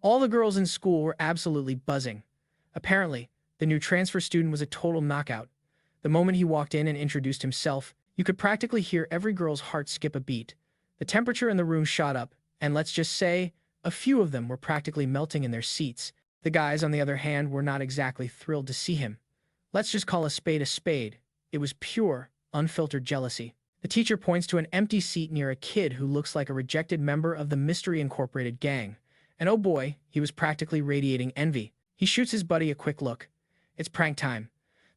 All the girls in school were absolutely buzzing. Apparently, the new transfer student was a total knockout. The moment he walked in and introduced himself, you could practically hear every girl's heart skip a beat. The temperature in the room shot up, and let's just say, a few of them were practically melting in their seats. The guys, on the other hand, were not exactly thrilled to see him. Let's just call a spade a spade. It was pure, unfiltered jealousy. The teacher points to an empty seat near a kid who looks like a rejected member of the Mystery Incorporated gang. And oh boy, he was practically radiating envy. He shoots his buddy a quick look. It's prank time.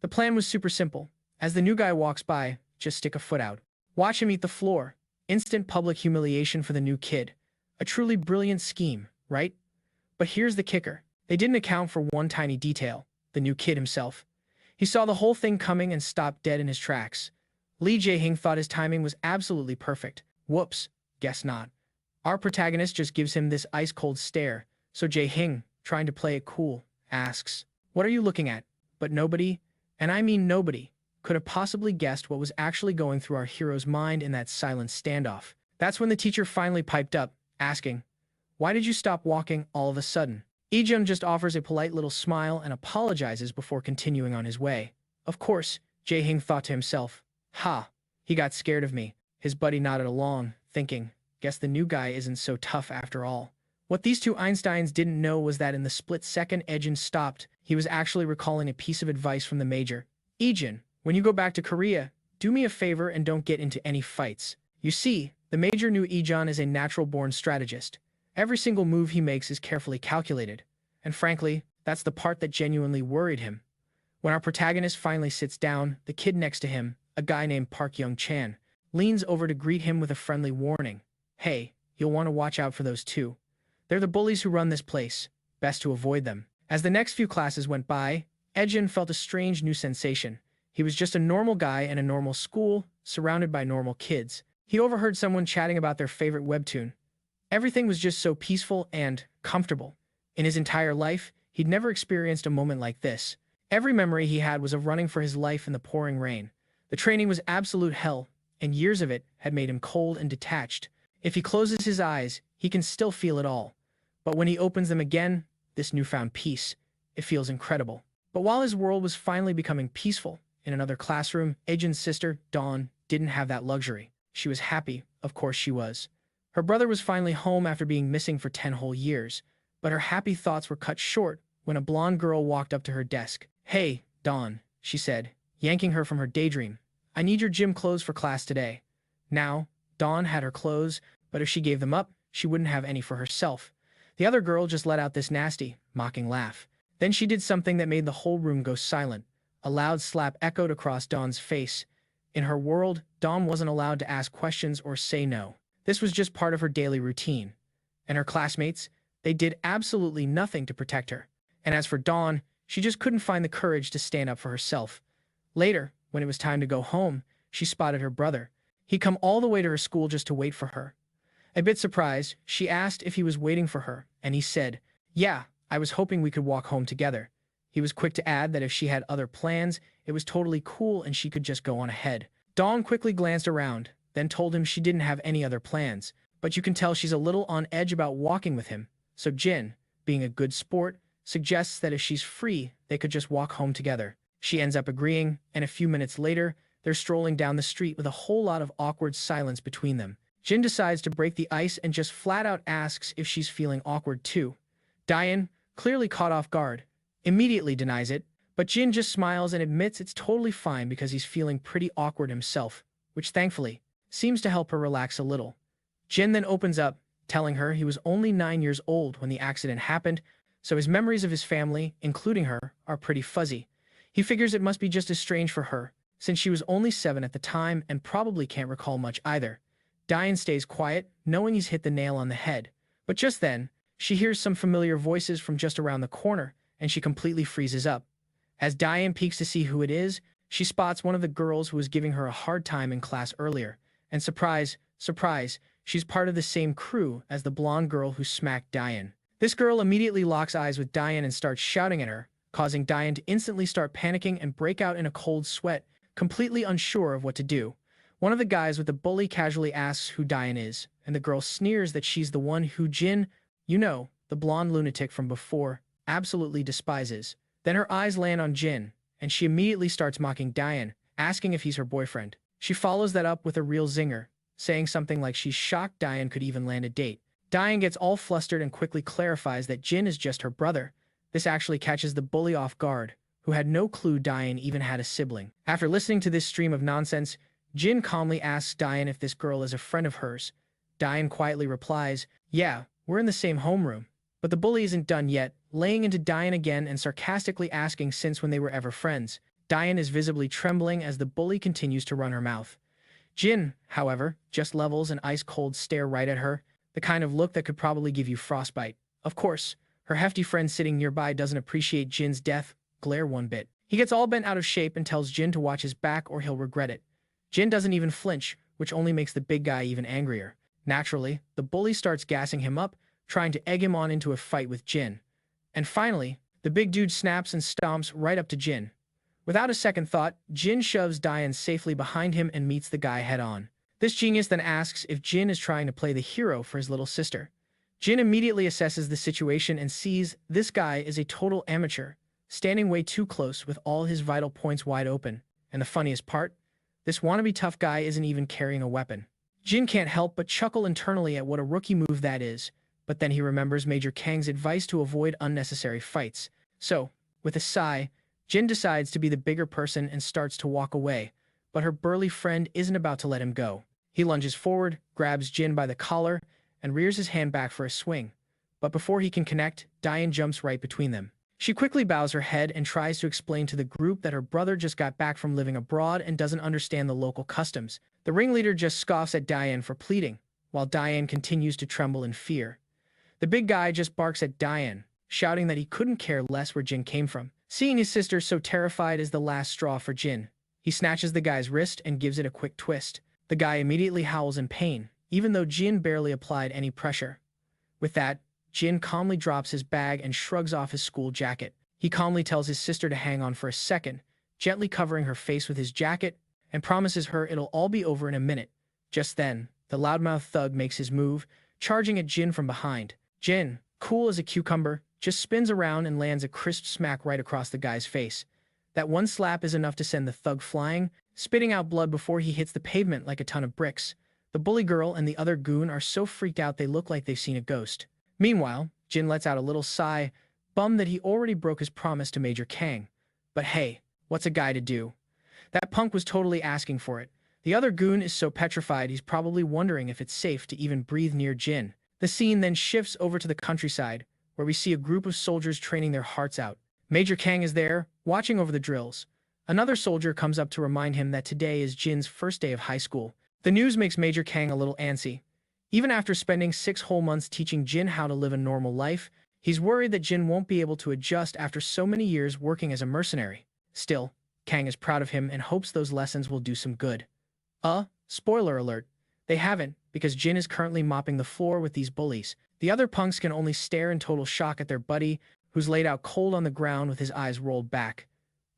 The plan was super simple. As the new guy walks by, just stick a foot out. Watch him eat the floor. Instant public humiliation for the new kid. A truly brilliant scheme, right? But here's the kicker. They didn't account for one tiny detail. The new kid himself. He saw the whole thing coming and stopped dead in his tracks. Lee Jae-hing thought his timing was absolutely perfect. Whoops, guess not. Our protagonist just gives him this ice-cold stare, so Jae-hing, trying to play it cool, asks, "What are you looking at?" But nobody, and I mean nobody, could have possibly guessed what was actually going through our hero's mind in that silent standoff. That's when the teacher finally piped up, asking, "Why did you stop walking all of a sudden?" Ejun just offers a polite little smile and apologizes before continuing on his way. Of course, Jae-hing thought to himself, "Ha, he got scared of me." His buddy nodded along, thinking, guess the new guy isn't so tough after all. What these two Einsteins didn't know was that in the split second Ejun stopped, he was actually recalling a piece of advice from the major. "Ejun, when you go back to Korea, do me a favor and don't get into any fights." You see, the major knew Ejun is a natural-born strategist. Every single move he makes is carefully calculated. And frankly, that's the part that genuinely worried him. When our protagonist finally sits down, the kid next to him, a guy named Park Young-chan, leans over to greet him with a friendly warning. "Hey, you'll want to watch out for those two. They're the bullies who run this place. Best to avoid them." As the next few classes went by, Ejun felt a strange new sensation. He was just a normal guy in a normal school, surrounded by normal kids. He overheard someone chatting about their favorite webtoon. Everything was just so peaceful and comfortable. In his entire life, he'd never experienced a moment like this. Every memory he had was of running for his life in the pouring rain. The training was absolute hell, and years of it had made him cold and detached. If he closes his eyes, he can still feel it all. But when he opens them again, this newfound peace, it feels incredible. But while his world was finally becoming peaceful, in another classroom, Ejun's sister, Daun, didn't have that luxury. She was happy, of course she was. Her brother was finally home after being missing for 10 whole years, but her happy thoughts were cut short when a blonde girl walked up to her desk. "Hey, Daun," she said, yanking her from her daydream. "I need your gym clothes for class today." Now, Dawn had her clothes, but if she gave them up, she wouldn't have any for herself. The other girl just let out this nasty, mocking laugh. Then she did something that made the whole room go silent. A loud slap echoed across Dawn's face. In her world, Dawn wasn't allowed to ask questions or say no. This was just part of her daily routine. And her classmates, they did absolutely nothing to protect her. And as for Dawn, she just couldn't find the courage to stand up for herself. Later, when it was time to go home, she spotted her brother. He'd come all the way to her school just to wait for her. A bit surprised, she asked if he was waiting for her, and he said, "Yeah, I was hoping we could walk home together." He was quick to add that if she had other plans, it was totally cool and she could just go on ahead. Dawn quickly glanced around, then told him she didn't have any other plans, but you can tell she's a little on edge about walking with him, so Jin, being a good sport, suggests that if she's free, they could just walk home together. She ends up agreeing, and a few minutes later, they're strolling down the street with a whole lot of awkward silence between them. Jin decides to break the ice and just flat out asks if she's feeling awkward too. Daun, clearly caught off guard, immediately denies it, but Jin just smiles and admits it's totally fine because he's feeling pretty awkward himself, which thankfully seems to help her relax a little. Jin then opens up, telling her he was only 9 years old when the accident happened, so his memories of his family, including her, are pretty fuzzy. He figures it must be just as strange for her, since she was only 7 at the time and probably can't recall much either. Daun stays quiet, knowing he's hit the nail on the head. But just then, she hears some familiar voices from just around the corner, and she completely freezes up. As Daun peeks to see who it is, she spots one of the girls who was giving her a hard time in class earlier. And surprise, surprise, she's part of the same crew as the blonde girl who smacked Daun. This girl immediately locks eyes with Daun and starts shouting at her, causing Daun to instantly start panicking and break out in a cold sweat, completely unsure of what to do. One of the guys with the bully casually asks who Daun is, and the girl sneers that she's the one who Jin, you know, the blonde lunatic from before, absolutely despises. Then her eyes land on Jin, and she immediately starts mocking Daun, asking if he's her boyfriend. She follows that up with a real zinger, saying something like she's shocked Daun could even land a date. Daun gets all flustered and quickly clarifies that Jin is just her brother. This actually catches the bully off guard, who had no clue Daun even had a sibling. After listening to this stream of nonsense, Jin calmly asks Daun if this girl is a friend of hers. Daun quietly replies, "Yeah, we're in the same homeroom." But the bully isn't done yet, laying into Daun again and sarcastically asking since when they were ever friends. Daun is visibly trembling as the bully continues to run her mouth. Jin, however, just levels an ice-cold stare right at her, the kind of look that could probably give you frostbite. Of course, her hefty friend sitting nearby doesn't appreciate Jin's death glare one bit. He gets all bent out of shape and tells Jin to watch his back or he'll regret it. Jin doesn't even flinch, which only makes the big guy even angrier. Naturally, the bully starts gassing him up, trying to egg him on into a fight with Jin. And finally, the big dude snaps and stomps right up to Jin. Without a second thought, Jin shoves Daun safely behind him and meets the guy head-on. This genius then asks if Jin is trying to play the hero for his little sister. Jin immediately assesses the situation and sees this guy is a total amateur, standing way too close with all his vital points wide open. And the funniest part? This wannabe tough guy isn't even carrying a weapon. Jin can't help but chuckle internally at what a rookie move that is, but then he remembers Major Kang's advice to avoid unnecessary fights. So, with a sigh, Jin decides to be the bigger person and starts to walk away, but her burly friend isn't about to let him go. He lunges forward, grabs Jin by the collar, and rears his hand back for a swing. But before he can connect, Daun jumps right between them. She quickly bows her head and tries to explain to the group that her brother just got back from living abroad and doesn't understand the local customs. The ringleader just scoffs at Daun for pleading, while Daun continues to tremble in fear. The big guy just barks at Daun, shouting that he couldn't care less where Jin came from. Seeing his sister so terrified is the last straw for Jin. He snatches the guy's wrist and gives it a quick twist. The guy immediately howls in pain, even though Jin barely applied any pressure. With that, Jin calmly drops his bag and shrugs off his school jacket. He calmly tells his sister to hang on for a second, gently covering her face with his jacket, and promises her it'll all be over in a minute. Just then, the loudmouth thug makes his move, charging at Jin from behind. Jin, cool as a cucumber, just spins around and lands a crisp smack right across the guy's face. That one slap is enough to send the thug flying, spitting out blood before he hits the pavement like a ton of bricks. The bully girl and the other goon are so freaked out they look like they've seen a ghost. Meanwhile, Jin lets out a little sigh, bummed that he already broke his promise to Major Kang. But hey, what's a guy to do? That punk was totally asking for it. The other goon is so petrified he's probably wondering if it's safe to even breathe near Jin. The scene then shifts over to the countryside, where we see a group of soldiers training their hearts out. Major Kang is there, watching over the drills. Another soldier comes up to remind him that today is Jin's first day of high school. The news makes Major Kang a little antsy. Even after spending 6 whole months teaching Jin how to live a normal life, he's worried that Jin won't be able to adjust after so many years working as a mercenary. Still, Kang is proud of him and hopes those lessons will do some good. Spoiler alert. They haven't, because Jin is currently mopping the floor with these bullies. The other punks can only stare in total shock at their buddy, who's laid out cold on the ground with his eyes rolled back.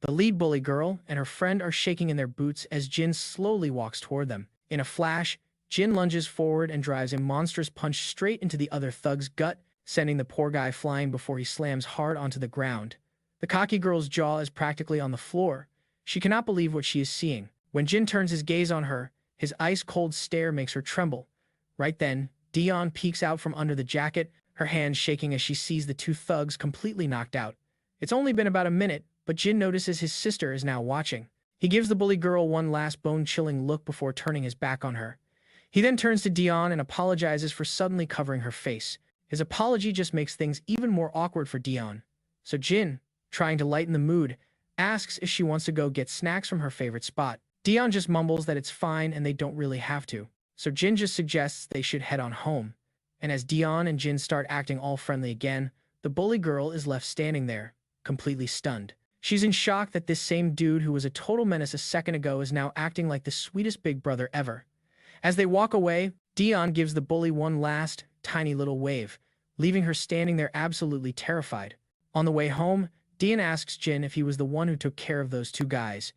The lead bully girl and her friend are shaking in their boots as Jin slowly walks toward them. In a flash, Jin lunges forward and drives a monstrous punch straight into the other thug's gut, sending the poor guy flying before he slams hard onto the ground. The cocky girl's jaw is practically on the floor. She cannot believe what she is seeing. When Jin turns his gaze on her, his ice-cold stare makes her tremble. Right then, Daun peeks out from under the jacket, her hands shaking as she sees the 2 thugs completely knocked out. It's only been about a minute, but Jin notices his sister is now watching. He gives the bully girl one last bone-chilling look before turning his back on her. He then turns to Daun and apologizes for suddenly covering her face. His apology just makes things even more awkward for Daun. So Jin, trying to lighten the mood, asks if she wants to go get snacks from her favorite spot. Daun just mumbles that it's fine and they don't really have to. So Jin just suggests they should head on home. And as Daun and Jin start acting all friendly again, the bully girl is left standing there, completely stunned. She's in shock that this same dude who was a total menace a second ago is now acting like the sweetest big brother ever. As they walk away, Daun gives the bully one last, tiny little wave, leaving her standing there absolutely terrified. On the way home, Daun asks Jin if he was the one who took care of those 2 guys.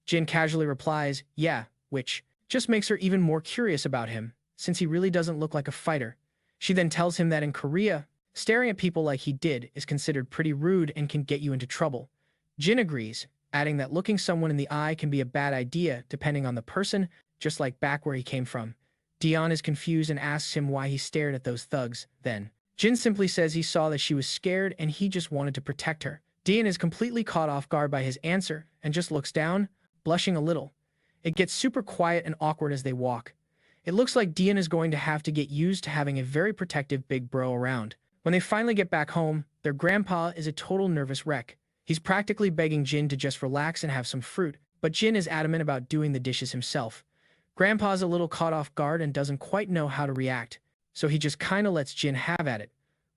Jin casually replies, yeah, which just makes her even more curious about him, since he really doesn't look like a fighter. She then tells him that in Korea, Staring at people like he did is considered pretty rude and can get you into trouble. Jin agrees, adding that looking someone in the eye can be a bad idea depending on the person, just like back where he came from. Daun is confused and asks him why he stared at those thugs. Then, Jin simply says he saw that she was scared and he just wanted to protect her. Daun is completely caught off guard by his answer and just looks down, blushing a little. It gets super quiet and awkward as they walk. It looks like Daun is going to have to get used to having a very protective big bro around. When they finally get back home, their grandpa is a total nervous wreck. He's practically begging Jin to just relax and have some fruit, but Jin is adamant about doing the dishes himself. Grandpa's a little caught off guard and doesn't quite know how to react, so he just kinda lets Jin have at it.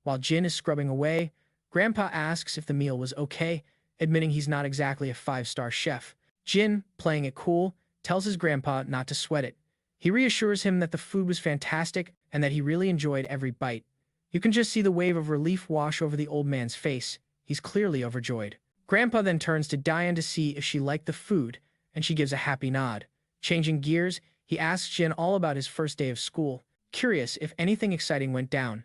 While Jin is scrubbing away, Grandpa asks if the meal was okay, admitting he's not exactly a 5-star chef. Jin, playing it cool, tells his grandpa not to sweat it. He reassures him that the food was fantastic and that he really enjoyed every bite. You can just see the wave of relief wash over the old man's face. He's clearly overjoyed. Grandpa then turns to Daun to see if she liked the food, and she gives a happy nod. Changing gears, he asks Jin all about his first day of school, curious if anything exciting went down.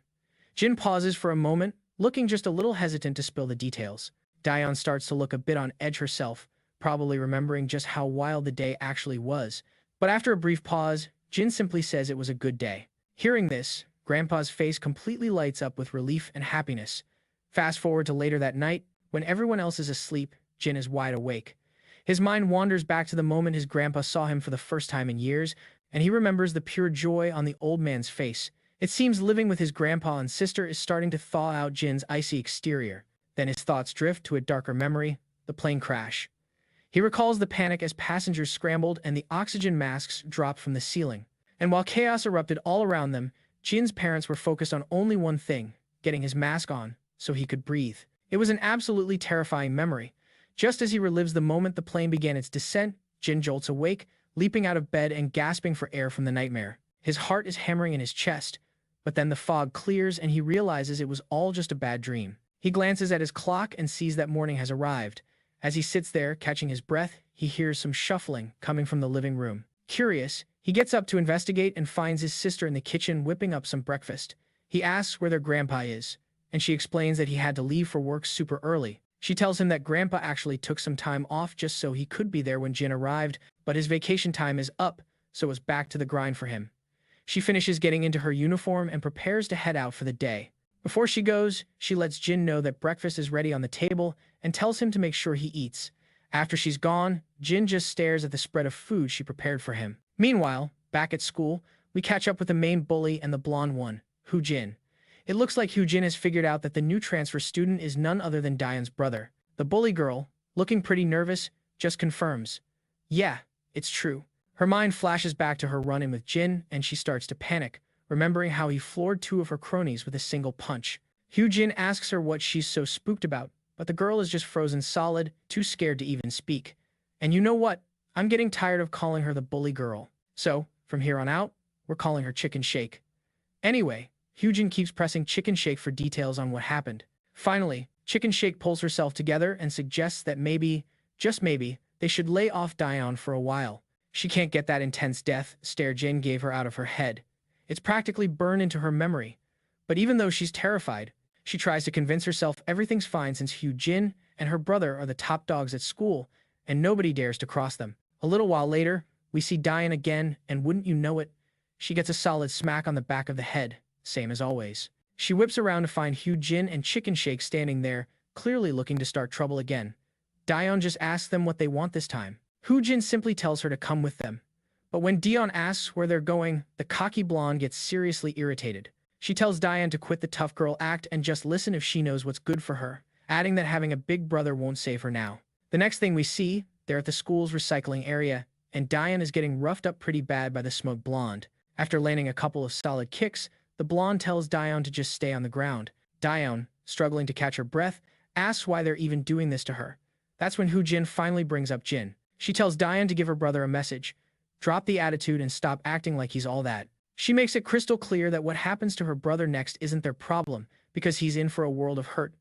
Jin pauses for a moment, looking just a little hesitant to spill the details. Daun starts to look a bit on edge herself, probably remembering just how wild the day actually was. But after a brief pause, Jin simply says it was a good day. Hearing this, Grandpa's face completely lights up with relief and happiness. Fast forward to later that night, when everyone else is asleep, Jin is wide awake. His mind wanders back to the moment his grandpa saw him for the first time in years, and he remembers the pure joy on the old man's face. It seems living with his grandpa and sister is starting to thaw out Jin's icy exterior. Then his thoughts drift to a darker memory, the plane crash. He recalls the panic as passengers scrambled and the oxygen masks dropped from the ceiling. And while chaos erupted all around them, Jin's parents were focused on only one thing, getting his mask on, so he could breathe. It was an absolutely terrifying memory. Just as he relives the moment the plane began its descent, Jin jolts awake, leaping out of bed and gasping for air from the nightmare. His heart is hammering in his chest, but then the fog clears and he realizes it was all just a bad dream. He glances at his clock and sees that morning has arrived. As he sits there, catching his breath, he hears some shuffling coming from the living room. Curious, he gets up to investigate and finds his sister in the kitchen whipping up some breakfast. He asks where their grandpa is, and she explains that he had to leave for work super early. She tells him that grandpa actually took some time off just so he could be there when Jin arrived, but his vacation time is up, so it's back to the grind for him. She finishes getting into her uniform and prepares to head out for the day. Before she goes, she lets Jin know that breakfast is ready on the table and tells him to make sure he eats. After she's gone, Jin just stares at the spread of food she prepared for him. Meanwhile, back at school, we catch up with the main bully and the blonde one, Jin. It looks like Jin has figured out that the new transfer student is none other than Daun's brother. The bully girl, looking pretty nervous, just confirms. Yeah, it's true. Her mind flashes back to her run-in with Jin, and she starts to panic, remembering how he floored 2 of her cronies with a single punch. Jin asks her what she's so spooked about, but the girl is just frozen solid, too scared to even speak. And you know what? I'm getting tired of calling her the bully girl. So, from here on out, we're calling her Chicken Shake. Anyway, Jin keeps pressing Chicken Shake for details on what happened. Finally, Chicken Shake pulls herself together and suggests that maybe, just maybe, they should lay off Daun for a while. She can't get that intense death stare Jin gave her out of her head. It's practically burned into her memory. But even though she's terrified, she tries to convince herself everything's fine since Jin and her brother are the top dogs at school, and nobody dares to cross them. A little while later, we see Daun again, and wouldn't you know it, she gets a solid smack on the back of the head, same as always. She whips around to find Jin and Chicken Shake standing there, clearly looking to start trouble again. Daun just asks them what they want this time. Jin simply tells her to come with them. But when Daun asks where they're going, the cocky blonde gets seriously irritated. She tells Daun to quit the tough girl act and just listen if she knows what's good for her, adding that having a big brother won't save her now. The next thing we see, they're at the school's recycling area, and Daun is getting roughed up pretty bad by the smug blonde. After landing a couple of solid kicks, the blonde tells Daun to just stay on the ground. Daun, struggling to catch her breath, asks why they're even doing this to her. That's when Jin finally brings up Jin. She tells Daun to give her brother a message. Drop the attitude and stop acting like he's all that. She makes it crystal clear that what happens to her brother next isn't their problem, because he's in for a world of hurt.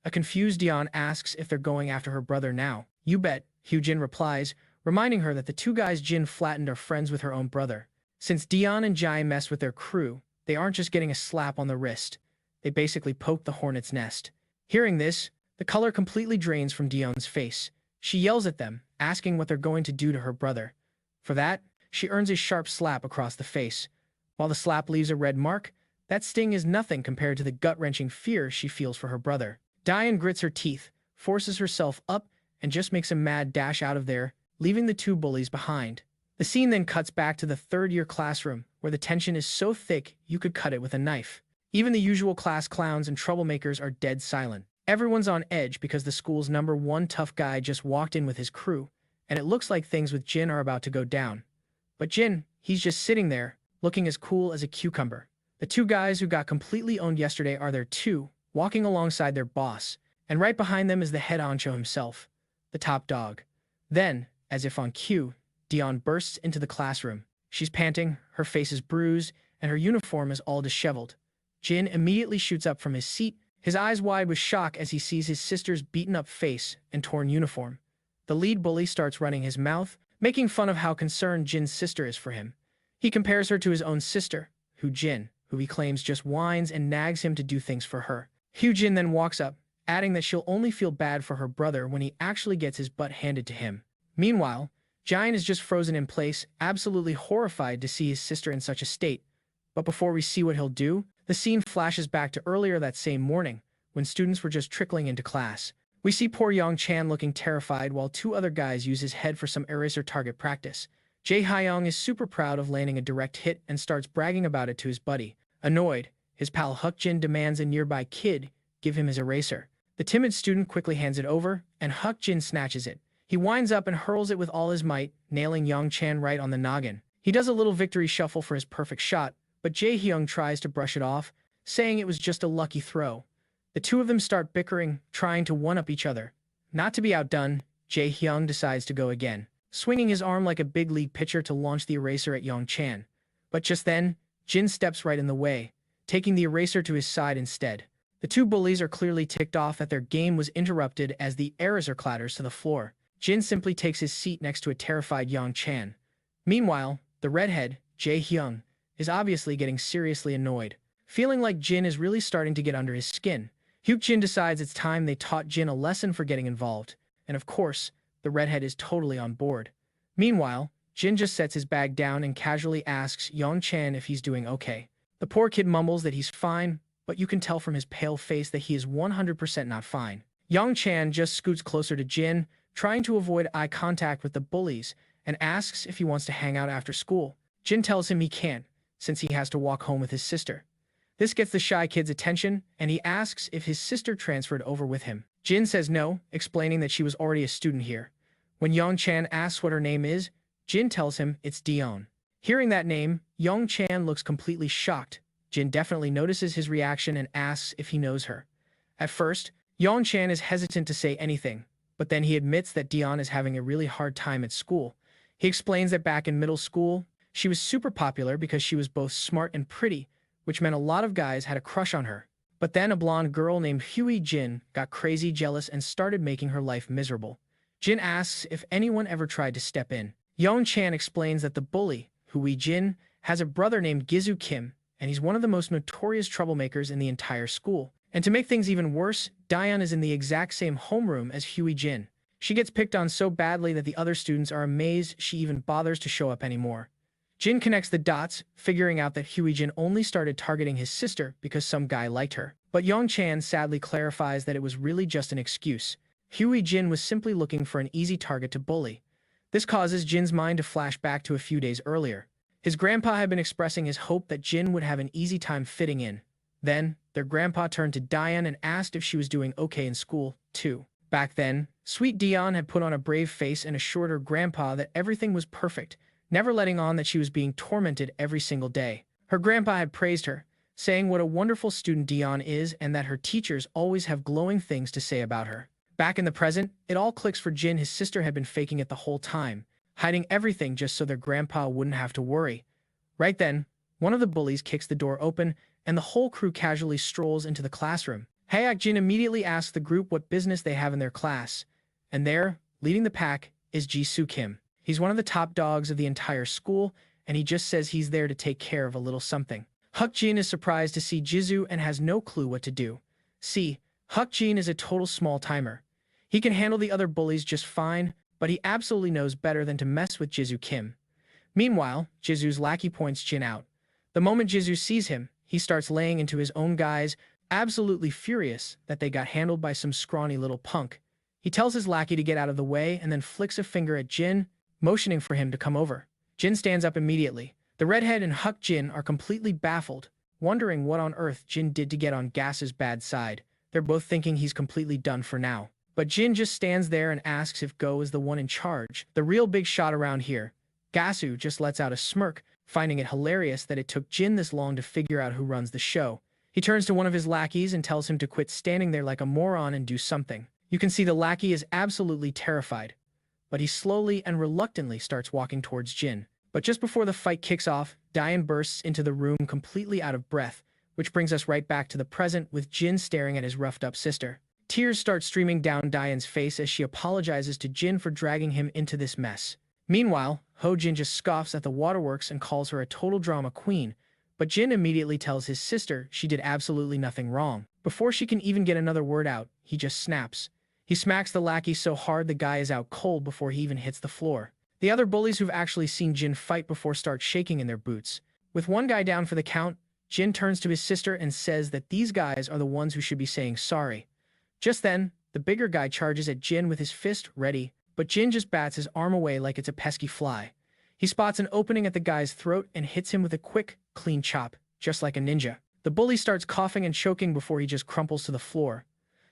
A confused Daun asks if they're going after her brother now. You bet, Jin replies, reminding her that the 2 guys Jin flattened are friends with her own brother. Since Daun and Jai mess with their crew, they aren't just getting a slap on the wrist. They basically poke the hornet's nest. Hearing this, the color completely drains from Daun's face. She yells at them, asking what they're going to do to her brother. For that, she earns a sharp slap across the face. While the slap leaves a red mark, that sting is nothing compared to the gut-wrenching fear she feels for her brother. Daun grits her teeth, forces herself up, and just makes a mad dash out of there, leaving the two bullies behind. The scene then cuts back to the third-year classroom, where the tension is so thick you could cut it with a knife. Even the usual class clowns and troublemakers are dead silent. Everyone's on edge because the school's #1 tough guy just walked in with his crew, and it looks like things with Jin are about to go down. But Jin, he's just sitting there, looking as cool as a cucumber. The two guys who got completely owned yesterday are there too, walking alongside their boss, and right behind them is the head honcho himself, the top dog. Then, as if on cue, Daun bursts into the classroom. She's panting, her face is bruised, and her uniform is all disheveled. Jin immediately shoots up from his seat, his eyes wide with shock as he sees his sister's beaten-up face and torn uniform. The lead bully starts running his mouth, making fun of how concerned Jin's sister is for him. He compares her to his own sister, who he claims just whines and nags him to do things for her. Jin then walks up, adding that she'll only feel bad for her brother when he actually gets his butt handed to him. Meanwhile, Jin is just frozen in place, absolutely horrified to see his sister in such a state. But before we see what he'll do, the scene flashes back to earlier that same morning, when students were just trickling into class. We see poor Young Chan looking terrified while two other guys use his head for some eraser target practice. Jae Hyung is super proud of landing a direct hit and starts bragging about it to his buddy. Annoyed, his pal Huk Jin demands a nearby kid give him his eraser. The timid student quickly hands it over, and Huk Jin snatches it. He winds up and hurls it with all his might, nailing Young Chan right on the noggin. He does a little victory shuffle for his perfect shot, but Jae Hyung tries to brush it off, saying it was just a lucky throw. The two of them start bickering, trying to one-up each other. Not to be outdone, Jae Hyung decides to go again, swinging his arm like a big league pitcher to launch the eraser at Young Chan. But just then, Jin steps right in the way, taking the eraser to his side instead. The two bullies are clearly ticked off that their game was interrupted as the eraser clatters to the floor. Jin simply takes his seat next to a terrified Young Chan. Meanwhile, the redhead, Jae Hyung, is obviously getting seriously annoyed. Feeling like Jin is really starting to get under his skin, Hyuk Jin decides it's time they taught Jin a lesson for getting involved, and of course, the redhead is totally on board. Meanwhile, Jin just sets his bag down and casually asks Young Chan if he's doing okay. The poor kid mumbles that he's fine, but you can tell from his pale face that he is 100% not fine. Young Chan just scoots closer to Jin, trying to avoid eye contact with the bullies, and asks if he wants to hang out after school. Jin tells him he can't, since he has to walk home with his sister. This gets the shy kid's attention, and he asks if his sister transferred over with him. Jin says no, explaining that she was already a student here. When Young Chan asks what her name is, Jin tells him it's Daun. Hearing that name, Young Chan looks completely shocked. Jin definitely notices his reaction and asks if he knows her. At first, Young Chan is hesitant to say anything, but then he admits that Daun is having a really hard time at school. He explains that back in middle school, she was super popular because she was both smart and pretty, which meant a lot of guys had a crush on her. But then a blonde girl named Jin got crazy jealous and started making her life miserable. Jin asks if anyone ever tried to step in. Young Chan explains that the bully, Jin, has a brother named Gizu Kim, and he's one of the most notorious troublemakers in the entire school. And to make things even worse, Daun is in the exact same homeroom as Jin. She gets picked on so badly that the other students are amazed she even bothers to show up anymore. Jin connects the dots, figuring out that Jin only started targeting his sister because some guy liked her. But Young Chan sadly clarifies that it was really just an excuse. Jin was simply looking for an easy target to bully. This causes Jin's mind to flash back to a few days earlier. His grandpa had been expressing his hope that Jin would have an easy time fitting in. Then, their grandpa turned to Daun and asked if she was doing okay in school, too. Back then, sweet Daun had put on a brave face and assured her grandpa that everything was perfect, never letting on that she was being tormented every single day. Her grandpa had praised her, saying what a wonderful student Daun is and that her teachers always have glowing things to say about her. Back in the present, it all clicks for Jin. His sister had been faking it the whole time, hiding everything just so their grandpa wouldn't have to worry. Right then, one of the bullies kicks the door open, and the whole crew casually strolls into the classroom. Hayak Jin immediately asks the group what business they have in their class, and there, leading the pack, is Jisoo Kim. He's one of the top dogs of the entire school, and he just says he's there to take care of a little something. Jin is surprised to see Jizu and has no clue what to do. See, Jin is a total small-timer. He can handle the other bullies just fine, but he absolutely knows better than to mess with Jizu Kim. Meanwhile, Jizu's lackey points Jin out. The moment Jizu sees him, he starts laying into his own guys, absolutely furious that they got handled by some scrawny little punk. He tells his lackey to get out of the way and then flicks a finger at Jin, motioning for him to come over. Jin stands up immediately. The redhead and Jin are completely baffled, wondering what on earth Jin did to get on Gas's bad side. They're both thinking he's completely done for now. But Jin just stands there and asks if Go is the one in charge, the real big shot around here. Gasu just lets out a smirk, finding it hilarious that it took Jin this long to figure out who runs the show. He turns to one of his lackeys and tells him to quit standing there like a moron and do something. You can see the lackey is absolutely terrified, but he slowly and reluctantly starts walking towards Jin. But just before the fight kicks off, Daun bursts into the room completely out of breath, which brings us right back to the present with Jin staring at his roughed-up sister. Tears start streaming down Daun's face as she apologizes to Jin for dragging him into this mess. Meanwhile, Jin just scoffs at the waterworks and calls her a total drama queen, but Jin immediately tells his sister she did absolutely nothing wrong. Before she can even get another word out, he just snaps. He smacks the lackey so hard the guy is out cold before he even hits the floor. The other bullies who've actually seen Jin fight before start shaking in their boots. With one guy down for the count, Jin turns to his sister and says that these guys are the ones who should be saying sorry. Just then, the bigger guy charges at Jin with his fist ready, but Jin just bats his arm away like it's a pesky fly. He spots an opening at the guy's throat and hits him with a quick, clean chop, just like a ninja. The bully starts coughing and choking before he just crumples to the floor.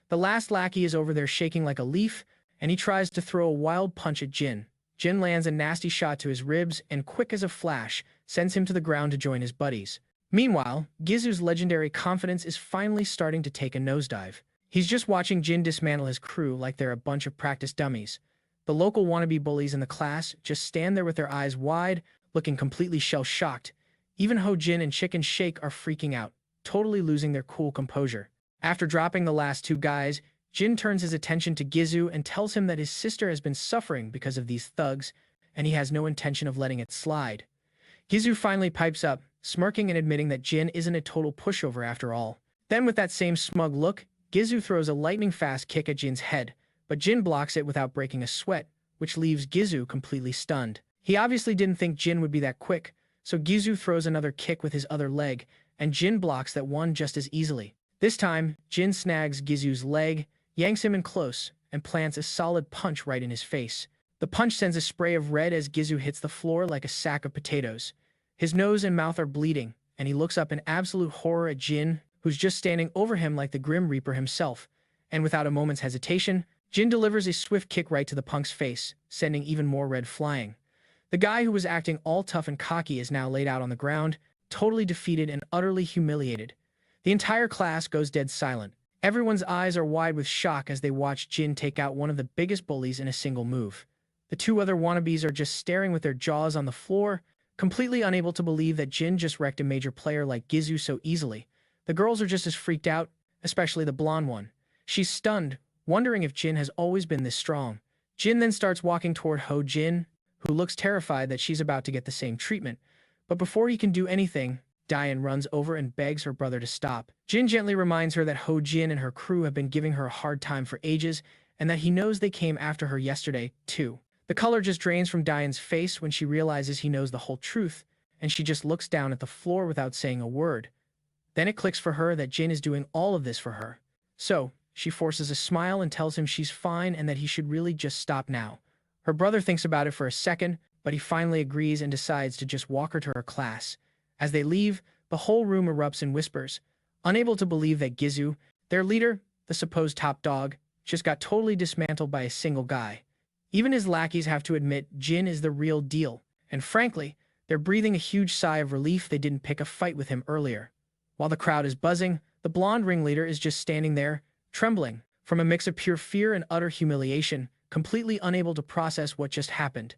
The last lackey is over there shaking like a leaf, and he tries to throw a wild punch at Jin. Jin lands a nasty shot to his ribs and, quick as a flash, sends him to the ground to join his buddies. Meanwhile, Gizu's legendary confidence is finally starting to take a nosedive. He's just watching Jin dismantle his crew like they're a bunch of practice dummies. The local wannabe bullies in the class just stand there with their eyes wide, looking completely shell-shocked. Even Jin and Chicken Shake are freaking out, totally losing their cool composure. After dropping the last two guys, Jin turns his attention to Gizu and tells him that his sister has been suffering because of these thugs, and he has no intention of letting it slide. Gizu finally pipes up, smirking and admitting that Jin isn't a total pushover after all. Then with that same smug look, Gizu throws a lightning-fast kick at Jin's head, but Jin blocks it without breaking a sweat, which leaves Gizu completely stunned. He obviously didn't think Jin would be that quick, so Gizu throws another kick with his other leg, and Jin blocks that one just as easily. This time, Jin snags Gizu's leg, yanks him in close, and plants a solid punch right in his face. The punch sends a spray of red as Gizu hits the floor like a sack of potatoes. His nose and mouth are bleeding, and he looks up in absolute horror at Jin, who's just standing over him like the Grim Reaper himself. And without a moment's hesitation, Jin delivers a swift kick right to the punk's face, sending even more red flying. The guy who was acting all tough and cocky is now laid out on the ground, totally defeated and utterly humiliated. The entire class goes dead silent. Everyone's eyes are wide with shock as they watch Jin take out one of the biggest bullies in a single move. The two other wannabes are just staring with their jaws on the floor, completely unable to believe that Jin just wrecked a major player like Gizu so easily. The girls are just as freaked out, especially the blonde one. She's stunned, wondering if Jin has always been this strong. Jin then starts walking toward Jin, who looks terrified that she's about to get the same treatment. But before he can do anything, Daun runs over and begs her brother to stop. Jin gently reminds her that Jin and her crew have been giving her a hard time for ages, and that he knows they came after her yesterday, too. The color just drains from Daun's face when she realizes he knows the whole truth, and she just looks down at the floor without saying a word. Then it clicks for her that Jin is doing all of this for her. So, she forces a smile and tells him she's fine and that he should really just stop now. Her brother thinks about it for a second, but he finally agrees and decides to just walk her to her class. As they leave, the whole room erupts in whispers, unable to believe that Gizu, their leader, the supposed top dog, just got totally dismantled by a single guy. Even his lackeys have to admit Jin is the real deal, and frankly, they're breathing a huge sigh of relief they didn't pick a fight with him earlier. While the crowd is buzzing, the blonde ringleader is just standing there, trembling, from a mix of pure fear and utter humiliation, completely unable to process what just happened.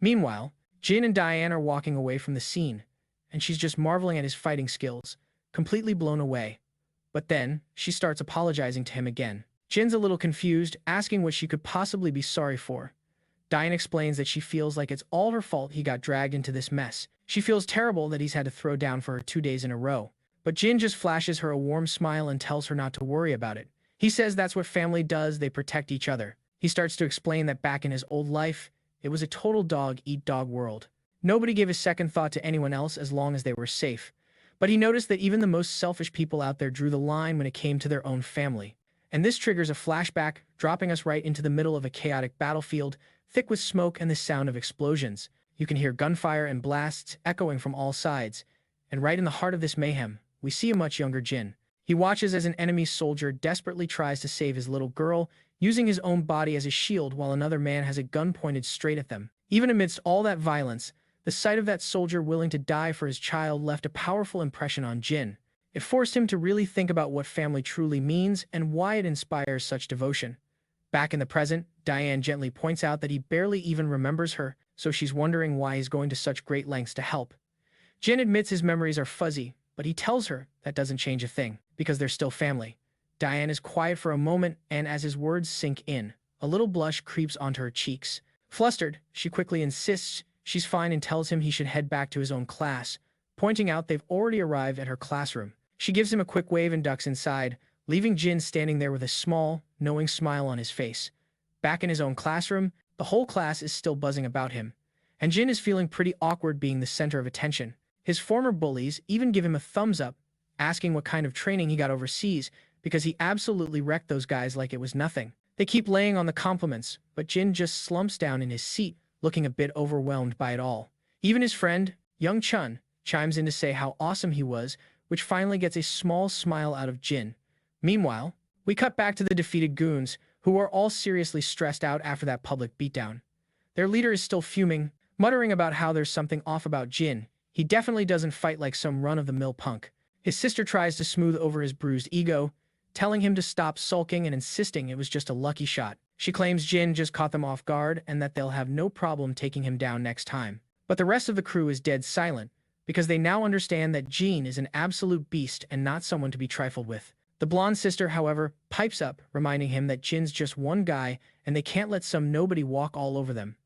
Meanwhile, Jin and Daun are walking away from the scene, and she's just marveling at his fighting skills, completely blown away. But then, she starts apologizing to him again. Jin's a little confused, asking what she could possibly be sorry for. Daun explains that she feels like it's all her fault he got dragged into this mess. She feels terrible that he's had to throw down for her 2 days in a row, but Jin just flashes her a warm smile and tells her not to worry about it. He says that's what family does, they protect each other. He starts to explain that back in his old life, it was a total dog-eat-dog world. Nobody gave a second thought to anyone else as long as they were safe. But he noticed that even the most selfish people out there drew the line when it came to their own family. And this triggers a flashback, dropping us right into the middle of a chaotic battlefield, thick with smoke and the sound of explosions. You can hear gunfire and blasts echoing from all sides. And right in the heart of this mayhem, we see a much younger Jin. He watches as an enemy soldier desperately tries to save his little girl, using his own body as a shield while another man has a gun pointed straight at them. Even amidst all that violence, the sight of that soldier willing to die for his child left a powerful impression on Jin. It forced him to really think about what family truly means and why it inspires such devotion. Back in the present, Diane gently points out that he barely even remembers her, so she's wondering why he's going to such great lengths to help. Jin admits his memories are fuzzy, but he tells her that doesn't change a thing, because they're still family. Diane is quiet for a moment, and as his words sink in, a little blush creeps onto her cheeks. Flustered, she quickly insists she's fine and tells him he should head back to his own class, pointing out they've already arrived at her classroom. She gives him a quick wave and ducks inside, leaving Jin standing there with a small, knowing smile on his face. Back in his own classroom, the whole class is still buzzing about him, and Jin is feeling pretty awkward being the center of attention. His former bullies even give him a thumbs up, asking what kind of training he got overseas, because he absolutely wrecked those guys like it was nothing. They keep laying on the compliments, but Jin just slumps down in his seat, looking a bit overwhelmed by it all. Even his friend, Young Chun, chimes in to say how awesome he was, which finally gets a small smile out of Jin. Meanwhile, we cut back to the defeated goons, who are all seriously stressed out after that public beatdown. Their leader is still fuming, muttering about how there's something off about Jin. He definitely doesn't fight like some run-of-the-mill punk. His sister tries to smooth over his bruised ego, telling him to stop sulking and insisting it was just a lucky shot. She claims Jin just caught them off guard and that they'll have no problem taking him down next time. But the rest of the crew is dead silent, because they now understand that Jin is an absolute beast and not someone to be trifled with. The blonde sister, however, pipes up, reminding him that Jin's just one guy and they can't let some nobody walk all over them.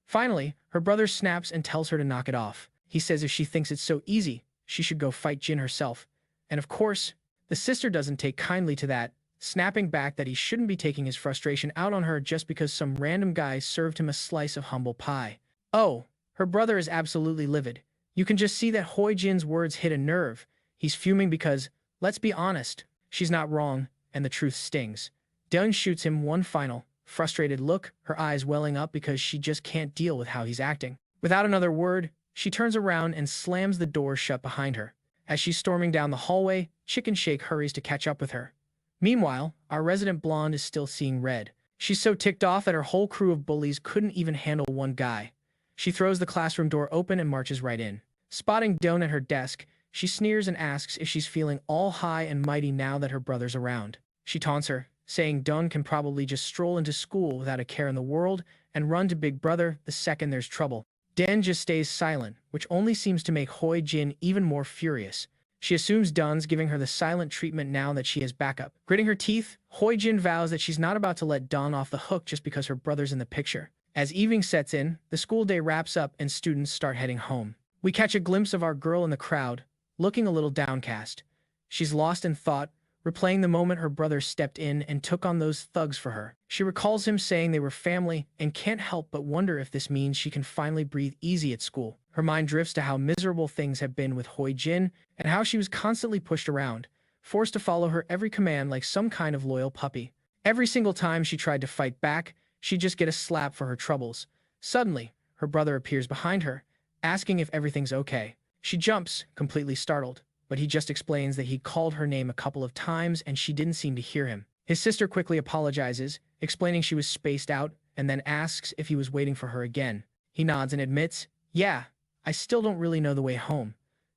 Finally, her brother snaps and tells her to knock it off. He says if she thinks it's so easy, she should go fight Jin herself. And of course, the sister doesn't take kindly to that, snapping back that he shouldn't be taking his frustration out on her just because some random guy served him a slice of humble pie. Oh, her brother is absolutely livid. You can just see that Hoi Jin's words hit a nerve. He's fuming because, let's be honest, she's not wrong, and the truth stings. Daun shoots him one final, frustrated look, her eyes welling up because she just can't deal with how he's acting. Without another word, she turns around and slams the door shut behind her. As she's storming down the hallway, Chicken Shake hurries to catch up with her. Meanwhile, our resident blonde is still seeing red. She's so ticked off that her whole crew of bullies couldn't even handle one guy. She throws the classroom door open and marches right in. Spotting Daun at her desk, she sneers and asks if she's feeling all high and mighty now that her brother's around. She taunts her, saying Daun can probably just stroll into school without a care in the world and run to Big Brother the second there's trouble. Dan just stays silent, which only seems to make Hoi Jin even more furious. She assumes Daun's giving her the silent treatment now that she has backup. Gritting her teeth, Hoi Jin vows that she's not about to let Daun off the hook just because her brother's in the picture. As evening sets in, the school day wraps up and students start heading home. We catch a glimpse of our girl in the crowd, looking a little downcast. She's lost in thought, replaying the moment her brother stepped in and took on those thugs for her. She recalls him saying they were family and can't help but wonder if this means she can finally breathe easy at school. Her mind drifts to how miserable things have been with Hoi Jin and how she was constantly pushed around, forced to follow her every command like some kind of loyal puppy. Every single time she tried to fight back, she'd just get a slap for her troubles. Suddenly, her brother appears behind her, asking if everything's okay. She jumps, completely startled, but he just explains that he called her name a couple of times and she didn't seem to hear him. His sister quickly apologizes, explaining she was spaced out, and then asks if he was waiting for her again. He nods and admits, "Yeah, I still don't really know the way home."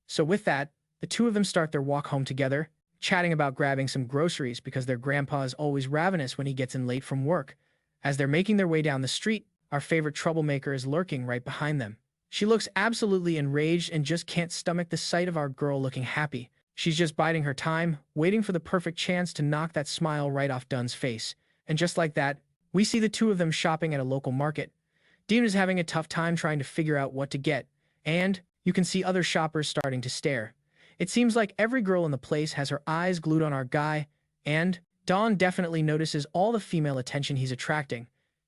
So with that, the two of them start their walk home together, chatting about grabbing some groceries because their grandpa is always ravenous when he gets in late from work. As they're making their way down the street, our favorite troublemaker is lurking right behind them. She looks absolutely enraged and just can't stomach the sight of our girl looking happy. She's just biding her time, waiting for the perfect chance to knock that smile right off Dun's face. And just like that, we see the two of them shopping at a local market. Dean is having a tough time trying to figure out what to get, and You can see other shoppers starting to stare. It seems like every girl in the place has her eyes glued on our guy, and Dawn definitely notices all the female attention he's attracting.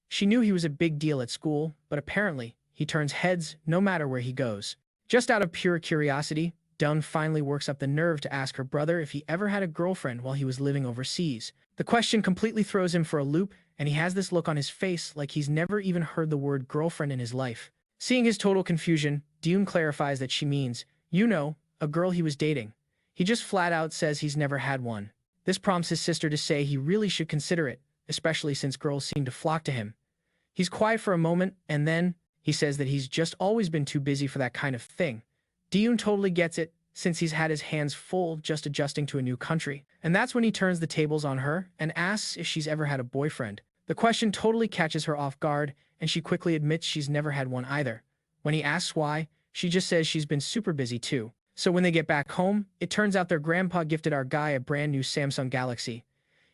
She knew he was a big deal at school, but apparently, he turns heads no matter where he goes. Just out of pure curiosity, Daun finally works up the nerve to ask her brother if he ever had a girlfriend while he was living overseas. The question completely throws him for a loop, and he has this look on his face like he's never even heard the word girlfriend in his life. Seeing his total confusion, Daun clarifies that she means, a girl he was dating. He just flat out says he's never had one. This prompts his sister to say he really should consider it, especially since girls seem to flock to him. He's quiet for a moment, and then he says that he's just always been too busy for that kind of thing. Daun totally gets it, since he's had his hands full just adjusting to a new country. And that's when he turns the tables on her and asks if she's ever had a boyfriend. The question totally catches her off guard, and she quickly admits she's never had one either. When he asks why, she just says she's been super busy too. So when they get back home, it turns out their grandpa gifted our guy a brand new Samsung Galaxy.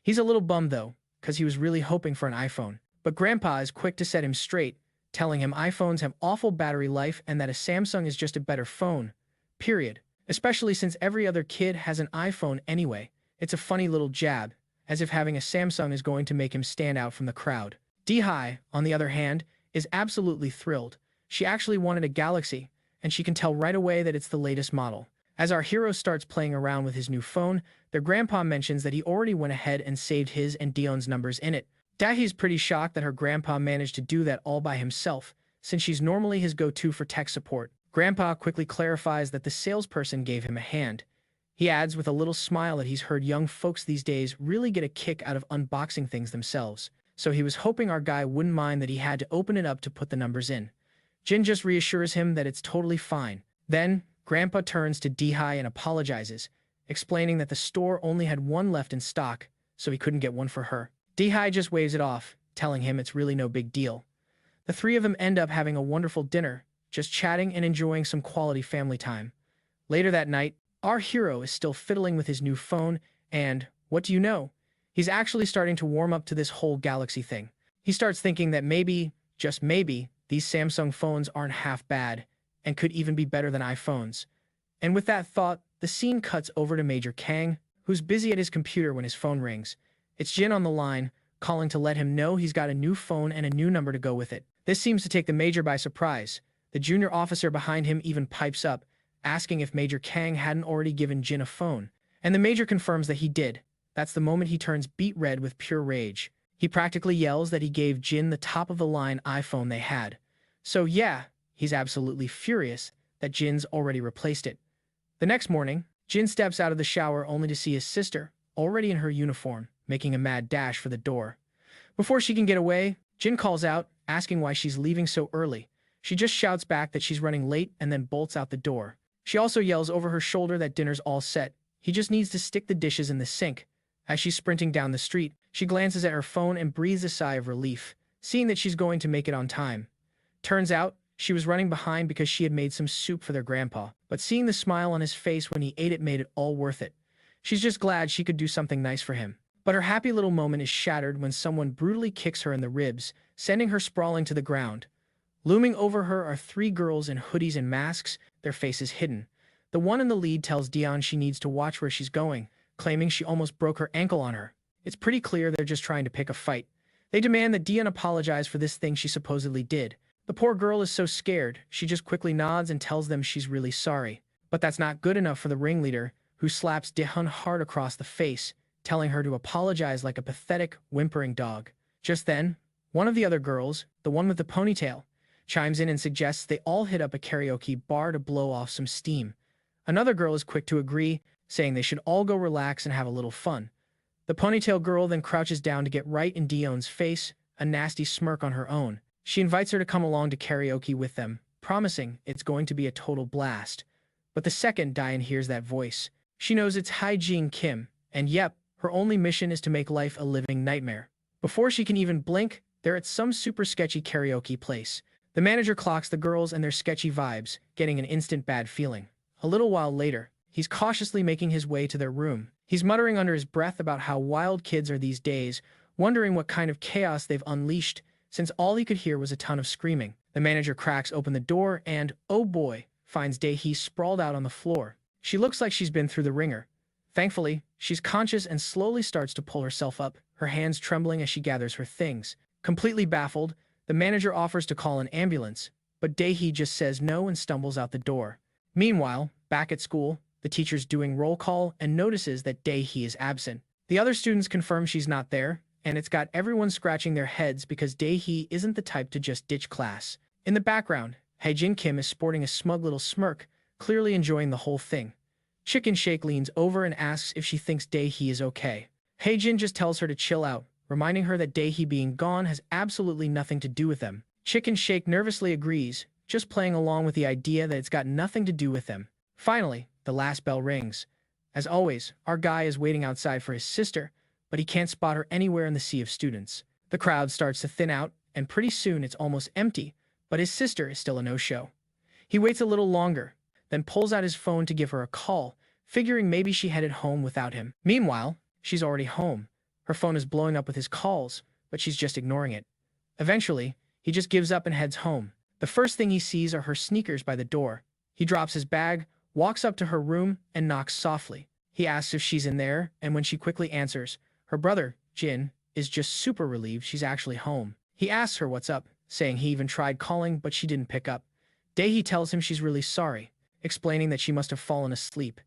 He's a little bummed though, because he was really hoping for an iPhone. But grandpa is quick to set him straight, telling him iPhones have awful battery life and that a Samsung is just a better phone. Period. Especially since every other kid has an iPhone anyway. It's a funny little jab, as if having a Samsung is going to make him stand out from the crowd. Dee-Hi, on the other hand, is absolutely thrilled. She actually wanted a Galaxy, and she can tell right away that it's the latest model. As our hero starts playing around with his new phone, their grandpa mentions that he already went ahead and saved his and Dion's numbers in it. Dahi's pretty shocked that her grandpa managed to do that all by himself, since she's normally his go-to for tech support. Grandpa quickly clarifies that the salesperson gave him a hand. He adds with a little smile that he's heard young folks these days really get a kick out of unboxing things themselves, so he was hoping our guy wouldn't mind that he had to open it up to put the numbers in. Jin just reassures him that it's totally fine. Then, Grandpa turns to Dee-Hi and apologizes, explaining that the store only had one left in stock, so he couldn't get one for her. Dee-Hi just waves it off, telling him it's really no big deal. The three of them end up having a wonderful dinner, just chatting and enjoying some quality family time. Later that night, our hero is still fiddling with his new phone, and, what do you know? He's actually starting to warm up to this whole Galaxy thing. He starts thinking that maybe, just maybe, these Samsung phones aren't half bad, and could even be better than iPhones. And with that thought, the scene cuts over to Major Kang, who's busy at his computer when his phone rings. It's Jin on the line, calling to let him know he's got a new phone and a new number to go with it. This seems to take the Major by surprise. The junior officer behind him even pipes up, asking if Major Kang hadn't already given Jin a phone. And the Major confirms that he did. That's the moment he turns beet red with pure rage. He practically yells that he gave Jin the top-of-the-line iPhone they had. So yeah, he's absolutely furious that Jin's already replaced it. The next morning, Jin steps out of the shower only to see his sister, already in her uniform, making a mad dash for the door. Before she can get away, Jin calls out, asking why she's leaving so early. She just shouts back that she's running late and then bolts out the door. She also yells over her shoulder that dinner's all set. He just needs to stick the dishes in the sink. As she's sprinting down the street, she glances at her phone and breathes a sigh of relief, seeing that she's going to make it on time. Turns out, she was running behind because she had made some soup for their grandpa, but seeing the smile on his face when he ate it made it all worth it. She's just glad she could do something nice for him. But her happy little moment is shattered when someone brutally kicks her in the ribs, sending her sprawling to the ground. Looming over her are three girls in hoodies and masks, their faces hidden. The one in the lead tells Dion she needs to watch where she's going, claiming she almost broke her ankle on her. It's pretty clear they're just trying to pick a fight. They demand that Dion apologize for this thing she supposedly did. The poor girl is so scared, she just quickly nods and tells them she's really sorry. But that's not good enough for the ringleader, who slaps Dihun hard across the face, telling her to apologize like a pathetic, whimpering dog. Just then, one of the other girls, the one with the ponytail, chimes in and suggests they all hit up a karaoke bar to blow off some steam. Another girl is quick to agree, saying they should all go relax and have a little fun. The ponytail girl then crouches down to get right in Dion's face, a nasty smirk on her own. She invites her to come along to karaoke with them, promising it's going to be a total blast. But the second Dion hears that voice, she knows it's Hae-jin Kim, and yep, her only mission is to make life a living nightmare. Before she can even blink, they're at some super sketchy karaoke place. The manager clocks the girls and their sketchy vibes, getting an instant bad feeling. A little while later, he's cautiously making his way to their room. He's muttering under his breath about how wild kids are these days, wondering what kind of chaos they've unleashed, since all he could hear was a ton of screaming. The manager cracks open the door and, oh boy, finds Dae-hee sprawled out on the floor. She looks like she's been through the ringer. Thankfully, she's conscious and slowly starts to pull herself up, her hands trembling as she gathers her things. Completely baffled, the manager offers to call an ambulance, but Dae-hee just says no and stumbles out the door. Meanwhile, back at school, the teacher's doing roll call and notices that Dae-hee is absent. The other students confirm she's not there, and it's got everyone scratching their heads because Dae-hee isn't the type to just ditch class. In the background, Haejin Kim is sporting a smug little smirk, clearly enjoying the whole thing. Chicken Shake leans over and asks if she thinks Dae-hee is okay. Haejin just tells her to chill out, reminding her that Dae-hee being gone has absolutely nothing to do with them. Chicken Shake nervously agrees, just playing along with the idea that it's got nothing to do with them. Finally, the last bell rings. As always, our guy is waiting outside for his sister, but he can't spot her anywhere in the sea of students. The crowd starts to thin out, and pretty soon it's almost empty, but his sister is still a no-show. He waits a little longer, then pulls out his phone to give her a call, figuring maybe she headed home without him. Meanwhile, she's already home. Her phone is blowing up with his calls, but she's just ignoring it. Eventually, he just gives up and heads home. The first thing he sees are her sneakers by the door. He drops his bag, walks up to her room, and knocks softly. He asks if she's in there, and when she quickly answers, her brother, Jin, is just super relieved she's actually home. He asks her what's up, saying he even tried calling but she didn't pick up. Dae-hee tells him she's really sorry, explaining that she must have fallen asleep.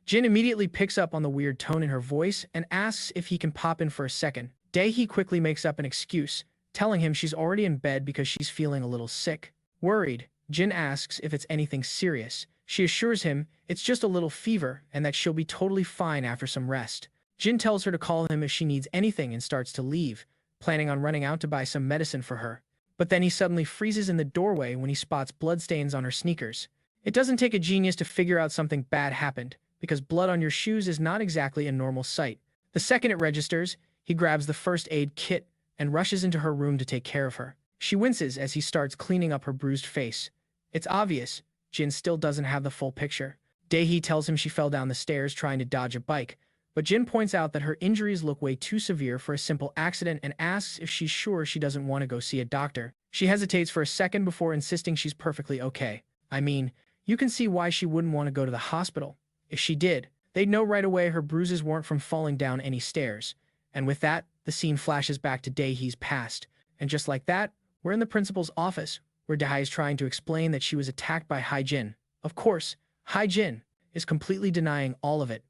Jin immediately picks up on the weird tone in her voice and asks if he can pop in for a second. Dae-hee quickly makes up an excuse, telling him she's already in bed because she's feeling a little sick. Worried, Jin asks if it's anything serious. She assures him it's just a little fever and that she'll be totally fine after some rest. Jin tells her to call him if she needs anything and starts to leave, planning on running out to buy some medicine for her. But then he suddenly freezes in the doorway when he spots bloodstains on her sneakers. It doesn't take a genius to figure out something bad happened, because blood on your shoes is not exactly a normal sight. The second it registers, he grabs the first aid kit and rushes into her room to take care of her. She winces as he starts cleaning up her bruised face. It's obvious, Jin still doesn't have the full picture. Dae-hee tells him she fell down the stairs trying to dodge a bike, but Jin points out that her injuries look way too severe for a simple accident and asks if she's sure she doesn't want to go see a doctor. She hesitates for a second before insisting she's perfectly okay. I mean, you can see why she wouldn't want to go to the hospital. If she did, they'd know right away her bruises weren't from falling down any stairs. And with that, the scene flashes back to Dae-hee's past. And just like that, we're in the principal's office, where Dae-hee is trying to explain that she was attacked by Haejin. Of course, Haejin is completely denying all of it.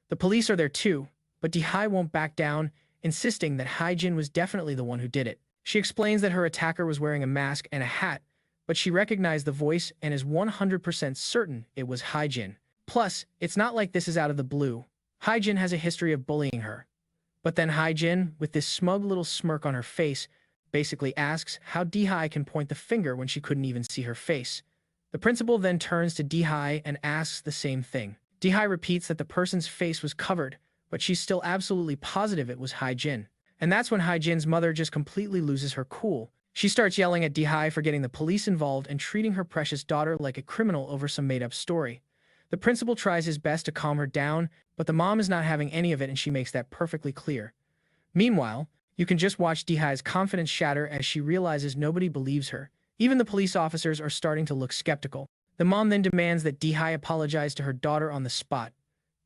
The police are there too, but Dae-hee won't back down, insisting that Haejin was definitely the one who did it. She explains that her attacker was wearing a mask and a hat, but she recognized the voice and is 100% certain it was Haejin. Plus, it's not like this is out of the blue. Haejin has a history of bullying her. But then Haejin, with this smug little smirk on her face, basically asks how Dae-hee can point the finger when she couldn't even see her face. The principal then turns to Dae-hee and asks the same thing. Dae-hee repeats that the person's face was covered, but she's still absolutely positive it was Haejin. And that's when Haejin's mother just completely loses her cool. She starts yelling at Dae-hee for getting the police involved and treating her precious daughter like a criminal over some made-up story. The principal tries his best to calm her down, but the mom is not having any of it and she makes that perfectly clear. Meanwhile, you can just watch Dae-hee's confidence shatter as she realizes nobody believes her. Even the police officers are starting to look skeptical. The mom then demands that Dae-hee apologize to her daughter on the spot.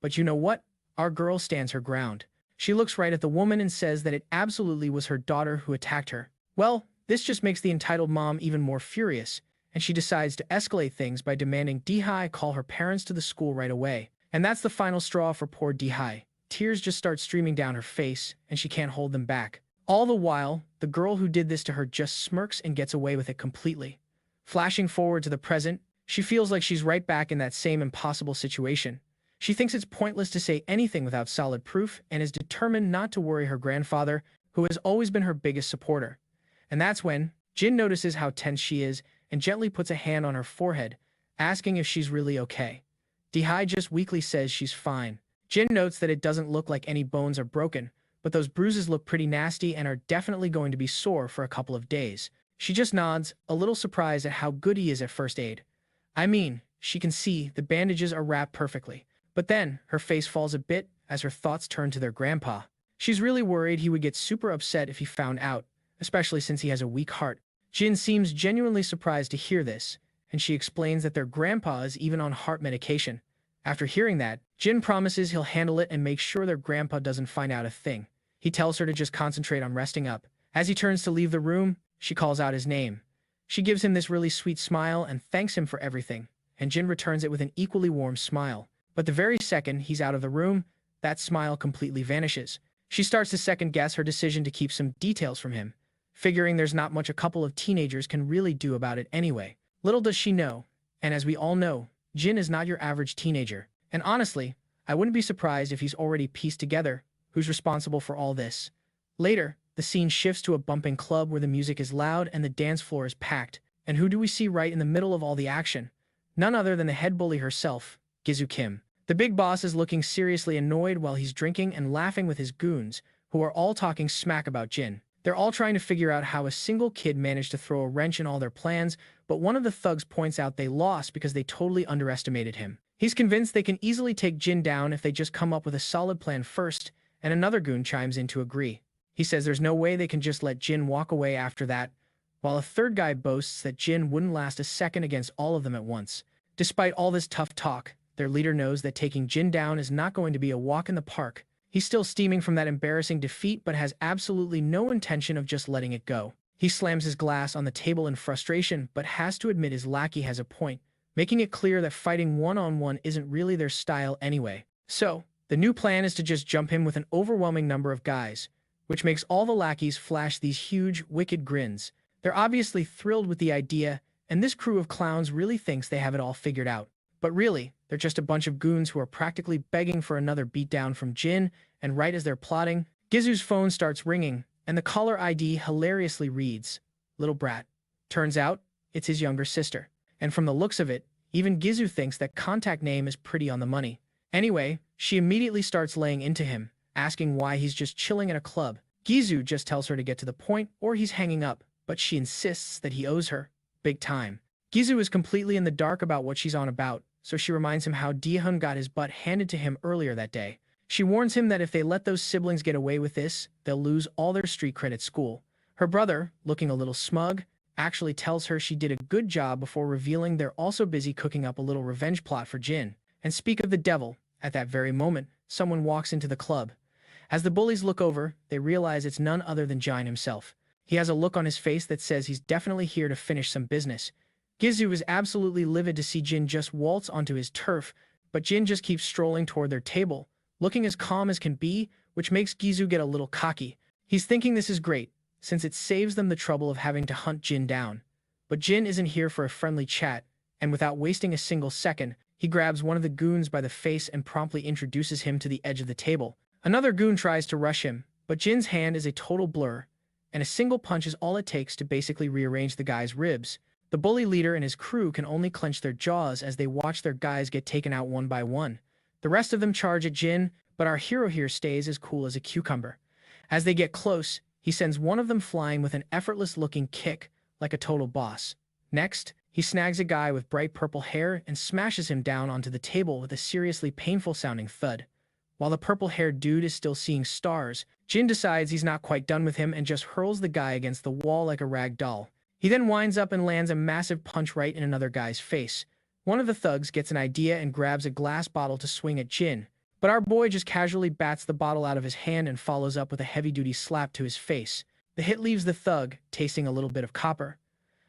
But you know what? Our girl stands her ground. She looks right at the woman and says that it absolutely was her daughter who attacked her. Well, this just makes the entitled mom even more furious, and she decides to escalate things by demanding Dae-hee call her parents to the school right away. And that's the final straw for poor Dae-hee. Tears just start streaming down her face, and she can't hold them back. All the while, the girl who did this to her just smirks and gets away with it completely. Flashing forward to the present, she feels like she's right back in that same impossible situation. She thinks it's pointless to say anything without solid proof and is determined not to worry her grandfather, who has always been her biggest supporter. And that's when Jin notices how tense she is and gently puts a hand on her forehead, asking if she's really okay. Dae-hee just weakly says she's fine. Jin notes that it doesn't look like any bones are broken, but those bruises look pretty nasty and are definitely going to be sore for a couple of days. She just nods, a little surprised at how good he is at first aid. I mean, she can see the bandages are wrapped perfectly. But then, her face falls a bit as her thoughts turn to their grandpa. She's really worried he would get super upset if he found out, especially since he has a weak heart. Jin seems genuinely surprised to hear this, and she explains that their grandpa is even on heart medication. After hearing that, Jin promises he'll handle it and make sure their grandpa doesn't find out a thing. He tells her to just concentrate on resting up. As he turns to leave the room, she calls out his name. She gives him this really sweet smile and thanks him for everything, and Jin returns it with an equally warm smile. But the very second he's out of the room, that smile completely vanishes. She starts to second-guess her decision to keep some details from him, figuring there's not much a couple of teenagers can really do about it anyway. Little does she know, and as we all know, Jin is not your average teenager. And honestly, I wouldn't be surprised if he's already pieced together who's responsible for all this. Later, the scene shifts to a bumping club where the music is loud and the dance floor is packed. And who do we see right in the middle of all the action? None other than the head bully herself, Gizu Kim. The big boss is looking seriously annoyed while he's drinking and laughing with his goons, who are all talking smack about Jin. They're all trying to figure out how a single kid managed to throw a wrench in all their plans, but one of the thugs points out they lost because they totally underestimated him. He's convinced they can easily take Jin down if they just come up with a solid plan first, and another goon chimes in to agree. He says there's no way they can just let Jin walk away after that, while a third guy boasts that Jin wouldn't last a second against all of them at once. Despite all this tough talk, their leader knows that taking Jin down is not going to be a walk in the park. He's still steaming from that embarrassing defeat but has absolutely no intention of just letting it go. He slams his glass on the table in frustration but has to admit his lackey has a point, making it clear that fighting one-on-one isn't really their style anyway. So, the new plan is to just jump him with an overwhelming number of guys, which makes all the lackeys flash these huge, wicked grins. They're obviously thrilled with the idea, and this crew of clowns really thinks they have it all figured out. But really, they're just a bunch of goons who are practically begging for another beatdown from Jin, and right as they're plotting, Gizu's phone starts ringing, and the caller ID hilariously reads, "Little brat." Turns out, it's his younger sister. And from the looks of it, even Gizu thinks that contact name is pretty on the money. Anyway, she immediately starts laying into him, asking why he's just chilling at a club. Gizu just tells her to get to the point or he's hanging up, but she insists that he owes her big time. Gizu is completely in the dark about what she's on about, so she reminds him how Daun got his butt handed to him earlier that day. She warns him that if they let those siblings get away with this, they'll lose all their street cred at school. Her brother, looking a little smug, actually tells her she did a good job before revealing they're also busy cooking up a little revenge plot for Jin. And speak of the devil, at that very moment, someone walks into the club. As the bullies look over, they realize it's none other than Jin himself. He has a look on his face that says he's definitely here to finish some business. Gizu is absolutely livid to see Jin just waltz onto his turf, but Jin just keeps strolling toward their table, looking as calm as can be, which makes Gizu get a little cocky. He's thinking this is great, since it saves them the trouble of having to hunt Jin down. But Jin isn't here for a friendly chat, and without wasting a single second, he grabs one of the goons by the face and promptly introduces him to the edge of the table. Another goon tries to rush him, but Jin's hand is a total blur, and a single punch is all it takes to basically rearrange the guy's ribs. The bully leader and his crew can only clench their jaws as they watch their guys get taken out one by one. The rest of them charge at Jin, but our hero here stays as cool as a cucumber. As they get close, he sends one of them flying with an effortless-looking kick, like a total boss. Next, he snags a guy with bright purple hair and smashes him down onto the table with a seriously painful-sounding thud. While the purple-haired dude is still seeing stars, Jin decides he's not quite done with him and just hurls the guy against the wall like a rag doll. He then winds up and lands a massive punch right in another guy's face. One of the thugs gets an idea and grabs a glass bottle to swing at Jin, but our boy just casually bats the bottle out of his hand and follows up with a heavy-duty slap to his face. The hit leaves the thug, tasting a little bit of copper.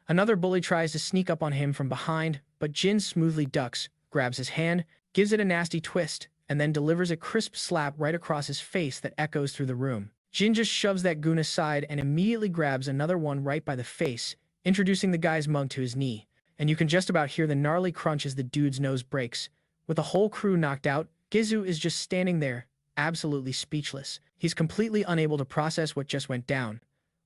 Another bully tries to sneak up on him from behind, but Jin smoothly ducks, grabs his hand, gives it a nasty twist, and then delivers a crisp slap right across his face that echoes through the room. Jin just shoves that goon aside and immediately grabs another one right by the face, introducing the guy's mug to his knee. And you can just about hear the gnarly crunch as the dude's nose breaks. With the whole crew knocked out, Gizu is just standing there, absolutely speechless. He's completely unable to process what just went down.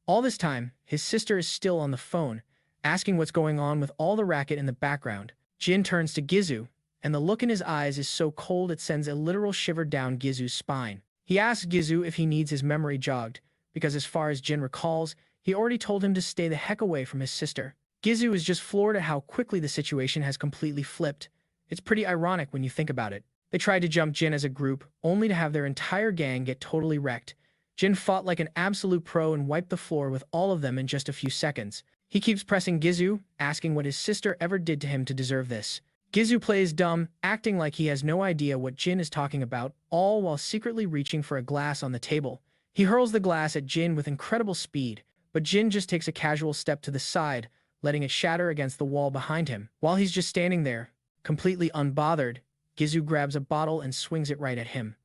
All this time, his sister is still on the phone, asking what's going on with all the racket in the background. Jin turns to Gizu, and the look in his eyes is so cold it sends a literal shiver down Gizu's spine. He asks Gizu if he needs his memory jogged, because as far as Jin recalls, he already told him to stay the heck away from his sister. Gizu is just floored at how quickly the situation has completely flipped. It's pretty ironic when you think about it. They tried to jump Jin as a group, only to have their entire gang get totally wrecked. Jin fought like an absolute pro and wiped the floor with all of them in just a few seconds. He keeps pressing Gizu, asking what his sister ever did to him to deserve this. Gizu plays dumb, acting like he has no idea what Jin is talking about, all while secretly reaching for a glass on the table. He hurls the glass at Jin with incredible speed, but Jin just takes a casual step to the side, letting it shatter against the wall behind him. While he's just standing there, completely unbothered, Gizu grabs a bottle and swings it right at him.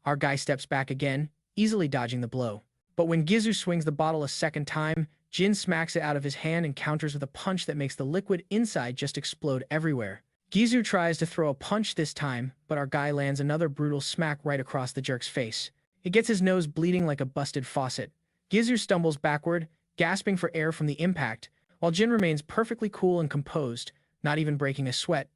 Our guy steps back again, easily dodging the blow. But when Gizu swings the bottle a second time, Jin smacks it out of his hand and counters with a punch that makes the liquid inside just explode everywhere. Gizu tries to throw a punch this time, but our guy lands another brutal smack right across the jerk's face. It gets his nose bleeding like a busted faucet. Gizu stumbles backward, gasping for air from the impact, while Jin remains perfectly cool and composed, not even breaking a sweat.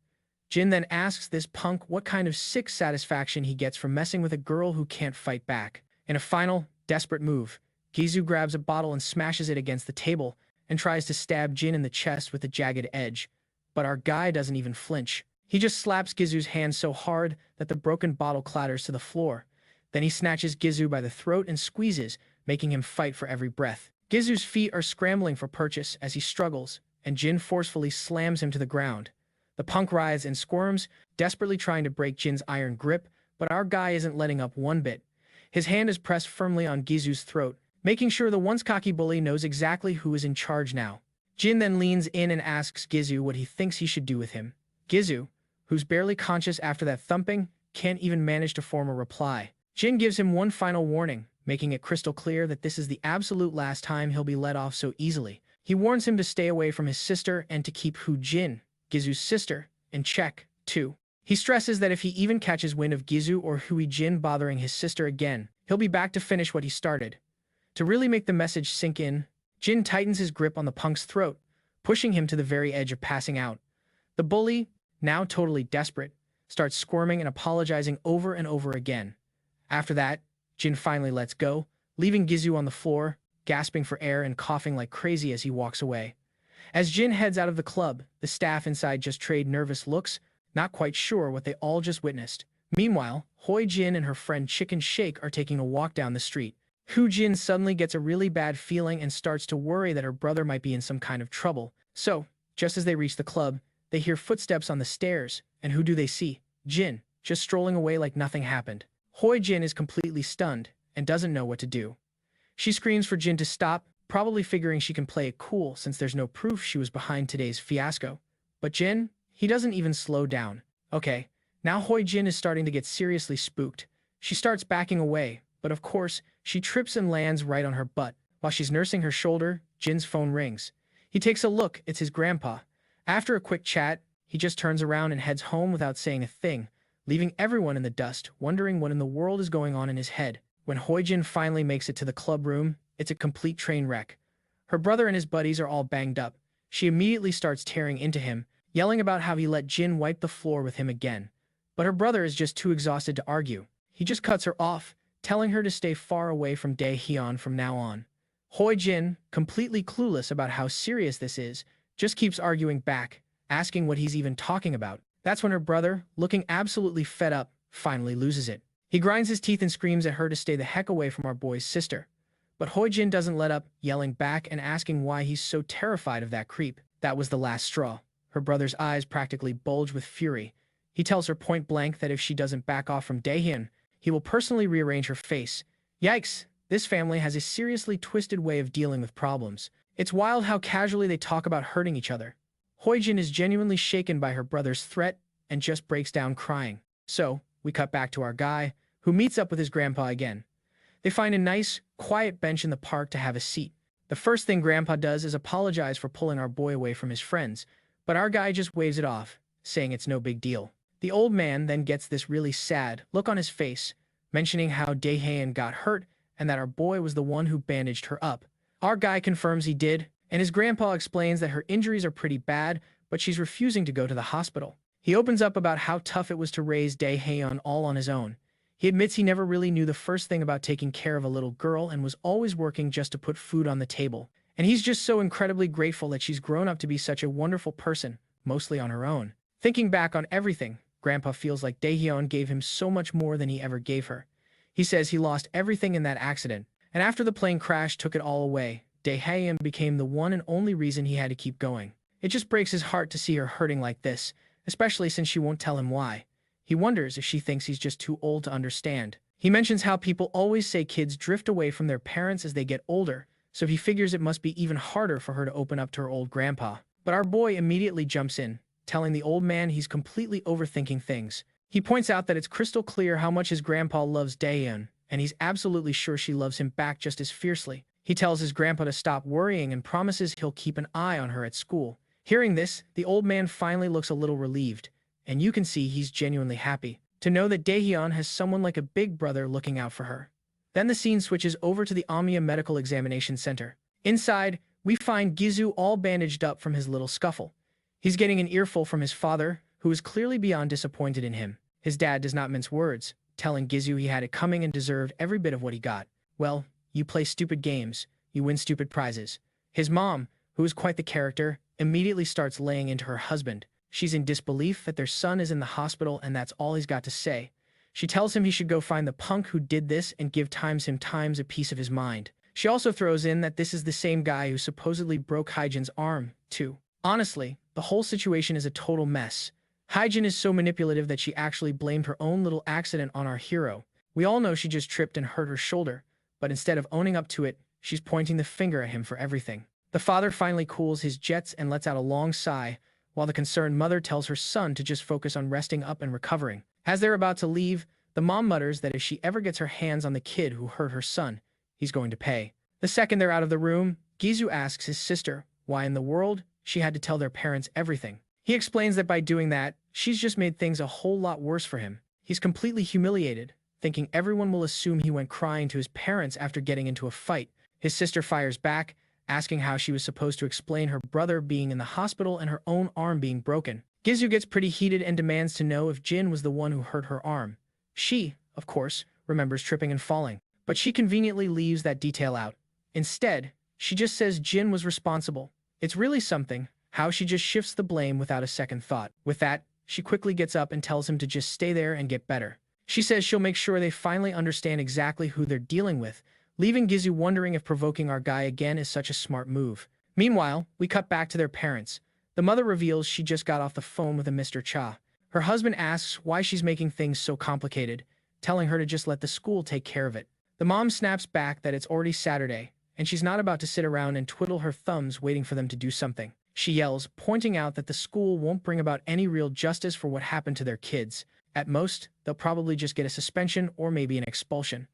Jin then asks this punk what kind of sick satisfaction he gets from messing with a girl who can't fight back. In a final, desperate move, Gizu grabs a bottle and smashes it against the table and tries to stab Jin in the chest with a jagged edge. But our guy doesn't even flinch. He just slaps Gizu's hand so hard that the broken bottle clatters to the floor. Then he snatches Gizu by the throat and squeezes, making him fight for every breath. Gizu's feet are scrambling for purchase as he struggles, and Jin forcefully slams him to the ground. The punk writhes and squirms, desperately trying to break Jin's iron grip, but our guy isn't letting up one bit. His hand is pressed firmly on Gizu's throat, making sure the once cocky bully knows exactly who is in charge now. Jin then leans in and asks Gizu what he thinks he should do with him. Gizu, who's barely conscious after that thumping, can't even manage to form a reply. Jin gives him one final warning, making it crystal clear that this is the absolute last time he'll be let off so easily. He warns him to stay away from his sister and to keep Jin, Gizu's sister, in check, too. He stresses that if he even catches wind of Gizu or Jin bothering his sister again, he'll be back to finish what he started. To really make the message sink in, Jin tightens his grip on the punk's throat, pushing him to the very edge of passing out. The bully, now totally desperate, starts squirming and apologizing over and over again. After that, Jin finally lets go, leaving Gizu on the floor, gasping for air and coughing like crazy as he walks away. As Jin heads out of the club, the staff inside just trade nervous looks, not quite sure what they all just witnessed. Meanwhile, Jin and her friend Chicken Shake are taking a walk down the street. Jin suddenly gets a really bad feeling and starts to worry that her brother might be in some kind of trouble. So, just as they reach the club, they hear footsteps on the stairs, and who do they see? Jin, just strolling away like nothing happened. Jin is completely stunned and doesn't know what to do. She screams for Jin to stop, probably figuring she can play it cool since there's no proof she was behind today's fiasco. But Jin, he doesn't even slow down. Okay, now Jin is starting to get seriously spooked. She starts backing away, but of course, she trips and lands right on her butt. While she's nursing her shoulder, Jin's phone rings. He takes a look, it's his grandpa. After a quick chat, he just turns around and heads home without saying a thing, leaving everyone in the dust, wondering what in the world is going on in his head. When Jin finally makes it to the club room, it's a complete train wreck. Her brother and his buddies are all banged up. She immediately starts tearing into him, yelling about how he let Jin wipe the floor with him again. But her brother is just too exhausted to argue. He just cuts her off, telling her to stay far away from Dae-hyun from now on. Jin, completely clueless about how serious this is, just keeps arguing back, asking what he's even talking about. That's when her brother, looking absolutely fed up, finally loses it. He grinds his teeth and screams at her to stay the heck away from our boy's sister. But Jin doesn't let up, yelling back and asking why he's so terrified of that creep. That was the last straw. Her brother's eyes practically bulge with fury. He tells her point blank that if she doesn't back off from Dae-hyun, he will personally rearrange her face. Yikes, this family has a seriously twisted way of dealing with problems. It's wild how casually they talk about hurting each other. Jin is genuinely shaken by her brother's threat and just breaks down crying. So, we cut back to our guy, who meets up with his grandpa again. They find a nice, quiet bench in the park to have a seat. The first thing Grandpa does is apologize for pulling our boy away from his friends, but our guy just waves it off, saying it's no big deal. The old man then gets this really sad look on his face, mentioning how Dae-hyun got hurt and that our boy was the one who bandaged her up. Our guy confirms he did, and his grandpa explains that her injuries are pretty bad, but she's refusing to go to the hospital. He opens up about how tough it was to raise Dae-hyun all on his own. He admits he never really knew the first thing about taking care of a little girl and was always working just to put food on the table. And he's just so incredibly grateful that she's grown up to be such a wonderful person, mostly on her own. Thinking back on everything, Grandpa feels like Dae-hyun gave him so much more than he ever gave her. He says he lost everything in that accident, and after the plane crash took it all away, Dae-hyun became the one and only reason he had to keep going. It just breaks his heart to see her hurting like this, especially since she won't tell him why. He wonders if she thinks he's just too old to understand. He mentions how people always say kids drift away from their parents as they get older, so he figures it must be even harder for her to open up to her old grandpa. But our boy immediately jumps in, telling the old man he's completely overthinking things. He points out that it's crystal clear how much his grandpa loves Dae-hyun, and he's absolutely sure she loves him back just as fiercely. He tells his grandpa to stop worrying and promises he'll keep an eye on her at school. Hearing this, the old man finally looks a little relieved, and you can see he's genuinely happy to know that Dae-hyun has someone like a big brother looking out for her. Then the scene switches over to the Amia Medical Examination Center. Inside, we find Gizu all bandaged up from his little scuffle. He's getting an earful from his father, who is clearly beyond disappointed in him. His dad does not mince words, telling Gizu he had it coming and deserved every bit of what he got. Well, you play stupid games, you win stupid prizes. His mom, who is quite the character, immediately starts laying into her husband. She's in disbelief that their son is in the hospital and that's all he's got to say. She tells him he should go find the punk who did this and give him a piece of his mind. She also throws in that this is the same guy who supposedly broke Hyejin's arm, too. Honestly, the whole situation is a total mess. Hyejin is so manipulative that she actually blamed her own little accident on our hero. We all know she just tripped and hurt her shoulder, but instead of owning up to it, she's pointing the finger at him for everything. The father finally cools his jets and lets out a long sigh, while the concerned mother tells her son to just focus on resting up and recovering. As they're about to leave, the mom mutters that if she ever gets her hands on the kid who hurt her son, he's going to pay. The second they're out of the room, Gizu asks his sister why in the world she had to tell their parents everything. He explains that by doing that, she's just made things a whole lot worse for him. He's completely humiliated, thinking everyone will assume he went crying to his parents after getting into a fight. His sister fires back, asking how she was supposed to explain her brother being in the hospital and her own arm being broken. Gizu gets pretty heated and demands to know if Jin was the one who hurt her arm. She, of course, remembers tripping and falling, but she conveniently leaves that detail out. Instead, she just says Jin was responsible. It's really something, how she just shifts the blame without a second thought. With that, she quickly gets up and tells him to just stay there and get better. She says she'll make sure they finally understand exactly who they're dealing with, leaving Gizu wondering if provoking our guy again is such a smart move. Meanwhile, we cut back to their parents. The mother reveals she just got off the phone with a Mr. Cha. Her husband asks why she's making things so complicated, telling her to just let the school take care of it. The mom snaps back that it's already Saturday, and she's not about to sit around and twiddle her thumbs waiting for them to do something. She yells, pointing out that the school won't bring about any real justice for what happened to their kids. At most, they'll probably just get a suspension or maybe an expulsion.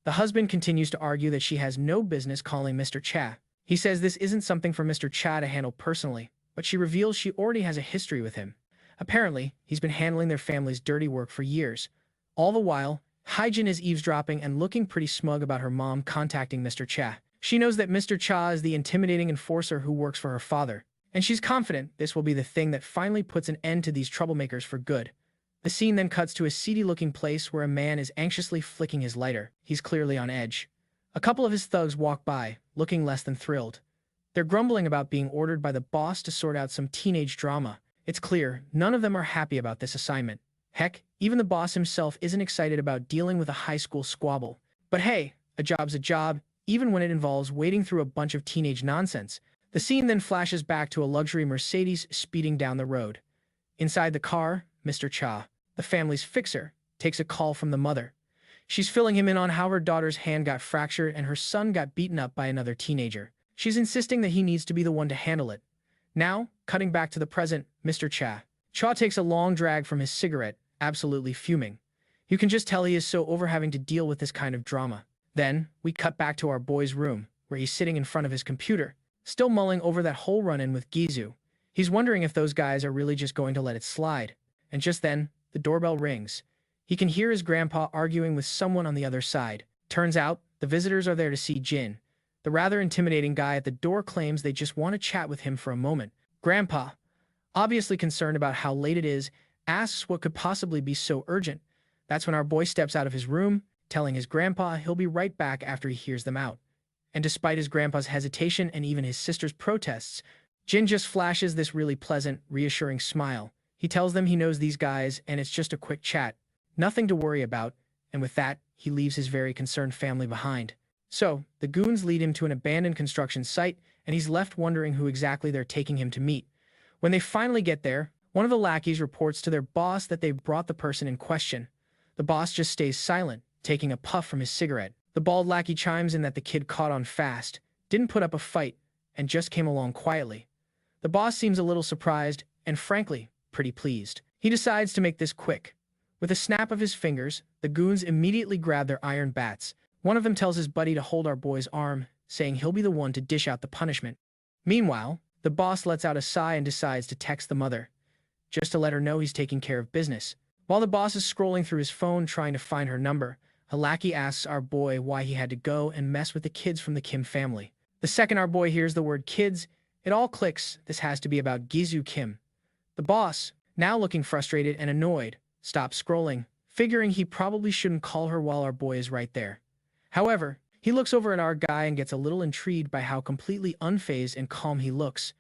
The husband continues to argue that she has no business calling Mr. Cha. He says this isn't something for Mr. Cha to handle personally, but she reveals she already has a history with him. Apparently, he's been handling their family's dirty work for years. All the while, Hyejin is eavesdropping and looking pretty smug about her mom contacting Mr. Cha. She knows that Mr. Cha is the intimidating enforcer who works for her father, and she's confident this will be the thing that finally puts an end to these troublemakers for good. The scene then cuts to a seedy-looking place where a man is anxiously flicking his lighter. He's clearly on edge. A couple of his thugs walk by, looking less than thrilled. They're grumbling about being ordered by the boss to sort out some teenage drama. It's clear none of them are happy about this assignment. Heck, even the boss himself isn't excited about dealing with a high school squabble. But hey, a job's a job, even when it involves wading through a bunch of teenage nonsense. The scene then flashes back to a luxury Mercedes speeding down the road. Inside the car, Mr. Cha, the family's fixer, takes a call from the mother. She's filling him in on how her daughter's hand got fractured and her son got beaten up by another teenager. She's insisting that he needs to be the one to handle it. Now, cutting back to the present, Mr. Cha. Cha takes a long drag from his cigarette, absolutely fuming. You can just tell he is so over having to deal with this kind of drama. Then, we cut back to our boy's room, where he's sitting in front of his computer, still mulling over that whole run-in with Gizu. He's wondering if those guys are really just going to let it slide. And just then, the doorbell rings. He can hear his grandpa arguing with someone on the other side. Turns out, the visitors are there to see Jin. The rather intimidating guy at the door claims they just want to chat with him for a moment. Grandpa, obviously concerned about how late it is, asks what could possibly be so urgent. That's when our boy steps out of his room, telling his grandpa he'll be right back after he hears them out. And despite his grandpa's hesitation and even his sister's protests, Jin just flashes this really pleasant, reassuring smile. He tells them he knows these guys and it's just a quick chat. Nothing to worry about, and with that, he leaves his very concerned family behind. So, the goons lead him to an abandoned construction site, and he's left wondering who exactly they're taking him to meet. When they finally get there, one of the lackeys reports to their boss that they've brought the person in question. The boss just stays silent, taking a puff from his cigarette. The bald lackey chimes in that the kid caught on fast, didn't put up a fight, and just came along quietly. The boss seems a little surprised, and frankly, pretty pleased. He decides to make this quick. With a snap of his fingers, the goons immediately grab their iron bats. One of them tells his buddy to hold our boy's arm, saying he'll be the one to dish out the punishment. Meanwhile, the boss lets out a sigh and decides to text the mother, just to let her know he's taking care of business. While the boss is scrolling through his phone trying to find her number, a lackey asks our boy why he had to go and mess with the kids from the Kim family. The second our boy hears the word kids, it all clicks. This has to be about Gizu Kim. The boss, now looking frustrated and annoyed, stops scrolling, figuring he probably shouldn't call her while our boy is right there. However, he looks over at our guy and gets a little intrigued by how completely unfazed and calm he looks.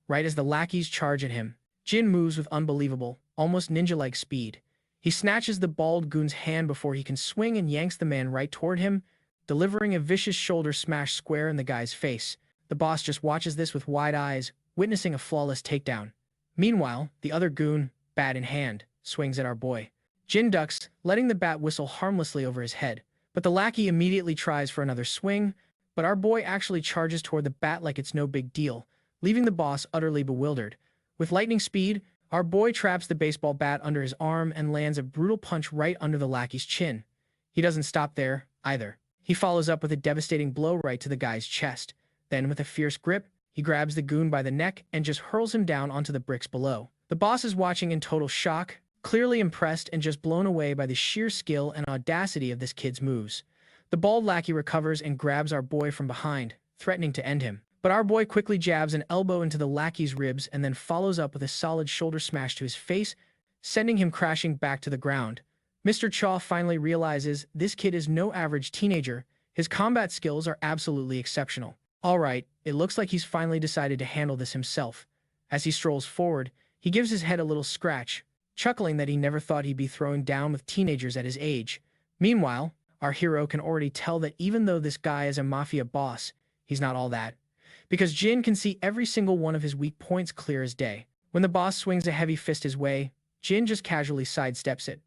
Right as the lackeys charge at him, Jin moves with unbelievable, almost ninja-like speed. He snatches the bald goon's hand before he can swing and yanks the man right toward him, delivering a vicious shoulder smash square in the guy's face. The boss just watches this with wide eyes, witnessing a flawless takedown. Meanwhile, the other goon, bat in hand, swings at our boy. Jin ducks, letting the bat whistle harmlessly over his head. But the lackey immediately tries for another swing, but our boy actually charges toward the bat like it's no big deal, leaving the boss utterly bewildered. With lightning speed, our boy traps the baseball bat under his arm and lands a brutal punch right under the lackey's chin. He doesn't stop there, either. He follows up with a devastating blow right to the guy's chest. Then, with a fierce grip, he grabs the goon by the neck and just hurls him down onto the bricks below. The boss is watching in total shock, clearly impressed and just blown away by the sheer skill and audacity of this kid's moves. The bald lackey recovers and grabs our boy from behind, threatening to end him. But our boy quickly jabs an elbow into the lackey's ribs and then follows up with a solid shoulder smash to his face, sending him crashing back to the ground. Mr. Chaw finally realizes this kid is no average teenager. His combat skills are absolutely exceptional. Alright, it looks like he's finally decided to handle this himself. As he strolls forward, he gives his head a little scratch, chuckling that he never thought he'd be throwing down with teenagers at his age. Meanwhile, our hero can already tell that even though this guy is a mafia boss, he's not all that. Because Jin can see every single one of his weak points clear as day. When the boss swings a heavy fist his way, Jin just casually sidesteps it.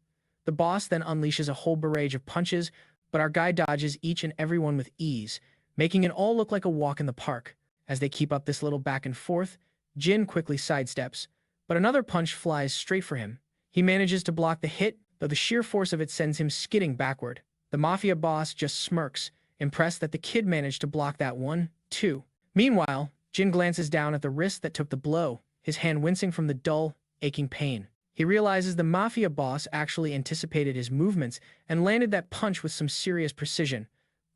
The boss then unleashes a whole barrage of punches, but our guy dodges each and every one with ease, making it all look like a walk in the park. As they keep up this little back and forth, Jin quickly sidesteps, but another punch flies straight for him. He manages to block the hit, though the sheer force of it sends him skidding backward. The mafia boss just smirks, impressed that the kid managed to block that one, too. Meanwhile, Jin glances down at the wrist that took the blow, his hand wincing from the dull, aching pain. He realizes the mafia boss actually anticipated his movements and landed that punch with some serious precision.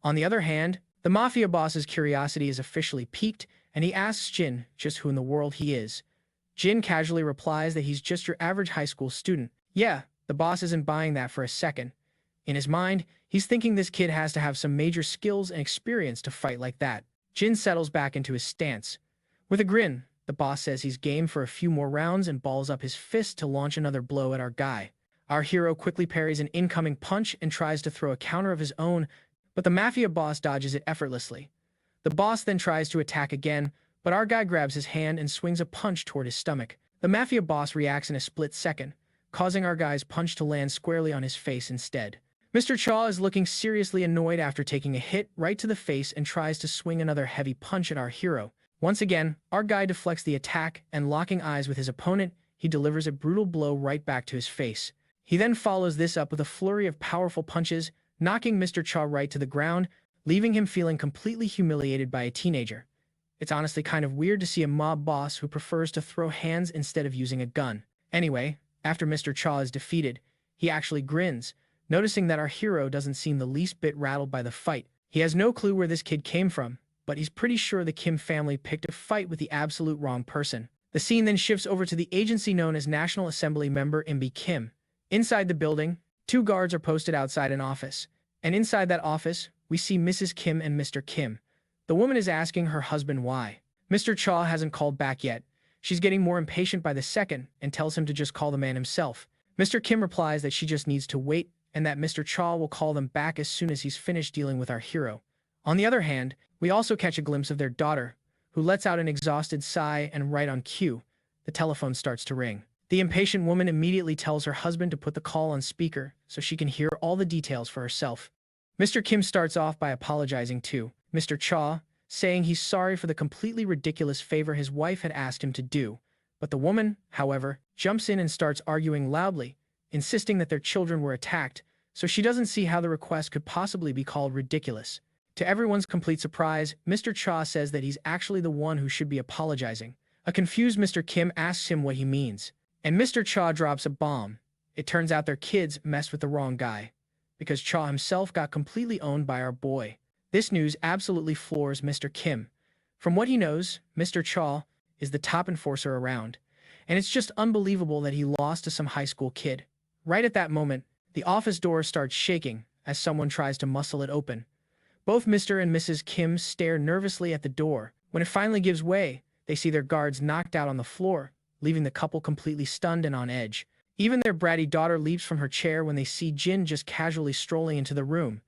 On the other hand, the mafia boss's curiosity is officially piqued, and he asks Jin just who in the world he is. Jin casually replies that he's just your average high school student. Yeah, the boss isn't buying that for a second. In his mind, he's thinking this kid has to have some major skills and experience to fight like that. Jin settles back into his stance. With a grin, the boss says he's game for a few more rounds and balls up his fist to launch another blow at our guy. Our hero quickly parries an incoming punch and tries to throw a counter of his own, but the mafia boss dodges it effortlessly. The boss then tries to attack again, but our guy grabs his hand and swings a punch toward his stomach. The mafia boss reacts in a split second, causing our guy's punch to land squarely on his face instead. Mr. Chaw is looking seriously annoyed after taking a hit right to the face and tries to swing another heavy punch at our hero. Once again, our guy deflects the attack and, locking eyes with his opponent, he delivers a brutal blow right back to his face. He then follows this up with a flurry of powerful punches, knocking Mr. Chaw right to the ground, leaving him feeling completely humiliated by a teenager. It's honestly kind of weird to see a mob boss who prefers to throw hands instead of using a gun. Anyway, after Mr. Chaw is defeated, he actually grins, noticing that our hero doesn't seem the least bit rattled by the fight. He has no clue where this kid came from, but he's pretty sure the Kim family picked a fight with the absolute wrong person. The scene then shifts over to the agency known as National Assembly member Imbi Kim. Inside the building, two guards are posted outside an office, and inside that office, we see Mrs. Kim and Mr. Kim. The woman is asking her husband why. Mr. Chaw hasn't called back yet. She's getting more impatient by the second and tells him to just call the man himself. Mr. Kim replies that she just needs to wait and that Mr. Chaw will call them back as soon as he's finished dealing with our hero. On the other hand, we also catch a glimpse of their daughter, who lets out an exhausted sigh, and right on cue, the telephone starts to ring. The impatient woman immediately tells her husband to put the call on speaker so she can hear all the details for herself. Mr. Kim starts off by apologizing to Mr. Cha, saying he's sorry for the completely ridiculous favor his wife had asked him to do, but the woman, however, jumps in and starts arguing loudly, insisting that their children were attacked, so she doesn't see how the request could possibly be called ridiculous. To everyone's complete surprise, Mr. Cha says that he's actually the one who should be apologizing. A confused Mr. Kim asks him what he means, and Mr. Cha drops a bomb. It turns out their kids messed with the wrong guy, because Cha himself got completely owned by our boy. This news absolutely floors Mr. Kim. From what he knows, Mr. Cha is the top enforcer around, and it's just unbelievable that he lost to some high school kid. Right at that moment, the office door starts shaking as someone tries to muscle it open. Both Mr. and Mrs. Kim stare nervously at the door. When it finally gives way, they see their guards knocked out on the floor, leaving the couple completely stunned and on edge. Even their bratty daughter leaps from her chair when they see Jin just casually strolling into the room.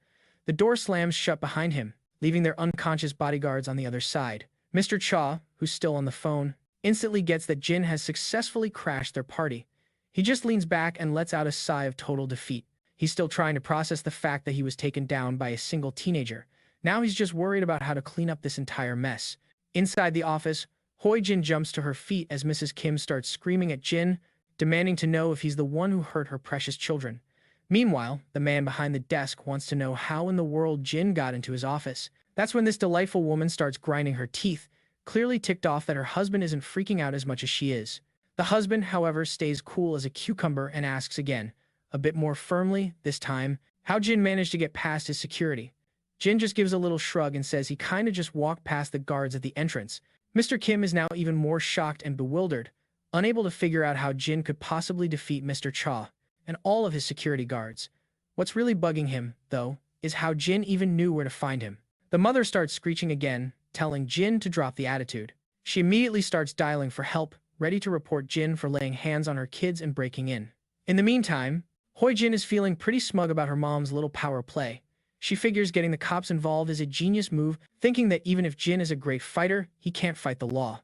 The door slams shut behind him, leaving their unconscious bodyguards on the other side. Mr. Cha, who's still on the phone, instantly gets that Jin has successfully crashed their party. He just leans back and lets out a sigh of total defeat. He's still trying to process the fact that he was taken down by a single teenager. Now he's just worried about how to clean up this entire mess. Inside the office, Hoi Jin jumps to her feet as Mrs. Kim starts screaming at Jin, demanding to know if he's the one who hurt her precious children. Meanwhile, the man behind the desk wants to know how in the world Jin got into his office. That's when this delightful woman starts grinding her teeth, clearly ticked off that her husband isn't freaking out as much as she is. The husband, however, stays cool as a cucumber and asks again, a bit more firmly this time, how Jin managed to get past his security. Jin just gives a little shrug and says he kinda just walked past the guards at the entrance. Mr. Kim is now even more shocked and bewildered, unable to figure out how Jin could possibly defeat Mr. Cha and all of his security guards. What's really bugging him, though, is how Jin even knew where to find him. The mother starts screeching again, telling Jin to drop the attitude. She immediately starts dialing for help, ready to report Jin for laying hands on her kids and breaking in. In the meantime, Hoi Jin is feeling pretty smug about her mom's little power play. She figures getting the cops involved is a genius move, thinking that even if Jin is a great fighter, he can't fight the law.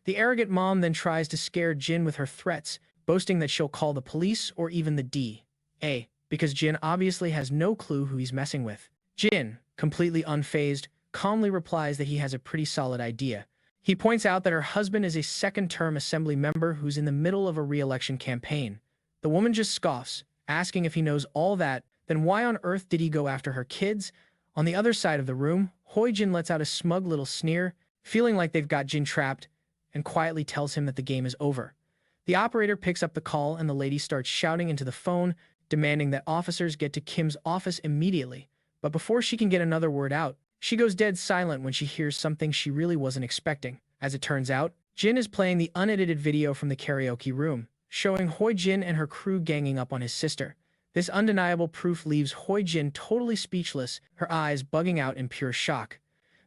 The arrogant mom then tries to scare Jin with her threats, boasting that she'll call the police or even the DA, because Jin obviously has no clue who he's messing with. Jin, completely unfazed, calmly replies that he has a pretty solid idea. He points out that her husband is a second-term assembly member who's in the middle of a re-election campaign. The woman just scoffs, asking if he knows all that, then why on earth did he go after her kids? On the other side of the room, Hoi Jin lets out a smug little sneer, feeling like they've got Jin trapped, and quietly tells him that the game is over. The operator picks up the call and the lady starts shouting into the phone, demanding that officers get to Kim's office immediately. But before she can get another word out, she goes dead silent when she hears something she really wasn't expecting. As it turns out, Jin is playing the unedited video from the karaoke room, showing Hoi Jin and her crew ganging up on his sister. This undeniable proof leaves Hoi Jin totally speechless, her eyes bugging out in pure shock.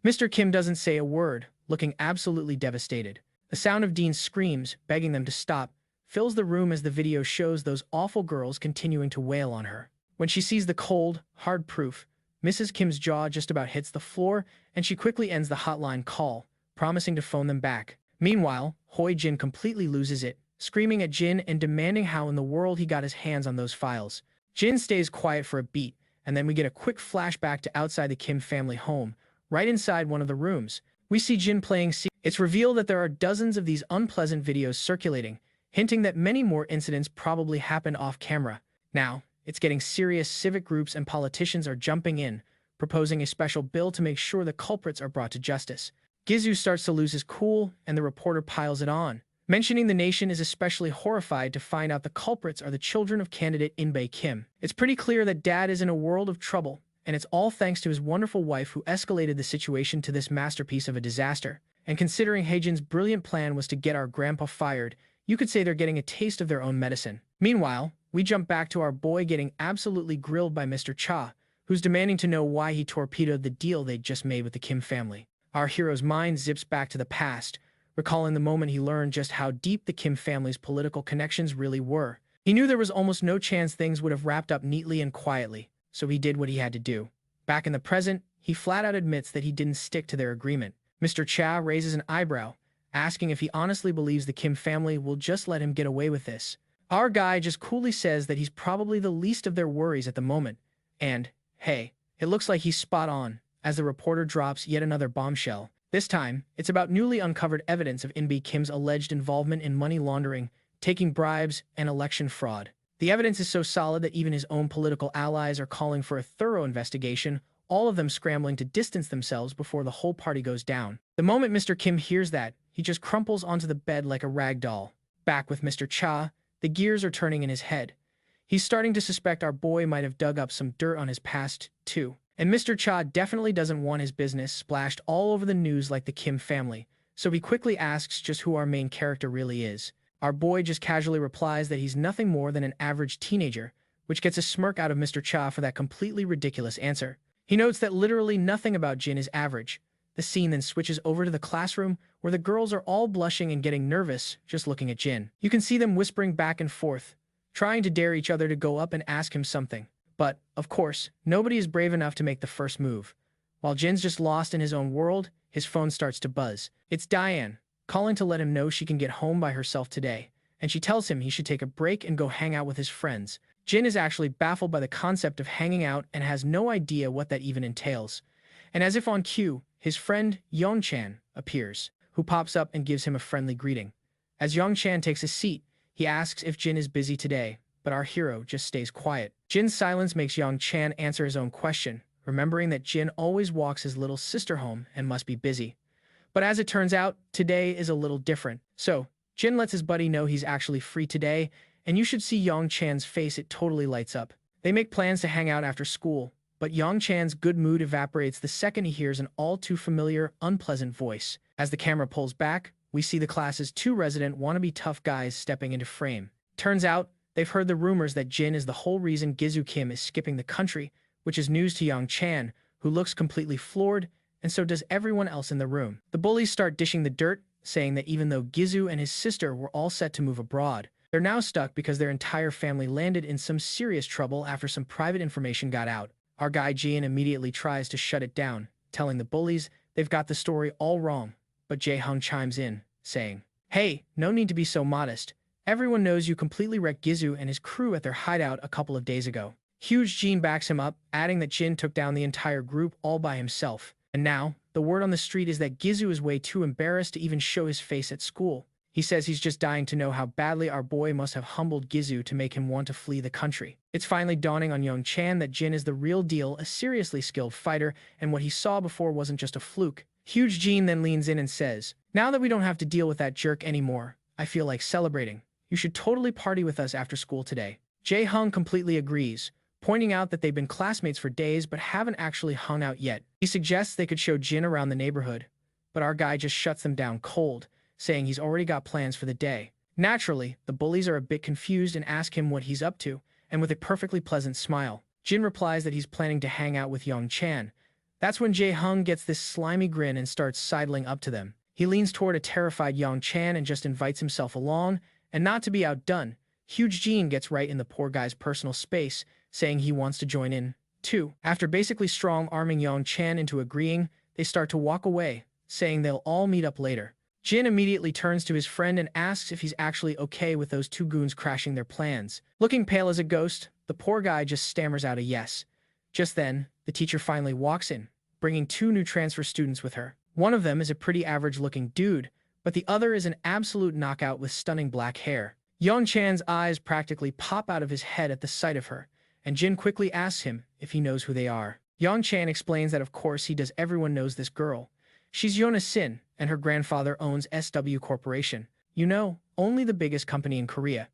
Mr. Kim doesn't say a word, looking absolutely devastated. The sound of Dean's screams, begging them to stop, fills the room as the video shows those awful girls continuing to wail on her. When she sees the cold, hard proof, Mrs. Kim's jaw just about hits the floor, and she quickly ends the hotline call, promising to phone them back. Meanwhile, Hoi Jin completely loses it, screaming at Jin and demanding how in the world he got his hands on those files. Jin stays quiet for a beat, and then we get a quick flashback to outside the Kim family home. Right inside one of the rooms, we see Jin playing It's revealed that there are dozens of these unpleasant videos circulating, hinting that many more incidents probably happened off camera. Now, it's getting serious. Civic groups and politicians are jumping in, proposing a special bill to make sure the culprits are brought to justice. Gizu starts to lose his cool, and the reporter piles it on, mentioning the nation is especially horrified to find out the culprits are the children of candidate In-bae Kim. It's pretty clear that Dad is in a world of trouble, and it's all thanks to his wonderful wife who escalated the situation to this masterpiece of a disaster. And considering Haejin's brilliant plan was to get our grandpa fired, you could say they're getting a taste of their own medicine. Meanwhile, we jump back to our boy getting absolutely grilled by Mr. Cha, who's demanding to know why he torpedoed the deal they'd just made with the Kim family. Our hero's mind zips back to the past, recalling the moment he learned just how deep the Kim family's political connections really were. He knew there was almost no chance things would have wrapped up neatly and quietly, so he did what he had to do. Back in the present, he flat out admits that he didn't stick to their agreement. Mr. Cha raises an eyebrow, asking if he honestly believes the Kim family will just let him get away with this. Our guy just coolly says that he's probably the least of their worries at the moment. And, hey, it looks like he's spot on, as the reporter drops yet another bombshell. This time, it's about newly uncovered evidence of In-bi Kim's alleged involvement in money laundering, taking bribes, and election fraud. The evidence is so solid that even his own political allies are calling for a thorough investigation, all of them scrambling to distance themselves before the whole party goes down. The moment Mr. Kim hears that, he just crumples onto the bed like a rag doll. Back with Mr. Cha, the gears are turning in his head. He's starting to suspect our boy might have dug up some dirt on his past, too. And Mr. Cha definitely doesn't want his business splashed all over the news like the Kim family, so he quickly asks just who our main character really is. Our boy just casually replies that he's nothing more than an average teenager, which gets a smirk out of Mr. Cha for that completely ridiculous answer. He notes that literally nothing about Jin is average. The scene then switches over to the classroom, where the girls are all blushing and getting nervous just looking at Jin. You can see them whispering back and forth, trying to dare each other to go up and ask him something. But, of course, nobody is brave enough to make the first move. While Jin's just lost in his own world, his phone starts to buzz. It's Diane, calling to let him know she can get home by herself today, and she tells him he should take a break and go hang out with his friends. Jin is actually baffled by the concept of hanging out and has no idea what that even entails. And as if on cue, his friend Yongchan appears, who pops up and gives him a friendly greeting. As Yongchan takes a seat, he asks if Jin is busy today, but our hero just stays quiet. Jin's silence makes Yongchan answer his own question, remembering that Jin always walks his little sister home and must be busy. But as it turns out, today is a little different. So, Jin lets his buddy know he's actually free today, and you should see Yongchan's face, it totally lights up. They make plans to hang out after school, but Yongchan's good mood evaporates the second he hears an all-too-familiar, unpleasant voice. As the camera pulls back, we see the class's two resident wannabe tough guys stepping into frame. Turns out, they've heard the rumors that Jin is the whole reason Gizu Kim is skipping the country, which is news to Yongchan, who looks completely floored, and so does everyone else in the room. The bullies start dishing the dirt, saying that even though Gizu and his sister were all set to move abroad, they're now stuck because their entire family landed in some serious trouble after some private information got out. Our guy Jin immediately tries to shut it down, telling the bullies they've got the story all wrong, but Jae-hung chimes in, saying, "Hey, no need to be so modest. Everyone knows you completely wrecked Gizu and his crew at their hideout a couple of days ago." Huge Jin backs him up, adding that Jin took down the entire group all by himself. And now, the word on the street is that Gizu is way too embarrassed to even show his face at school. He says he's just dying to know how badly our boy must have humbled Gizu to make him want to flee the country. It's finally dawning on Yongchan that Jin is the real deal, a seriously skilled fighter, and what he saw before wasn't just a fluke. Huge Jin then leans in and says, "Now that we don't have to deal with that jerk anymore, I feel like celebrating. You should totally party with us after school today." Jae-hung completely agrees, pointing out that they've been classmates for days but haven't actually hung out yet. He suggests they could show Jin around the neighborhood, but our guy just shuts them down cold, saying he's already got plans for the day. Naturally, the bullies are a bit confused and ask him what he's up to, and with a perfectly pleasant smile, Jin replies that he's planning to hang out with Yongchan. That's when Jae-hung gets this slimy grin and starts sidling up to them. He leans toward a terrified Yongchan and just invites himself along, and not to be outdone, Huge Jin gets right in the poor guy's personal space, saying he wants to join in, too. After basically strong-arming Yongchan into agreeing, they start to walk away, saying they'll all meet up later. Jin immediately turns to his friend and asks if he's actually okay with those two goons crashing their plans. Looking pale as a ghost, the poor guy just stammers out a yes. Just then, the teacher finally walks in, bringing two new transfer students with her. One of them is a pretty average-looking dude, but the other is an absolute knockout with stunning black hair. Yongchan's eyes practically pop out of his head at the sight of her, and Jin quickly asks him if he knows who they are. Yongchan explains that of course he does. Everyone knows this girl. She's Yona Sin, and her grandfather owns SW Corporation. You know, only the biggest company in Korea.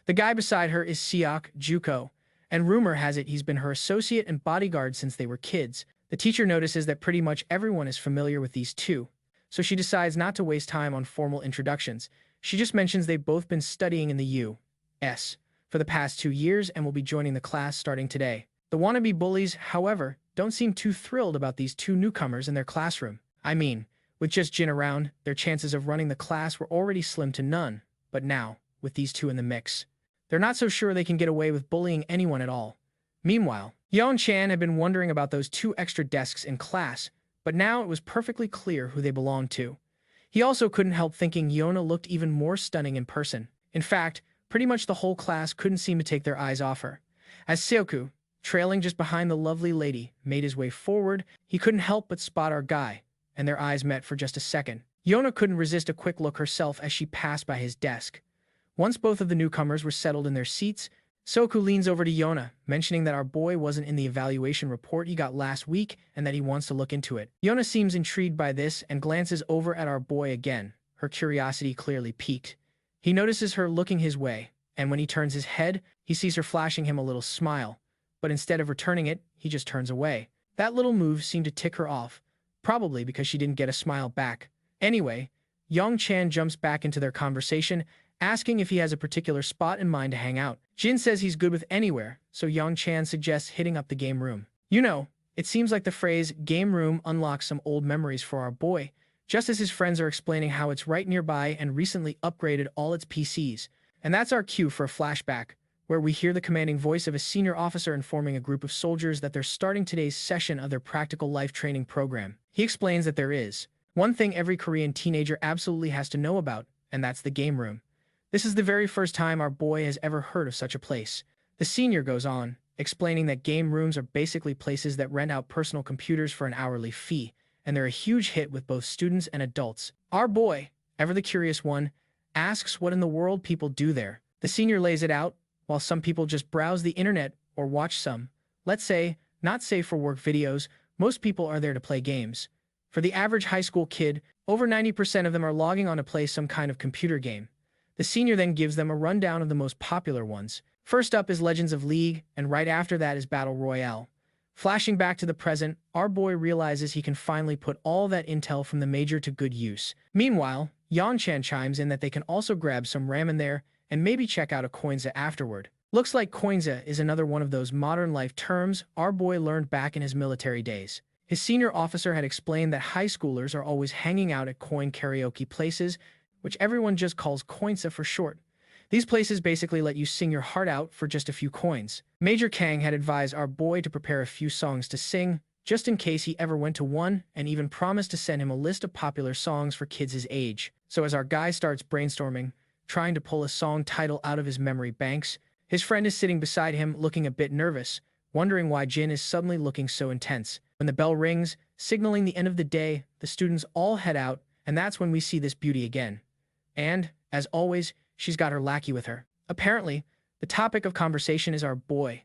The guy beside her is Seok Juko, and rumor has it he's been her associate and bodyguard since they were kids. The teacher notices that pretty much everyone is familiar with these two, so she decides not to waste time on formal introductions. She just mentions they've both been studying in the U.S. for the past 2 years and will be joining the class starting today. The wannabe bullies, however, don't seem too thrilled about these two newcomers in their classroom. I mean, with just Jin around, their chances of running the class were already slim to none, but now, with these two in the mix, they're not so sure they can get away with bullying anyone at all. Meanwhile, Yang Chan had been wondering about those 2 extra desks in class, but now it was perfectly clear who they belonged to. He also couldn't help thinking Yona looked even more stunning in person. In fact, pretty much the whole class couldn't seem to take their eyes off her. As Seoku, trailing just behind the lovely lady, made his way forward, he couldn't help but spot our guy, and their eyes met for just a second. Yona couldn't resist a quick look herself as she passed by his desk. Once both of the newcomers were settled in their seats, Seoku leans over to Yona, mentioning that our boy wasn't in the evaluation report he got last week and that he wants to look into it. Yona seems intrigued by this and glances over at our boy again, her curiosity clearly piqued. He notices her looking his way, and when he turns his head, he sees her flashing him a little smile, but instead of returning it, he just turns away. That little move seemed to tick her off, probably because she didn't get a smile back. Anyway, Yang Chan jumps back into their conversation, asking if he has a particular spot in mind to hang out. Jin says he's good with anywhere, so Yang Chan suggests hitting up the game room. You know, it seems like the phrase game room unlocks some old memories for our boy, just as his friends are explaining how it's right nearby and recently upgraded all its PCs. And that's our cue for a flashback, where we hear the commanding voice of a senior officer informing a group of soldiers that they're starting today's session of their practical life training program. He explains that there is one thing every Korean teenager absolutely has to know about, and that's the game room. This is the very first time our boy has ever heard of such a place. The senior goes on, explaining that game rooms are basically places that rent out personal computers for an hourly fee, and they're a huge hit with both students and adults. Our boy, ever the curious one, asks what in the world people do there. The senior lays it out, while some people just browse the internet or watch some, let's say, not safe for work videos. Most people are there to play games. For the average high school kid, over 90% of them are logging on to play some kind of computer game. The senior then gives them a rundown of the most popular ones. First up is Legends of League, and right after that is Battle Royale. Flashing back to the present, our boy realizes he can finally put all that intel from the major to good use. Meanwhile, Yan-chan chimes in that they can also grab some ramen there and maybe check out a coinza afterward. Looks like coinza is another one of those modern life terms our boy learned back in his military days. His senior officer had explained that high schoolers are always hanging out at coin karaoke places, which everyone just calls coinza for short. These places basically let you sing your heart out for just a few coins. Major Kang had advised our boy to prepare a few songs to sing, just in case he ever went to one, and even promised to send him a list of popular songs for kids his age. So as our guy starts brainstorming, trying to pull a song title out of his memory banks, his friend is sitting beside him looking a bit nervous, wondering why Jin is suddenly looking so intense. When the bell rings, signaling the end of the day, the students all head out, and that's when we see this beauty again. And, as always, she's got her lackey with her. Apparently, the topic of conversation is our boy.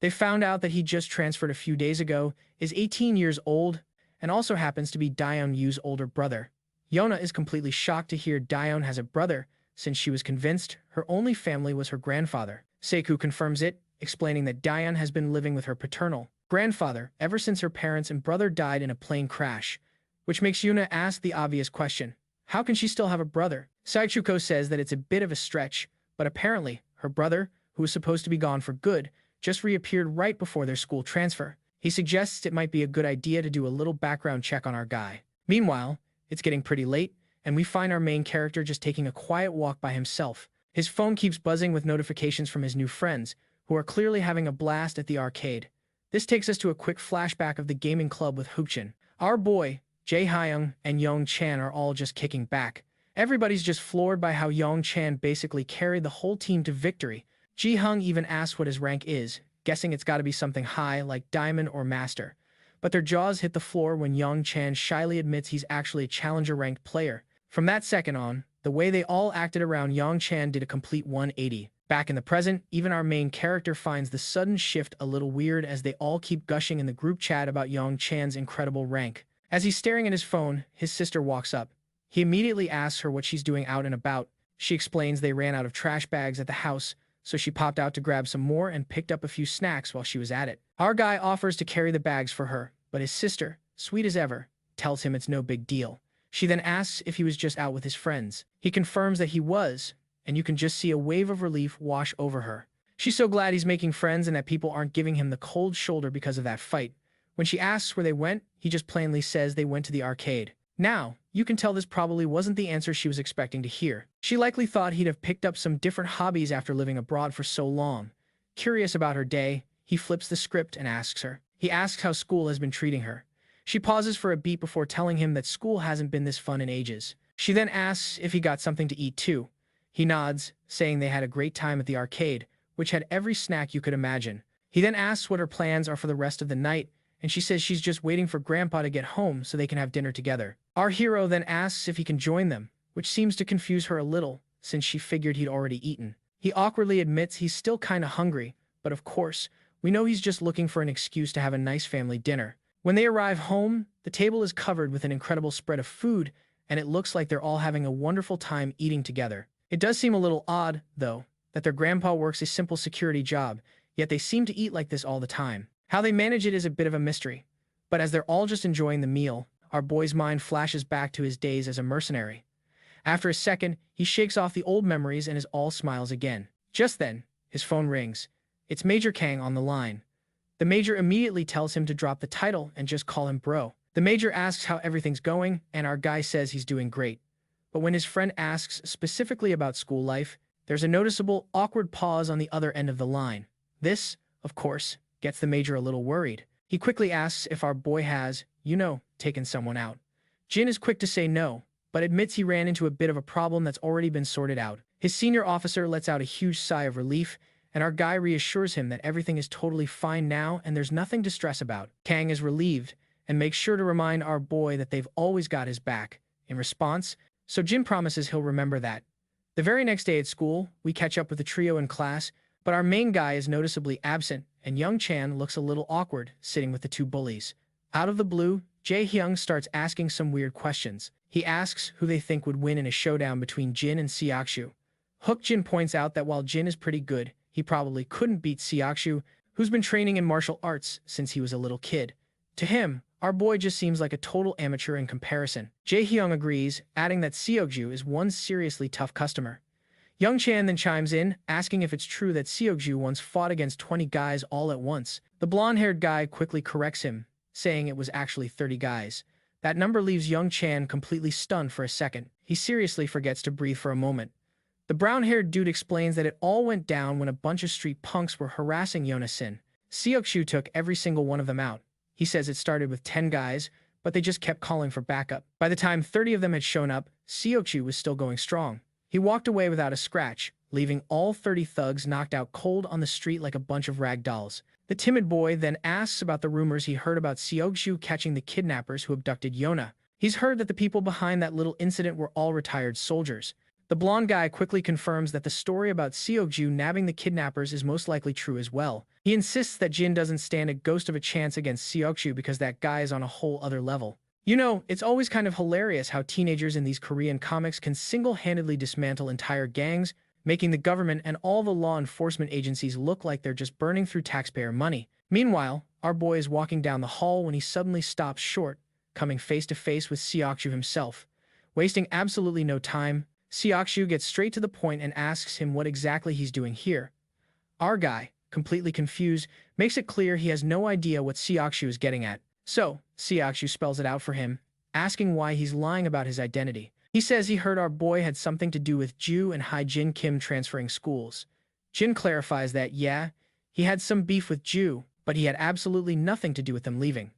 They found out that he just transferred a few days ago, is 18 years old, and also happens to be Daun Yu's older brother. Yona is completely shocked to hear Daun has a brother, since she was convinced her only family was her grandfather. Seiku confirms it, explaining that Daun has been living with her paternal grandfather ever since her parents and brother died in a plane crash, which makes Yuna ask the obvious question. How can she still have a brother? Saichuko says that it's a bit of a stretch, but apparently, her brother, who was supposed to be gone for good, just reappeared right before their school transfer. He suggests it might be a good idea to do a little background check on our guy. Meanwhile, it's getting pretty late, and we find our main character just taking a quiet walk by himself. His phone keeps buzzing with notifications from his new friends, who are clearly having a blast at the arcade. This takes us to a quick flashback of the gaming club with Hoopchin. Our boy, Jae Hyung, and Young Chan are all just kicking back. Everybody's just floored by how Young Chan basically carried the whole team to victory. Ji Hung even asks what his rank is, guessing it's gotta be something high like Diamond or Master. But their jaws hit the floor when Young Chan shyly admits he's actually a challenger-ranked player. From that second on, the way they all acted around Young Chan did a complete 180. Back in the present, even our main character finds the sudden shift a little weird as they all keep gushing in the group chat about Young Chan's incredible rank. As he's staring at his phone, his sister walks up. He immediately asks her what she's doing out and about. She explains they ran out of trash bags at the house, so she popped out to grab some more and picked up a few snacks while she was at it. Our guy offers to carry the bags for her, but his sister, sweet as ever, tells him it's no big deal. She then asks if he was just out with his friends. He confirms that he was, and you can just see a wave of relief wash over her. She's so glad he's making friends and that people aren't giving him the cold shoulder because of that fight. When she asks where they went, he just plainly says they went to the arcade. Now, you can tell this probably wasn't the answer she was expecting to hear. She likely thought he'd have picked up some different hobbies after living abroad for so long. Curious about her day, he flips the script and asks her. He asks how school has been treating her. She pauses for a beat before telling him that school hasn't been this fun in ages. She then asks if he got something to eat too. He nods, saying they had a great time at the arcade, which had every snack you could imagine. He then asks what her plans are for the rest of the night, and she says she's just waiting for Grandpa to get home so they can have dinner together. Our hero then asks if he can join them, which seems to confuse her a little, since she figured he'd already eaten. He awkwardly admits he's still kinda hungry, but of course, we know he's just looking for an excuse to have a nice family dinner. When they arrive home, the table is covered with an incredible spread of food, and it looks like they're all having a wonderful time eating together. It does seem a little odd, though, that their grandpa works a simple security job, yet they seem to eat like this all the time. How they manage it is a bit of a mystery, but as they're all just enjoying the meal, our boy's mind flashes back to his days as a mercenary. After a second, he shakes off the old memories and is all smiles again. Just then, his phone rings. It's Major Kang on the line. The Major immediately tells him to drop the title and just call him bro. The Major asks how everything's going, and our guy says he's doing great. But when his friend asks specifically about school life, there's a noticeable, awkward pause on the other end of the line. This, of course, gets the Major a little worried. He quickly asks if our boy has, taken someone out. Jin is quick to say no, but admits he ran into a bit of a problem that's already been sorted out. His senior officer lets out a huge sigh of relief, and our guy reassures him that everything is totally fine now and there's nothing to stress about. Kang is relieved and makes sure to remind our boy that they've always got his back. In response, so Jin promises he'll remember that. The very next day at school, we catch up with the trio in class, but our main guy is noticeably absent, and Young Chan looks a little awkward, sitting with the two bullies. Out of the blue, Jae Hyung starts asking some weird questions. He asks who they think would win in a showdown between Jin and Seokshu. Hook Jin points out that while Jin is pretty good, he probably couldn't beat Seokshu, who's been training in martial arts since he was a little kid. To him, our boy just seems like a total amateur in comparison. Jae Hyung agrees, adding that Seokshu is one seriously tough customer. Young Chan then chimes in, asking if it's true that Seokshu once fought against 20 guys all at once. The blonde-haired guy quickly corrects him, saying it was actually 30 guys. That number leaves Young Chan completely stunned for a second. He seriously forgets to breathe for a moment. The brown-haired dude explains that it all went down when a bunch of street punks were harassing Yona-sin. Seokshu took every single one of them out. He says it started with 10 guys, but they just kept calling for backup. By the time 30 of them had shown up, Seokshu was still going strong. He walked away without a scratch, leaving all 30 thugs knocked out cold on the street like a bunch of rag dolls. The timid boy then asks about the rumors he heard about Seokshu catching the kidnappers who abducted Yona. He's heard that the people behind that little incident were all retired soldiers. The blonde guy quickly confirms that the story about Seokshu nabbing the kidnappers is most likely true as well. He insists that Jin doesn't stand a ghost of a chance against Seokshu because that guy is on a whole other level. It's always kind of hilarious how teenagers in these Korean comics can single-handedly dismantle entire gangs, making the government and all the law enforcement agencies look like they're just burning through taxpayer money. Meanwhile, our boy is walking down the hall when he suddenly stops short, coming face to face with Seokshu himself. Wasting absolutely no time, Seokshu gets straight to the point and asks him what exactly he's doing here. Our guy, completely confused, makes it clear he has no idea what Seokshu is getting at. So, Seokshu spells it out for him, asking why he's lying about his identity. He says he heard our boy had something to do with Ju and Jin Kim transferring schools. Jin clarifies that, yeah, he had some beef with Ju, but he had absolutely nothing to do with them leaving.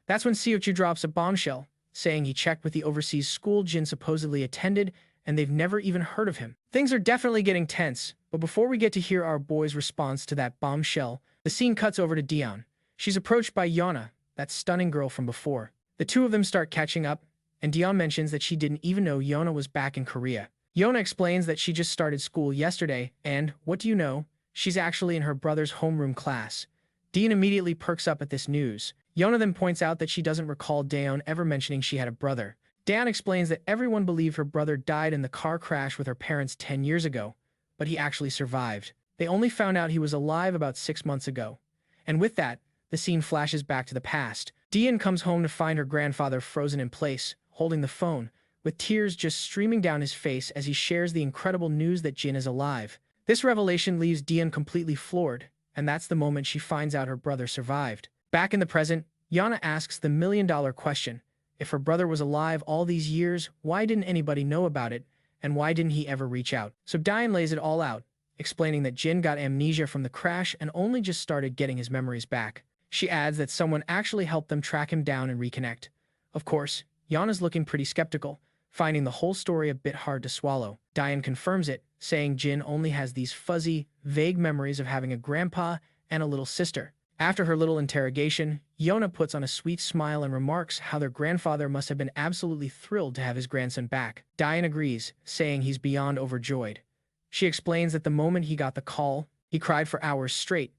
That's when Seokshu drops a bombshell, saying he checked with the overseas school Jin supposedly attended, and they've never even heard of him. Things are definitely getting tense, but before we get to hear our boy's response to that bombshell, the scene cuts over to Daun. She's approached by Yona, that stunning girl from before. The two of them start catching up, and Daun mentions that she didn't even know Yona was back in Korea. Yona explains that she just started school yesterday, and, what do you know, she's actually in her brother's homeroom class. Daun immediately perks up at this news. Yona then points out that she doesn't recall Daun ever mentioning she had a brother. Daun explains that everyone believed her brother died in the car crash with her parents 10 years ago, but he actually survived. They only found out he was alive about 6 months ago. And with that, the scene flashes back to the past. Daun comes home to find her grandfather frozen in place, holding the phone, with tears just streaming down his face as he shares the incredible news that Jin is alive. This revelation leaves Daun completely floored, and that's the moment she finds out her brother survived. Back in the present, Yana asks the million-dollar question. If her brother was alive all these years, why didn't anybody know about it, and why didn't he ever reach out? So Daun lays it all out, explaining that Jin got amnesia from the crash and only just started getting his memories back. She adds that someone actually helped them track him down and reconnect. Of course, Yana's looking pretty skeptical, finding the whole story a bit hard to swallow. Daun confirms it, saying Jin only has these fuzzy, vague memories of having a grandpa and a little sister. After her little interrogation, Yona puts on a sweet smile and remarks how their grandfather must have been absolutely thrilled to have his grandson back. Daun agrees, saying he's beyond overjoyed. She explains that the moment he got the call, he cried for hours straight,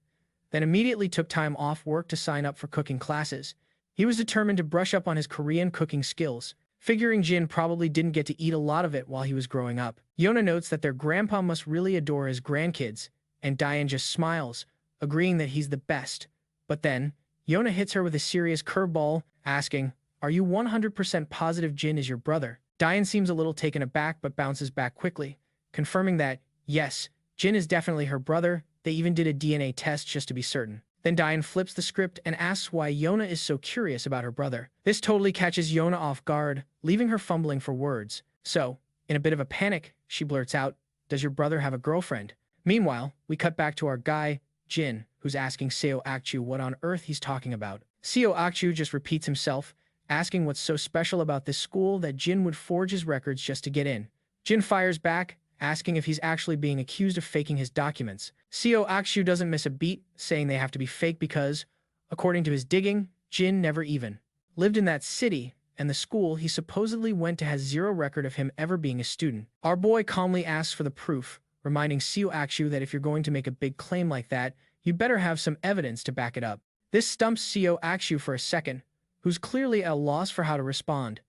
then immediately took time off work to sign up for cooking classes. He was determined to brush up on his Korean cooking skills, figuring Jin probably didn't get to eat a lot of it while he was growing up. Yona notes that their grandpa must really adore his grandkids, and Daun just smiles, agreeing that he's the best. But then, Yona hits her with a serious curveball, asking, "Are you 100% positive Jin is your brother?" Daun seems a little taken aback but bounces back quickly, confirming that, yes, Jin is definitely her brother. They even did a DNA test just to be certain. Then Daun flips the script and asks why Yona is so curious about her brother. This totally catches Yona off guard, leaving her fumbling for words. So, in a bit of a panic, she blurts out, "Does your brother have a girlfriend?" Meanwhile, we cut back to our guy, Jin, who's asking Seo Akchu what on earth he's talking about. Seo Akchu just repeats himself, asking what's so special about this school that Jin would forge his records just to get in. Jin fires back, asking if he's actually being accused of faking his documents. Seo Akchu doesn't miss a beat, saying they have to be fake because, according to his digging, Jin never even lived in that city, and the school he supposedly went to has zero record of him ever being a student. Our boy calmly asks for the proof, reminding Seo Akchu that if you're going to make a big claim like that, you'd better have some evidence to back it up. This stumps Seo Akchu for a second, who's clearly at a loss for how to respond.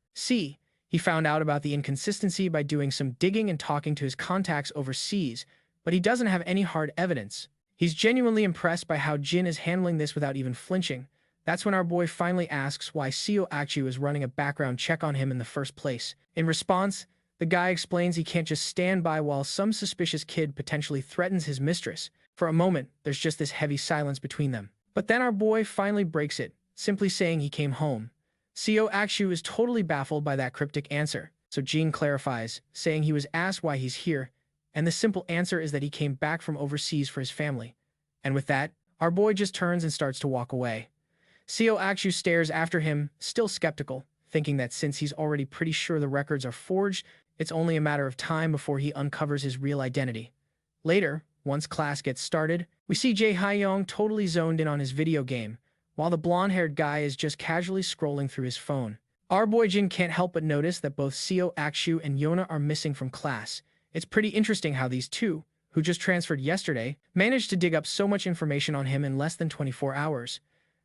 He found out about the inconsistency by doing some digging and talking to his contacts overseas, but he doesn't have any hard evidence. He's genuinely impressed by how Jin is handling this without even flinching. That's when our boy finally asks why Seo Akchu is running a background check on him in the first place. In response, the guy explains he can't just stand by while some suspicious kid potentially threatens his mistress. For a moment, there's just this heavy silence between them. But then our boy finally breaks it, simply saying he came home. Seo Akchu is totally baffled by that cryptic answer, so Jin clarifies, saying he was asked why he's here, and the simple answer is that he came back from overseas for his family. And with that, our boy just turns and starts to walk away. Seo Akchu stares after him, still skeptical, thinking that since he's already pretty sure the records are forged, it's only a matter of time before he uncovers his real identity. Later, once class gets started, we see Jae Hyung totally zoned in on his video game, while the blonde-haired guy is just casually scrolling through his phone. Our boy Jin can't help but notice that both Seo Akchu and Yona are missing from class. It's pretty interesting how these two, who just transferred yesterday, managed to dig up so much information on him in less than 24 hours.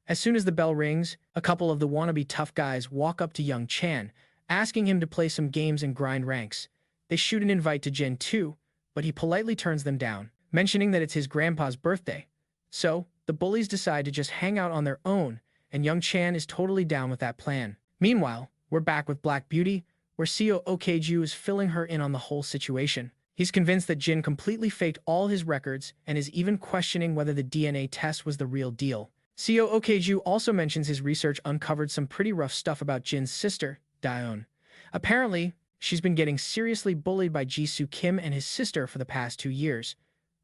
As soon as the bell rings, a couple of the wannabe tough guys walk up to young Chan, asking him to play some games and grind ranks. They shoot an invite to Jin too, but he politely turns them down, mentioning that it's his grandpa's birthday. So, the bullies decide to just hang out on their own, and young Chan is totally down with that plan. Meanwhile, we're back with Black Beauty, where Seo Okju is filling her in on the whole situation. He's convinced that Jin completely faked all his records and is even questioning whether the DNA test was the real deal. Seo Okju also mentions his research uncovered some pretty rough stuff about Jin's sister, Daun. Apparently, she's been getting seriously bullied by Jisoo Kim and his sister for the past 2 years.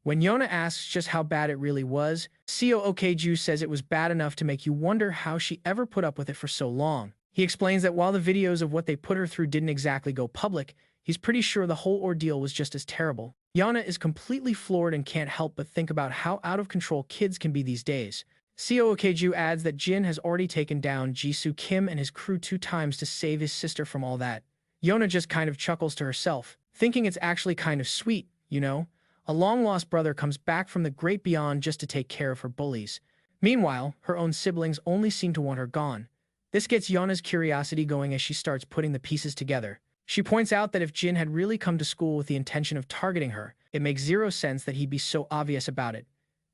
When Yona asks just how bad it really was, Seo Okju says it was bad enough to make you wonder how she ever put up with it for so long. He explains that while the videos of what they put her through didn't exactly go public, he's pretty sure the whole ordeal was just as terrible. Yona is completely floored and can't help but think about how out of control kids can be these days. Seo Okju adds that Jin has already taken down Jisoo Kim and his crew 2 times to save his sister from all that. Yona just kind of chuckles to herself, thinking it's actually kind of sweet, you know? A long-lost brother comes back from the great beyond just to take care of her bullies. Meanwhile, her own siblings only seem to want her gone. This gets Yona's curiosity going as she starts putting the pieces together. She points out that if Jin had really come to school with the intention of targeting her, it makes zero sense that he'd be so obvious about it.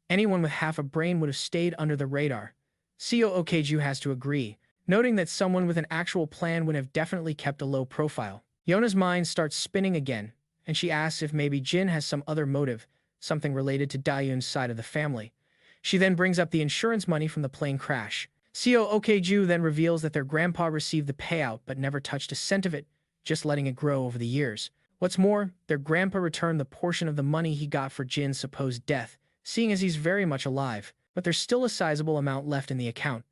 Anyone with half a brain would have stayed under the radar. Seo Okju has to agree, noting that someone with an actual plan would have definitely kept a low profile. Yona's mind starts spinning again, and she asks if maybe Jin has some other motive, something related to Daeun's side of the family. She then brings up the insurance money from the plane crash. Seo Okju then reveals that their grandpa received the payout but never touched a cent of it, just letting it grow over the years. What's more, their grandpa returned the portion of the money he got for Jin's supposed death, seeing as he's very much alive, but there's still a sizable amount left in the account.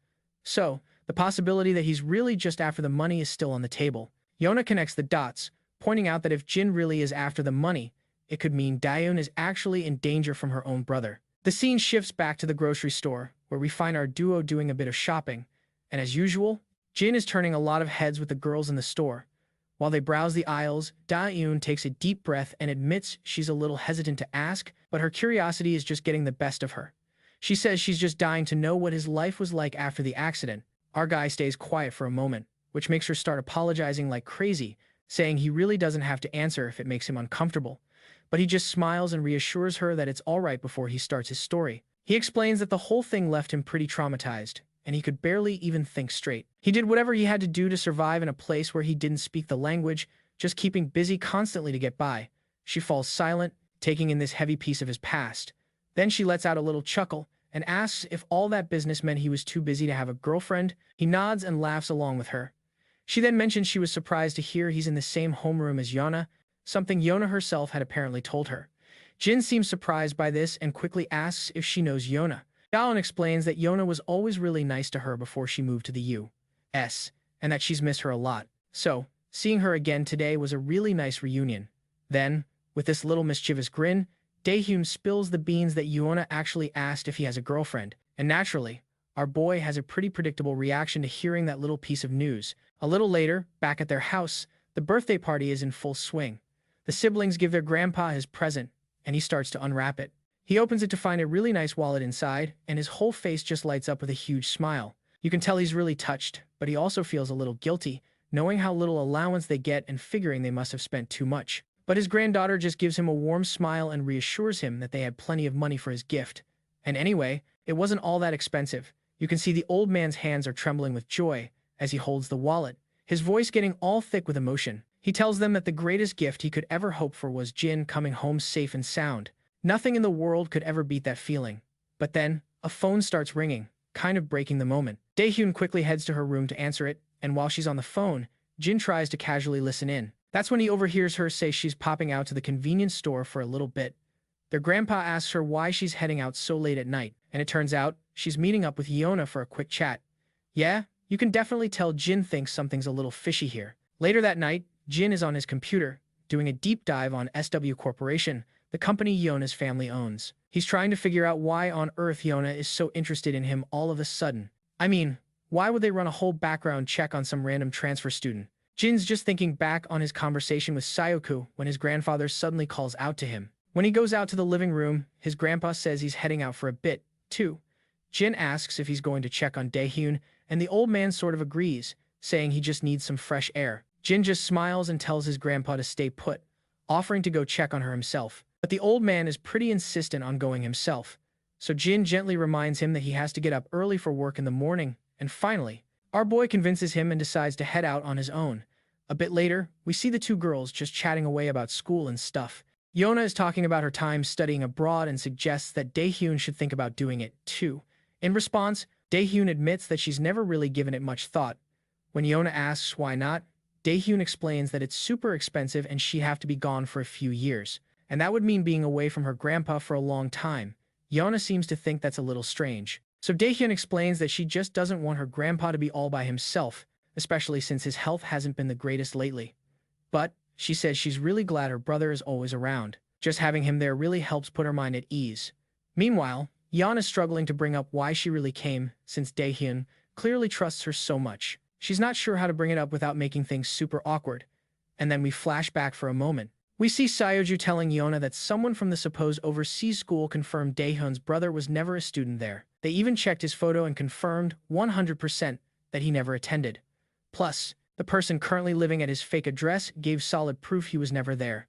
So, the possibility that he's really just after the money is still on the table. Yona connects the dots, pointing out that if Jin really is after the money, it could mean Daun is actually in danger from her own brother. The scene shifts back to the grocery store, where we find our duo doing a bit of shopping, and as usual, Jin is turning a lot of heads with the girls in the store. While they browse the aisles, Daun takes a deep breath and admits she's a little hesitant to ask, but her curiosity is just getting the best of her. She says she's just dying to know what his life was like after the accident. Our guy stays quiet for a moment, which makes her start apologizing like crazy, saying he really doesn't have to answer if it makes him uncomfortable. But he just smiles and reassures her that it's all right before he starts his story. He explains that the whole thing left him pretty traumatized, and he could barely even think straight. He did whatever he had to do to survive in a place where he didn't speak the language, just keeping busy constantly to get by. She falls silent, taking in this heavy piece of his past. Then she lets out a little chuckle and asks if all that business meant he was too busy to have a girlfriend. He nods and laughs along with her. She then mentions she was surprised to hear he's in the same homeroom as Yona, something Yona herself had apparently told her. Jin seems surprised by this and quickly asks if she knows Yona. Daun explains that Yona was always really nice to her before she moved to the U.S., and that she's missed her a lot. So, seeing her again today was a really nice reunion. Then, with this little mischievous grin, Daehyun spills the beans that Yona actually asked if he has a girlfriend. And naturally, our boy has a pretty predictable reaction to hearing that little piece of news. A little later, back at their house, the birthday party is in full swing. The siblings give their grandpa his present, and he starts to unwrap it. He opens it to find a really nice wallet inside, and his whole face just lights up with a huge smile. You can tell he's really touched, but he also feels a little guilty, knowing how little allowance they get and figuring they must have spent too much. But his granddaughter just gives him a warm smile and reassures him that they had plenty of money for his gift. And anyway, it wasn't all that expensive. You can see the old man's hands are trembling with joy as he holds the wallet, his voice getting all thick with emotion. He tells them that the greatest gift he could ever hope for was Jin coming home safe and sound. Nothing in the world could ever beat that feeling. But then, a phone starts ringing, kind of breaking the moment. Daehyun quickly heads to her room to answer it, and while she's on the phone, Jin tries to casually listen in. That's when he overhears her say she's popping out to the convenience store for a little bit. Their grandpa asks her why she's heading out so late at night, and it turns out she's meeting up with Yona for a quick chat. Yeah, you can definitely tell Jin thinks something's a little fishy here. Later that night, Jin is on his computer, doing a deep dive on SW Corporation, the company Yona's family owns. He's trying to figure out why on earth Yona is so interested in him all of a sudden. I mean, why would they run a whole background check on some random transfer student? Jin's just thinking back on his conversation with Sayoku when his grandfather suddenly calls out to him. When he goes out to the living room, his grandpa says he's heading out for a bit, too. Jin asks if he's going to check on Daehyun, and the old man sort of agrees, saying he just needs some fresh air. Jin just smiles and tells his grandpa to stay put, offering to go check on her himself. But the old man is pretty insistent on going himself, so Jin gently reminds him that he has to get up early for work in the morning, and finally, our boy convinces him and decides to head out on his own. A bit later, we see the two girls just chatting away about school and stuff. Yona is talking about her time studying abroad and suggests that Daehyun should think about doing it, too. In response, Daehyun admits that she's never really given it much thought. When Yona asks why not, Daehyun explains that it's super expensive and she'd have to be gone for a few years, and that would mean being away from her grandpa for a long time. Yona seems to think that's a little strange. So Daehyun explains that she just doesn't want her grandpa to be all by himself, especially since his health hasn't been the greatest lately. But she says she's really glad her brother is always around. Just having him there really helps put her mind at ease. Meanwhile, Yeon is struggling to bring up why she really came, since Daehyun clearly trusts her so much. She's not sure how to bring it up without making things super awkward. And then we flash back for a moment. We see Sayoju telling Yona that someone from the supposed overseas school confirmed Daehyun's brother was never a student there. They even checked his photo and confirmed 100% that he never attended. Plus, the person currently living at his fake address gave solid proof he was never there.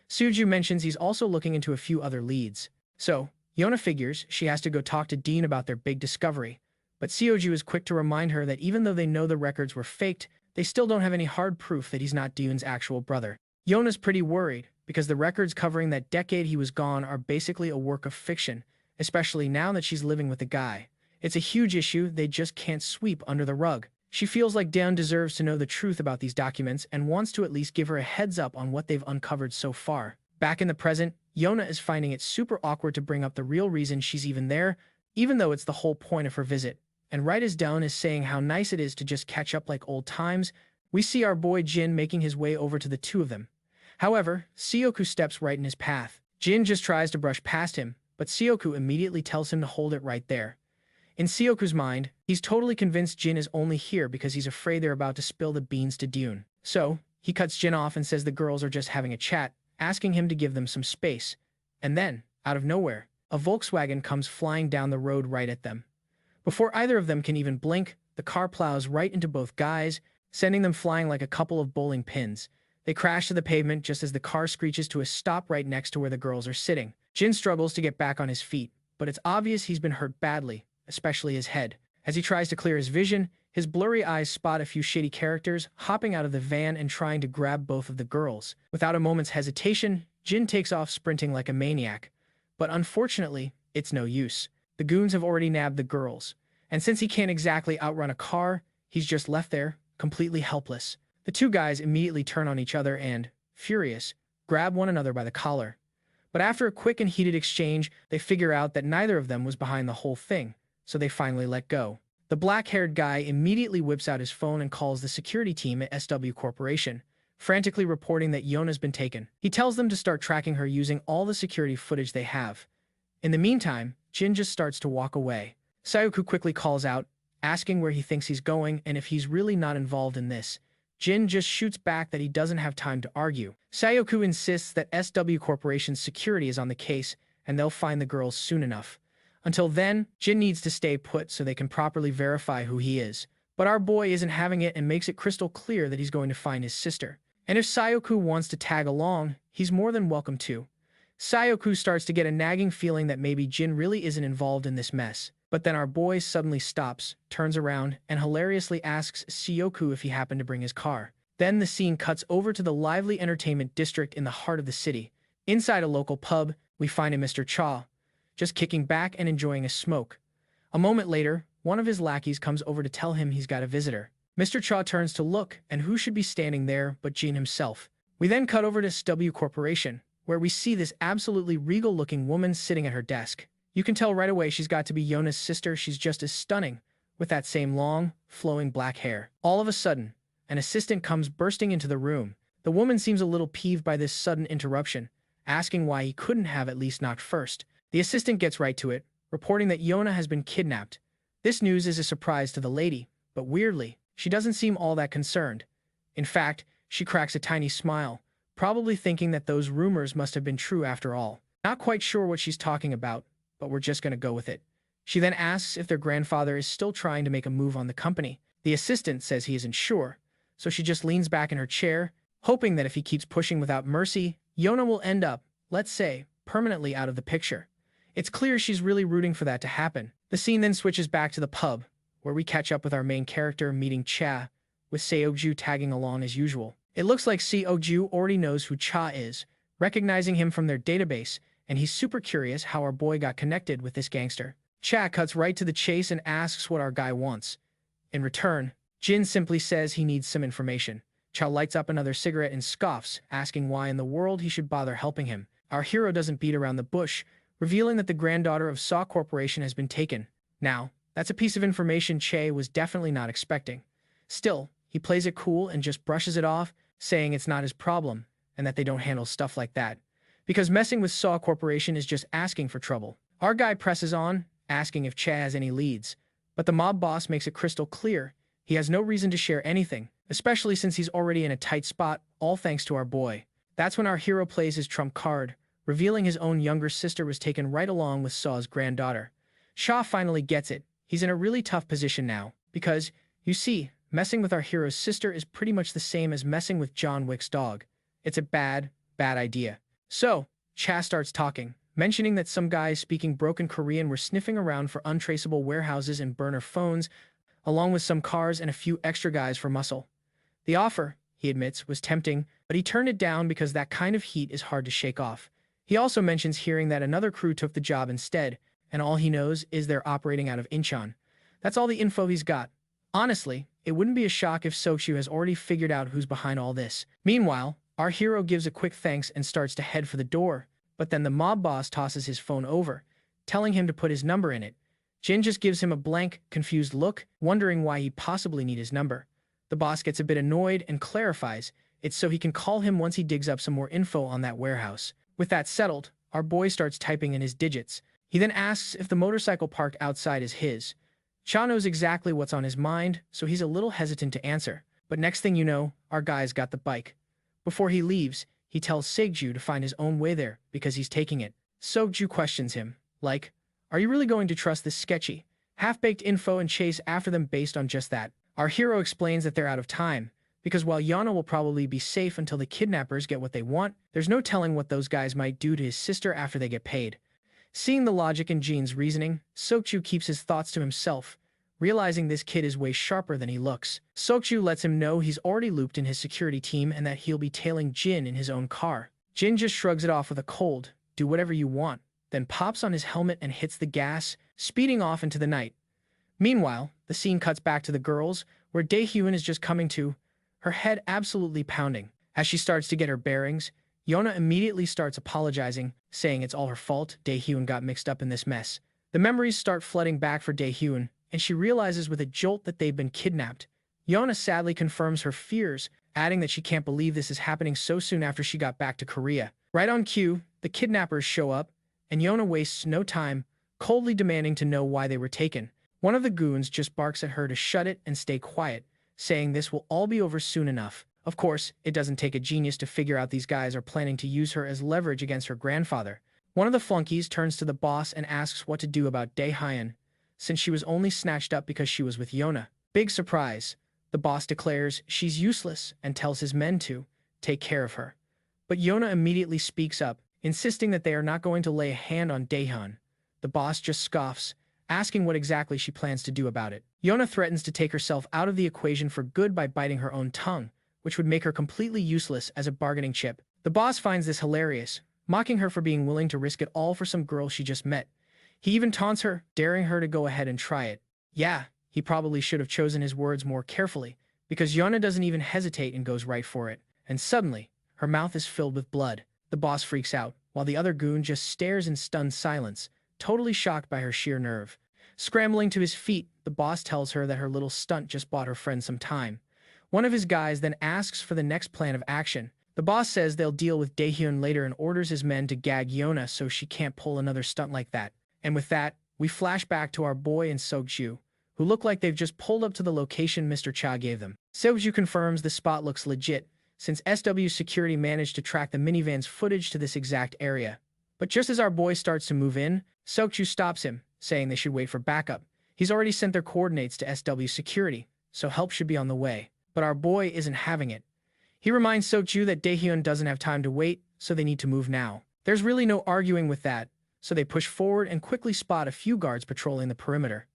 Suju mentions he's also looking into a few other leads. So, Yona figures she has to go talk to Dean about their big discovery. But Seoju is quick to remind her that even though they know the records were faked, they still don't have any hard proof that he's not Dean's actual brother. Yona's pretty worried, because the records covering that decade he was gone are basically a work of fiction, especially now that she's living with the guy. It's a huge issue they just can't sweep under the rug. She feels like Daun deserves to know the truth about these documents and wants to at least give her a heads up on what they've uncovered so far. Back in the present, Yona is finding it super awkward to bring up the real reason she's even there, even though it's the whole point of her visit. And right as Daun is saying how nice it is to just catch up like old times, we see our boy Jin making his way over to the two of them. However, Sioku steps right in his path. Jin just tries to brush past him, but Sioku immediately tells him to hold it right there. In Sioku's mind, he's totally convinced Jin is only here because he's afraid they're about to spill the beans to Daun. So, he cuts Jin off and says the girls are just having a chat, asking him to give them some space. And then, out of nowhere, a Volkswagen comes flying down the road right at them. Before either of them can even blink, the car plows right into both guys, sending them flying like a couple of bowling pins. They crash to the pavement just as the car screeches to a stop right next to where the girls are sitting. Jin struggles to get back on his feet, but it's obvious he's been hurt badly, especially his head. As he tries to clear his vision, his blurry eyes spot a few shady characters hopping out of the van and trying to grab both of the girls. Without a moment's hesitation, Jin takes off sprinting like a maniac. But unfortunately, it's no use. The goons have already nabbed the girls, and since he can't exactly outrun a car, he's just left there, completely helpless. The two guys immediately turn on each other and, furious, grab one another by the collar. But after a quick and heated exchange, they figure out that neither of them was behind the whole thing, so they finally let go. The black-haired guy immediately whips out his phone and calls the security team at SW Corporation, frantically reporting that Yona's been taken. He tells them to start tracking her using all the security footage they have. In the meantime, Jin just starts to walk away. Sioku quickly calls out, asking where he thinks he's going and if he's really not involved in this. Jin just shoots back that he doesn't have time to argue. Sioku insists that SW Corporation's security is on the case and they'll find the girls soon enough. Until then, Jin needs to stay put so they can properly verify who he is. But our boy isn't having it and makes it crystal clear that he's going to find his sister. And if Sioku wants to tag along, he's more than welcome to. Sioku starts to get a nagging feeling that maybe Jin really isn't involved in this mess. But then our boy suddenly stops, turns around, and hilariously asks Sioku if he happened to bring his car. Then the scene cuts over to the lively entertainment district in the heart of the city. Inside a local pub, we find a Mr. Cha, just kicking back and enjoying a smoke. A moment later, one of his lackeys comes over to tell him he's got a visitor. Mr. Cha turns to look, and who should be standing there but Jin himself. We then cut over to SW Corporation, where we see this absolutely regal-looking woman sitting at her desk. You can tell right away she's got to be Yona's sister. She's just as stunning, with that same long, flowing black hair. All of a sudden, an assistant comes bursting into the room. The woman seems a little peeved by this sudden interruption, asking why he couldn't have at least knocked first. The assistant gets right to it, reporting that Yona has been kidnapped. This news is a surprise to the lady, but weirdly, she doesn't seem all that concerned. In fact, she cracks a tiny smile, probably thinking that those rumors must have been true after all. Not quite sure what she's talking about, but we're just going to go with it. She then asks if their grandfather is still trying to make a move on the company. The assistant says he isn't sure, so she just leans back in her chair, hoping that if he keeps pushing without mercy, Yona will end up, let's say, permanently out of the picture. It's clear she's really rooting for that to happen. The scene then switches back to the pub, where we catch up with our main character meeting Cha, with Seokju tagging along as usual. It looks like Seokju already knows who Cha is, recognizing him from their database, and he's super curious how our boy got connected with this gangster. Cha cuts right to the chase and asks what our guy wants. In return, Jin simply says he needs some information. Cha lights up another cigarette and scoffs, asking why in the world he should bother helping him. Our hero doesn't beat around the bush, revealing that the granddaughter of Saw Corporation has been taken. Now, that's a piece of information Che was definitely not expecting. Still, he plays it cool and just brushes it off, saying it's not his problem, and that they don't handle stuff like that. Because messing with Saw Corporation is just asking for trouble. Our guy presses on, asking if Che has any leads, but the mob boss makes it crystal clear he has no reason to share anything, especially since he's already in a tight spot, all thanks to our boy. That's when our hero plays his trump card, revealing his own younger sister was taken right along with Saw's granddaughter. Shaw finally gets it. He's in a really tough position now, because, you see, messing with our hero's sister is pretty much the same as messing with John Wick's dog. It's a bad idea. So, Cha starts talking, mentioning that some guys speaking broken Korean were sniffing around for untraceable warehouses and burner phones, along with some cars and a few extra guys for muscle. The offer, he admits, was tempting, but he turned it down because that kind of heat is hard to shake off. He also mentions hearing that another crew took the job instead, and all he knows is they're operating out of Incheon. That's all the info he's got. Honestly, it wouldn't be a shock if Sokju has already figured out who's behind all this. Meanwhile, our hero gives a quick thanks and starts to head for the door, but then the mob boss tosses his phone over, telling him to put his number in it. Jin just gives him a blank, confused look, wondering why he'd possibly need his number. The boss gets a bit annoyed and clarifies it's so he can call him once he digs up some more info on that warehouse. With that settled, our boy starts typing in his digits. He then asks if the motorcycle parked outside is his. Cha knows exactly what's on his mind, so he's a little hesitant to answer. But next thing you know, our guy's got the bike. Before he leaves, he tells Seokju to find his own way there because he's taking it. Seokju questions him, like, are you really going to trust this sketchy, half-baked info and chase after them based on just that? Our hero explains that they're out of time, because while Yana will probably be safe until the kidnappers get what they want, there's no telling what those guys might do to his sister after they get paid. Seeing the logic in Jin's reasoning, Seokju keeps his thoughts to himself, realizing this kid is way sharper than he looks. Seokju lets him know he's already looped in his security team and that he'll be tailing Jin in his own car. Jin just shrugs it off with a cold, do whatever you want, then pops on his helmet and hits the gas, speeding off into the night. Meanwhile, the scene cuts back to the girls, where Daehyun is just coming to, her head absolutely pounding. As she starts to get her bearings, Yona immediately starts apologizing, saying it's all her fault, Daehyun got mixed up in this mess. The memories start flooding back for Daehyun, and she realizes with a jolt that they've been kidnapped. Yona sadly confirms her fears, adding that she can't believe this is happening so soon after she got back to Korea. Right on cue, the kidnappers show up, and Yona wastes no time, coldly demanding to know why they were taken. One of the goons just barks at her to shut it and stay quiet, saying this will all be over soon enough. Of course, it doesn't take a genius to figure out these guys are planning to use her as leverage against her grandfather. One of the flunkies turns to the boss and asks what to do about Daehyun, since she was only snatched up because she was with Yona. Big surprise, the boss declares she's useless and tells his men to take care of her. But Yona immediately speaks up, insisting that they are not going to lay a hand on Daehyun. The boss just scoffs, asking what exactly she plans to do about it. Yona threatens to take herself out of the equation for good by biting her own tongue, which would make her completely useless as a bargaining chip. The boss finds this hilarious, mocking her for being willing to risk it all for some girl she just met. He even taunts her, daring her to go ahead and try it. Yeah, he probably should have chosen his words more carefully, because Yona doesn't even hesitate and goes right for it. And suddenly, her mouth is filled with blood. The boss freaks out, while the other goon just stares in stunned silence, totally shocked by her sheer nerve. Scrambling to his feet, the boss tells her that her little stunt just bought her friend some time. One of his guys then asks for the next plan of action. The boss says they'll deal with Daehyun later and orders his men to gag Yona so she can't pull another stunt like that. And with that, we flash back to our boy and Seokju, who look like they've just pulled up to the location Mr. Cha gave them. Seokju confirms the spot looks legit, since SW security managed to track the minivan's footage to this exact area. But just as our boy starts to move in, Seokju stops him, saying they should wait for backup. He's already sent their coordinates to SW security, so help should be on the way. But our boy isn't having it. He reminds Seokju that Daehyun doesn't have time to wait, so they need to move now. There's really no arguing with that, so they push forward and quickly spot a few guards patrolling the perimeter.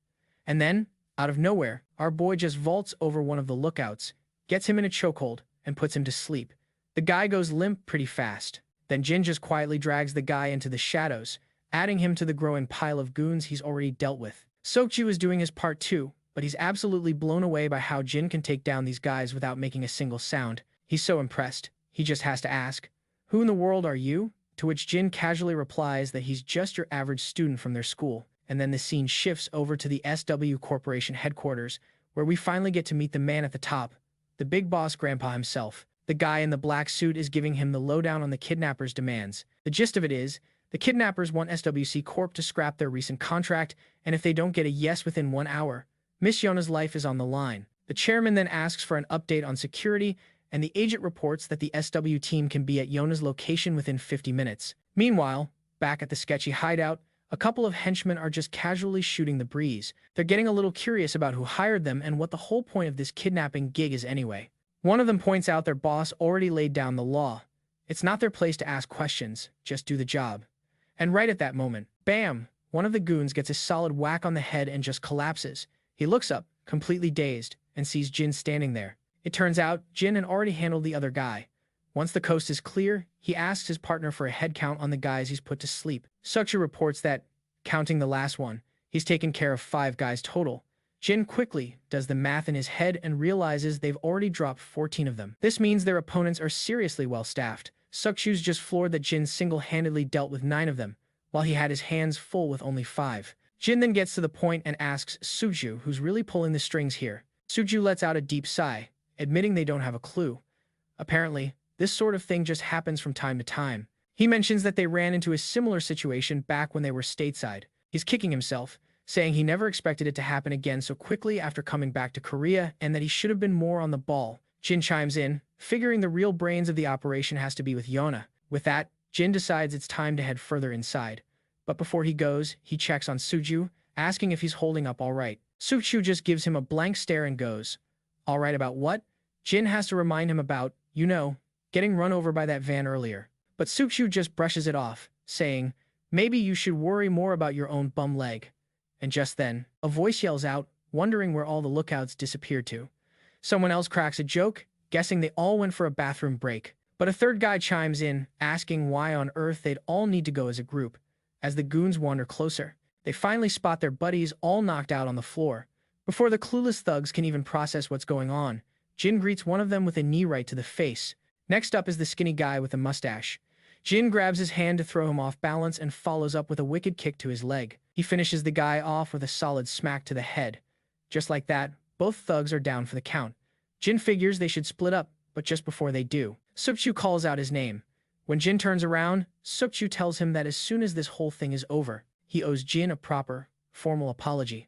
And then, out of nowhere, our boy just vaults over one of the lookouts, gets him in a chokehold, and puts him to sleep. The guy goes limp pretty fast. Then Jin just quietly drags the guy into the shadows, adding him to the growing pile of goons he's already dealt with. Seokju is doing his part too, but he's absolutely blown away by how Jin can take down these guys without making a single sound. He's so impressed, he just has to ask, "Who in the world are you?" To which Jin casually replies that he's just your average student from their school. And then the scene shifts over to the SW Corporation headquarters, where we finally get to meet the man at the top, the big boss grandpa himself. The guy in the black suit is giving him the lowdown on the kidnappers' demands. The gist of it is, the kidnappers want SWC Corp to scrap their recent contract, and if they don't get a yes within 1 hour, Miss Yona's life is on the line. The chairman then asks for an update on security, and the agent reports that the SW team can be at Yona's location within 50 minutes. Meanwhile, back at the sketchy hideout, a couple of henchmen are just casually shooting the breeze. They're getting a little curious about who hired them and what the whole point of this kidnapping gig is anyway. One of them points out their boss already laid down the law. It's not their place to ask questions, just do the job. And right at that moment, bam! One of the goons gets a solid whack on the head and just collapses. He looks up, completely dazed, and sees Jin standing there. It turns out, Jin had already handled the other guy. Once the coast is clear, he asks his partner for a head count on the guys he's put to sleep. Seokju reports that, counting the last one, he's taken care of 5 guys total, Jin quickly does the math in his head and realizes they've already dropped 14 of them. This means their opponents are seriously well-staffed. Sukchu's just floored that Jin single-handedly dealt with 9 of them, while he had his hands full with only 5. Jin then gets to the point and asks Sukchu who's really pulling the strings here. Sukchu lets out a deep sigh, admitting they don't have a clue. Apparently, this sort of thing just happens from time to time. He mentions that they ran into a similar situation back when they were stateside. He's kicking himself, saying he never expected it to happen again so quickly after coming back to Korea and that he should have been more on the ball. Jin chimes in, figuring the real brains of the operation has to be with Yona. With that, Jin decides it's time to head further inside. But before he goes, he checks on Sukchu, asking if he's holding up all right. Sukchu just gives him a blank stare and goes, "All right about what?" Jin has to remind him about, getting run over by that van earlier. But Sukchu just brushes it off, saying, "Maybe you should worry more about your own bum leg." And just then, a voice yells out, wondering where all the lookouts disappeared to. Someone else cracks a joke, guessing they all went for a bathroom break. But a third guy chimes in, asking why on earth they'd all need to go as a group. As the goons wander closer, they finally spot their buddies all knocked out on the floor. Before the clueless thugs can even process what's going on, Jin greets one of them with a knee right to the face. Next up is the skinny guy with a mustache. Jin grabs his hand to throw him off balance and follows up with a wicked kick to his leg. He finishes the guy off with a solid smack to the head. Just like that, both thugs are down for the count. Jin figures they should split up, but just before they do, Sukchu calls out his name. When Jin turns around, Sukchu tells him that as soon as this whole thing is over, he owes Jin a proper, formal apology.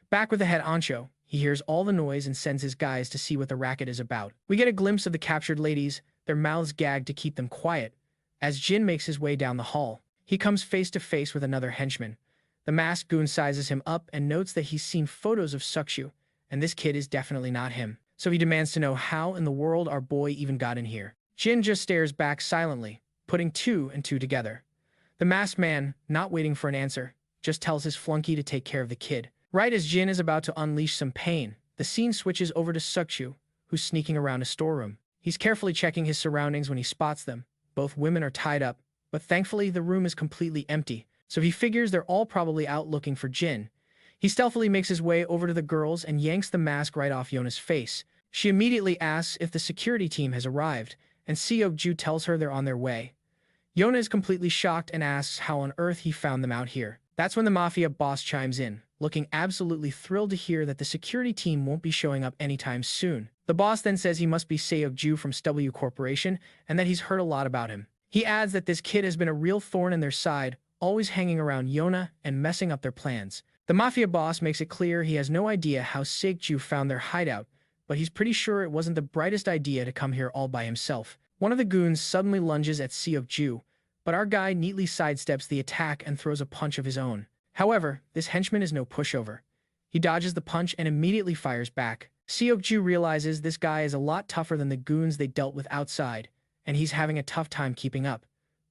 Back with the head honcho, he hears all the noise and sends his guys to see what the racket is about. We get a glimpse of the captured ladies, their mouths gagged to keep them quiet. As Jin makes his way down the hall, he comes face to face with another henchman. The masked goon sizes him up and notes that he's seen photos of Sukchu, and this kid is definitely not him. So he demands to know how in the world our boy even got in here. Jin just stares back silently, putting 2 and 2 together. The masked man, not waiting for an answer, just tells his flunky to take care of the kid. Right as Jin is about to unleash some pain, the scene switches over to Sukchu, who's sneaking around a storeroom. He's carefully checking his surroundings when he spots them. Both women are tied up, but thankfully the room is completely empty, so he figures they're all probably out looking for Jin. He stealthily makes his way over to the girls and yanks the mask right off Yona's face. She immediately asks if the security team has arrived, and Seokju tells her they're on their way. Yona is completely shocked and asks how on earth he found them out here. That's when the mafia boss chimes in, looking absolutely thrilled to hear that the security team won't be showing up anytime soon. The boss then says he must be Seokju from SW Corporation and that he's heard a lot about him. He adds that this kid has been a real thorn in their side, always hanging around Yona and messing up their plans. The mafia boss makes it clear he has no idea how Seokju found their hideout, but he's pretty sure it wasn't the brightest idea to come here all by himself. One of the goons suddenly lunges at Seokju, but our guy neatly sidesteps the attack and throws a punch of his own. However, this henchman is no pushover. He dodges the punch and immediately fires back. Seokju realizes this guy is a lot tougher than the goons they dealt with outside, and he's having a tough time keeping up.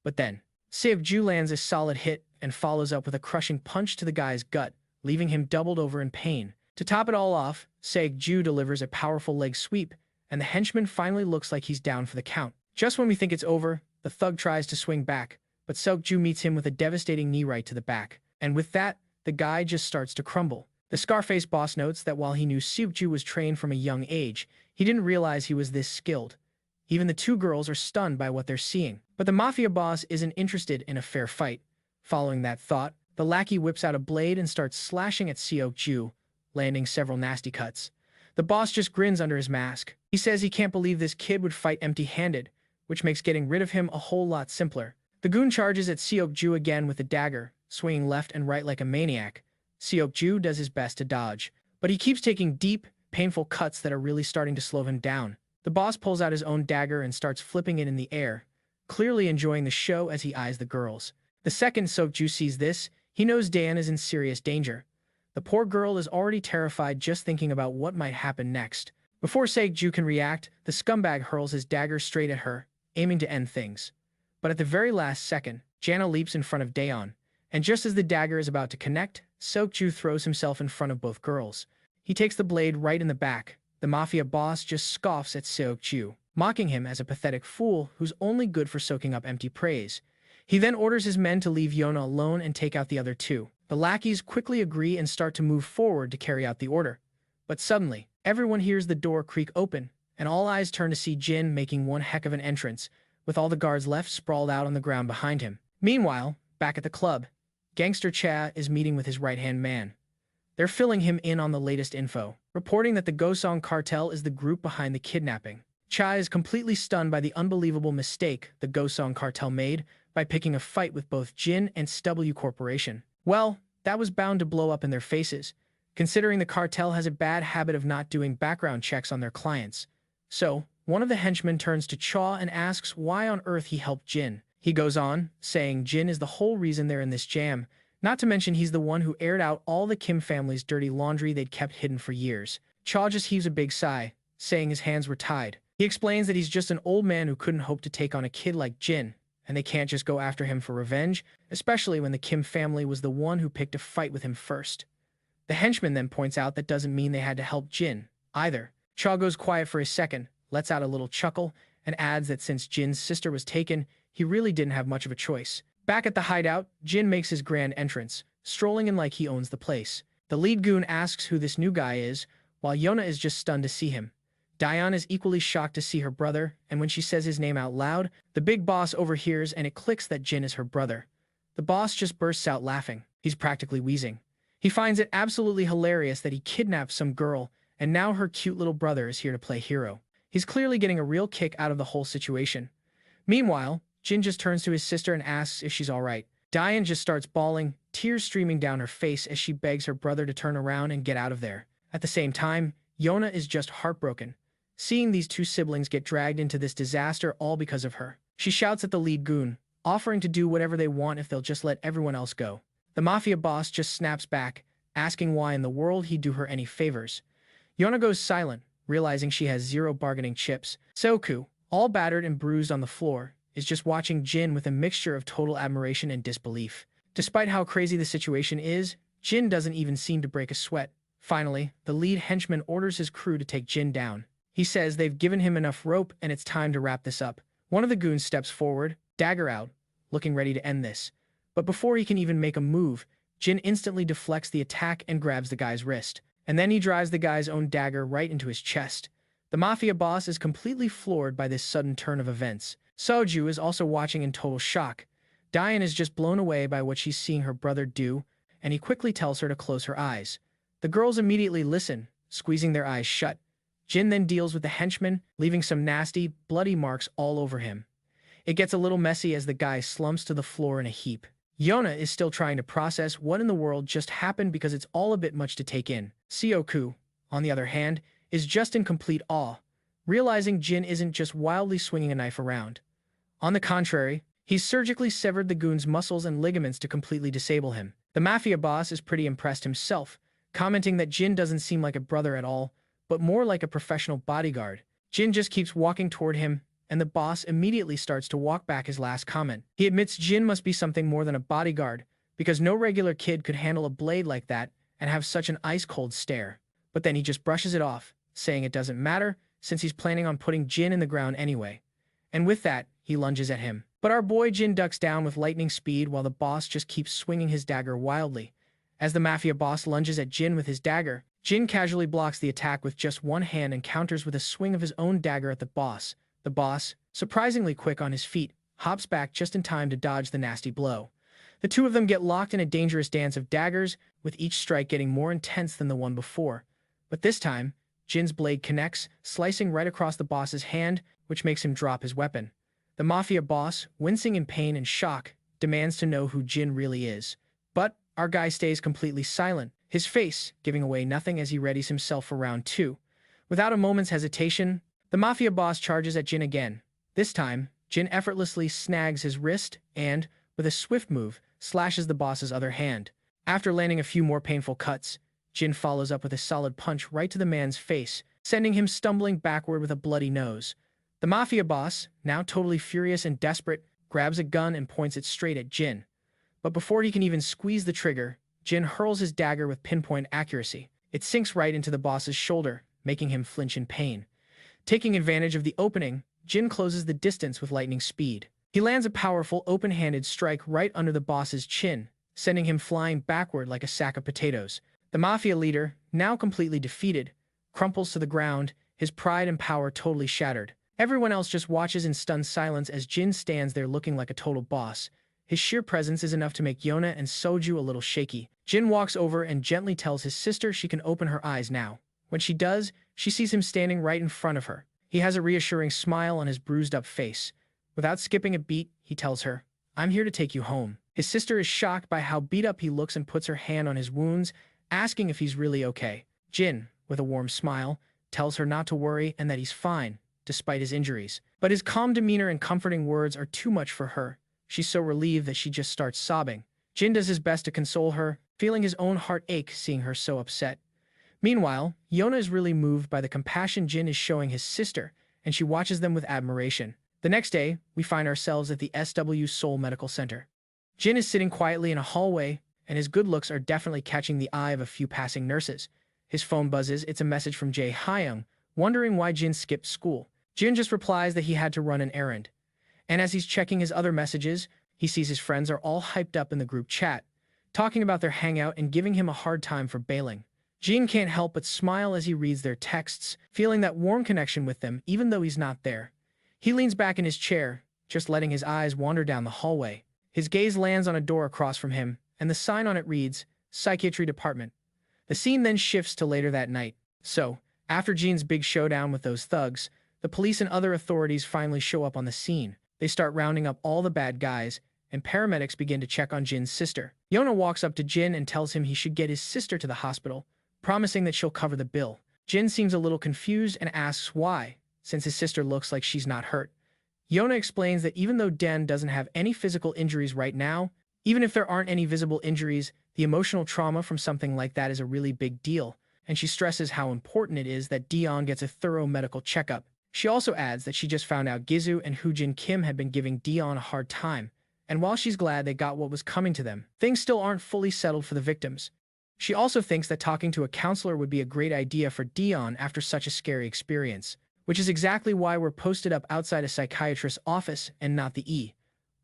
But then, Seokju lands a solid hit and follows up with a crushing punch to the guy's gut, leaving him doubled over in pain. To top it all off, Seokju delivers a powerful leg sweep, and the henchman finally looks like he's down for the count. Just when we think it's over, the thug tries to swing back, but Seokju meets him with a devastating knee right to the back. And with that, the guy just starts to crumble. The Scarface boss notes that while he knew Seokju was trained from a young age, he didn't realize he was this skilled. Even the 2 girls are stunned by what they're seeing. But the mafia boss isn't interested in a fair fight. Following that thought, the lackey whips out a blade and starts slashing at Seokju, landing several nasty cuts. The boss just grins under his mask. He says he can't believe this kid would fight empty-handed, which makes getting rid of him a whole lot simpler. The goon charges at Seokju again with a dagger, swinging left and right like a maniac. Seokju does his best to dodge, but he keeps taking deep, painful cuts that are really starting to slow him down. The boss pulls out his own dagger and starts flipping it in the air, clearly enjoying the show as he eyes the girls. The second Seokju sees this, he knows Daun is in serious danger. The poor girl is already terrified just thinking about what might happen next. Before Seokju can react, the scumbag hurls his dagger straight at her, aiming to end things. But at the very last second, Jana leaps in front of Daun, and just as the dagger is about to connect, Seokju throws himself in front of both girls. He takes the blade right in the back. The mafia boss just scoffs at Seokju, mocking him as a pathetic fool who's only good for soaking up empty praise. He then orders his men to leave Yona alone and take out the other 2. The lackeys quickly agree and start to move forward to carry out the order. But suddenly, everyone hears the door creak open, and all eyes turn to see Jin making one heck of an entrance, with all the guards left sprawled out on the ground behind him. Meanwhile, back at the club, Gangster Cha is meeting with his right-hand man. They're filling him in on the latest info, reporting that the Gosong cartel is the group behind the kidnapping. Cha is completely stunned by the unbelievable mistake the Gosong cartel made by picking a fight with both Jin and SW Corporation. Well, that was bound to blow up in their faces, considering the cartel has a bad habit of not doing background checks on their clients. So, one of the henchmen turns to Cha and asks why on earth he helped Jin. He goes on, saying Jin is the whole reason they're in this jam, not to mention he's the one who aired out all the Kim family's dirty laundry they'd kept hidden for years. Cha just heaves a big sigh, saying his hands were tied. He explains that he's just an old man who couldn't hope to take on a kid like Jin, and they can't just go after him for revenge, especially when the Kim family was the one who picked a fight with him first. The henchman then points out that doesn't mean they had to help Jin, either. Cha goes quiet for a second, lets out a little chuckle, and adds that since Jin's sister was taken, he really didn't have much of a choice. Back at the hideout, Jin makes his grand entrance, strolling in like he owns the place. The lead goon asks who this new guy is, while Yona is just stunned to see him. Daun is equally shocked to see her brother, and when she says his name out loud, the big boss overhears and it clicks that Jin is her brother. The boss just bursts out laughing. He's practically wheezing. He finds it absolutely hilarious that he kidnapped some girl, and now her cute little brother is here to play hero. He's clearly getting a real kick out of the whole situation. Meanwhile, Jin just turns to his sister and asks if she's alright. Daun just starts bawling, tears streaming down her face as she begs her brother to turn around and get out of there. At the same time, Yona is just heartbroken, seeing these two siblings get dragged into this disaster all because of her. She shouts at the lead goon, offering to do whatever they want if they'll just let everyone else go. The mafia boss just snaps back, asking why in the world he'd do her any favors. Yona goes silent, realizing she has zero bargaining chips. Soku, all battered and bruised on the floor, is just watching Jin with a mixture of total admiration and disbelief. Despite how crazy the situation is, Jin doesn't even seem to break a sweat. Finally, the lead henchman orders his crew to take Jin down. He says they've given him enough rope and it's time to wrap this up. One of the goons steps forward, dagger out, looking ready to end this. But before he can even make a move, Jin instantly deflects the attack and grabs the guy's wrist. And then he drives the guy's own dagger right into his chest. The mafia boss is completely floored by this sudden turn of events. Soju is also watching in total shock. Daun is just blown away by what she's seeing her brother do, and he quickly tells her to close her eyes. The girls immediately listen, squeezing their eyes shut. Jin then deals with the henchman, leaving some nasty, bloody marks all over him. It gets a little messy as the guy slumps to the floor in a heap. Yona is still trying to process what in the world just happened because it's all a bit much to take in. Sioku, on the other hand, is just in complete awe, realizing Jin isn't just wildly swinging a knife around. On the contrary, he's surgically severed the goon's muscles and ligaments to completely disable him. The mafia boss is pretty impressed himself, commenting that Jin doesn't seem like a brother at all, but more like a professional bodyguard. Jin just keeps walking toward him, and the boss immediately starts to walk back his last comment. He admits Jin must be something more than a bodyguard, because no regular kid could handle a blade like that and have such an ice-cold stare. But then he just brushes it off, saying it doesn't matter, since he's planning on putting Jin in the ground anyway. And with that, he lunges at him. But our boy Jin ducks down with lightning speed while the boss just keeps swinging his dagger wildly. As the mafia boss lunges at Jin with his dagger, Jin casually blocks the attack with just one hand and counters with a swing of his own dagger at the boss. The boss, surprisingly quick on his feet, hops back just in time to dodge the nasty blow. The two of them get locked in a dangerous dance of daggers, with each strike getting more intense than the one before. But this time, Jin's blade connects, slicing right across the boss's hand, which makes him drop his weapon. The mafia boss, wincing in pain and shock, demands to know who Jin really is. But our guy stays completely silent, his face giving away nothing as he readies himself for round two. Without a moment's hesitation, the mafia boss charges at Jin again. This time, Jin effortlessly snags his wrist and, with a swift move, slashes the boss's other hand. After landing a few more painful cuts, Jin follows up with a solid punch right to the man's face, sending him stumbling backward with a bloody nose. The mafia boss, now totally furious and desperate, grabs a gun and points it straight at Jin. But before he can even squeeze the trigger, Jin hurls his dagger with pinpoint accuracy. It sinks right into the boss's shoulder, making him flinch in pain. Taking advantage of the opening, Jin closes the distance with lightning speed. He lands a powerful open-handed strike right under the boss's chin, sending him flying backward like a sack of potatoes. The mafia leader, now completely defeated, crumples to the ground, his pride and power totally shattered. Everyone else just watches in stunned silence as Jin stands there looking like a total boss. His sheer presence is enough to make Yona and Soju a little shaky. Jin walks over and gently tells his sister she can open her eyes now. When she does, she sees him standing right in front of her. He has a reassuring smile on his bruised-up face. Without skipping a beat, he tells her, "I'm here to take you home." His sister is shocked by how beat up he looks and puts her hand on his wounds, asking if he's really okay. Jin, with a warm smile, tells her not to worry and that he's fine, despite his injuries. But his calm demeanor and comforting words are too much for her. She's so relieved that she just starts sobbing. Jin does his best to console her, feeling his own heart ache seeing her so upset. Meanwhile, Yona is really moved by the compassion Jin is showing his sister, and she watches them with admiration. The next day, we find ourselves at the SW Seoul Medical Center. Jin is sitting quietly in a hallway, and his good looks are definitely catching the eye of a few passing nurses. His phone buzzes. It's a message from Jae Hyung, wondering why Jin skipped school. Jin just replies that he had to run an errand. And as he's checking his other messages, he sees his friends are all hyped up in the group chat, talking about their hangout and giving him a hard time for bailing. Jin can't help but smile as he reads their texts, feeling that warm connection with them even though he's not there. He leans back in his chair, just letting his eyes wander down the hallway. His gaze lands on a door across from him, and the sign on it reads, Psychiatry Department. The scene then shifts to later that night. So, after Jin's big showdown with those thugs, the police and other authorities finally show up on the scene. They start rounding up all the bad guys, and paramedics begin to check on Jin's sister. Yona walks up to Jin and tells him he should get his sister to the hospital, promising that she'll cover the bill. Jin seems a little confused and asks why, since his sister looks like she's not hurt. Yona explains that even though Den doesn't have any physical injuries right now, even if there aren't any visible injuries, the emotional trauma from something like that is a really big deal, and she stresses how important it is that Daun gets a thorough medical checkup. She also adds that she just found out Gizu and Hoojin Kim had been giving Daun a hard time, and while she's glad they got what was coming to them, things still aren't fully settled for the victims. She also thinks that talking to a counselor would be a great idea for Daun after such a scary experience, which is exactly why we're posted up outside a psychiatrist's office and not the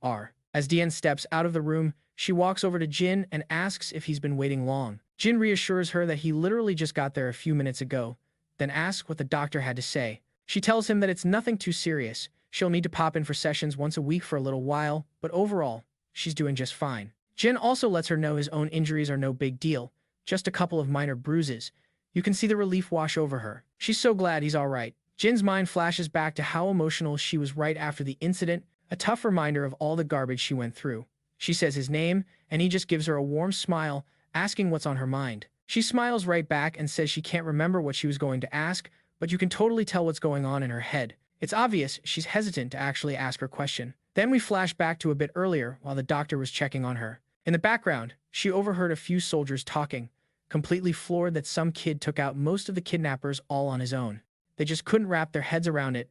ER. As Daun steps out of the room, she walks over to Jin and asks if he's been waiting long. Jin reassures her that he literally just got there a few minutes ago, then asks what the doctor had to say. She tells him that it's nothing too serious. She'll need to pop in for sessions once a week for a little while, but overall, she's doing just fine. Jin also lets her know his own injuries are no big deal, just a couple of minor bruises. You can see the relief wash over her. She's so glad he's all right. Jin's mind flashes back to how emotional she was right after the incident, a tough reminder of all the garbage she went through. She says his name, and he just gives her a warm smile, asking what's on her mind. She smiles right back and says she can't remember what she was going to ask, but you can totally tell what's going on in her head. It's obvious she's hesitant to actually ask her question. Then we flash back to a bit earlier while the doctor was checking on her. In the background, she overheard a few soldiers talking, completely floored that some kid took out most of the kidnappers all on his own. They just couldn't wrap their heads around it,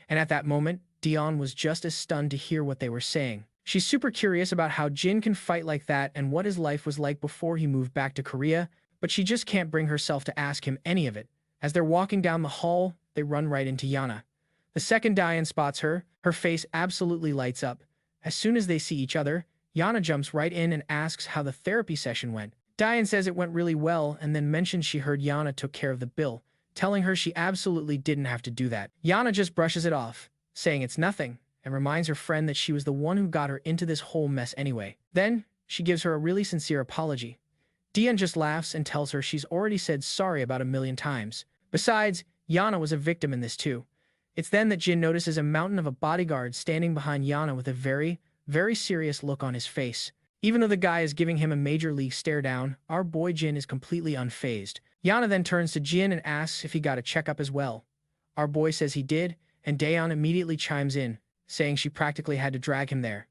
and at that moment, Daun was just as stunned to hear what they were saying. She's super curious about how Jin can fight like that and what his life was like before he moved back to Korea, but she just can't bring herself to ask him any of it. As they're walking down the hall, they run right into Yana. The second Daun spots her, her face absolutely lights up. As soon as they see each other, Yana jumps right in and asks how the therapy session went. Daun says it went really well and then mentions she heard Yana took care of the bill, telling her she absolutely didn't have to do that. Yana just brushes it off, saying it's nothing, and reminds her friend that she was the one who got her into this whole mess anyway. Then, she gives her a really sincere apology. Daun just laughs and tells her she's already said sorry about 1,000,000 times. Besides, Yana was a victim in this too. It's then that Jin notices a mountain of a bodyguard standing behind Yana with a very, very serious look on his face. Even though the guy is giving him a major league stare down, our boy Jin is completely unfazed. Yana then turns to Jin and asks if he got a checkup as well. Our boy says he did, and Daun immediately chimes in, saying she practically had to drag him there.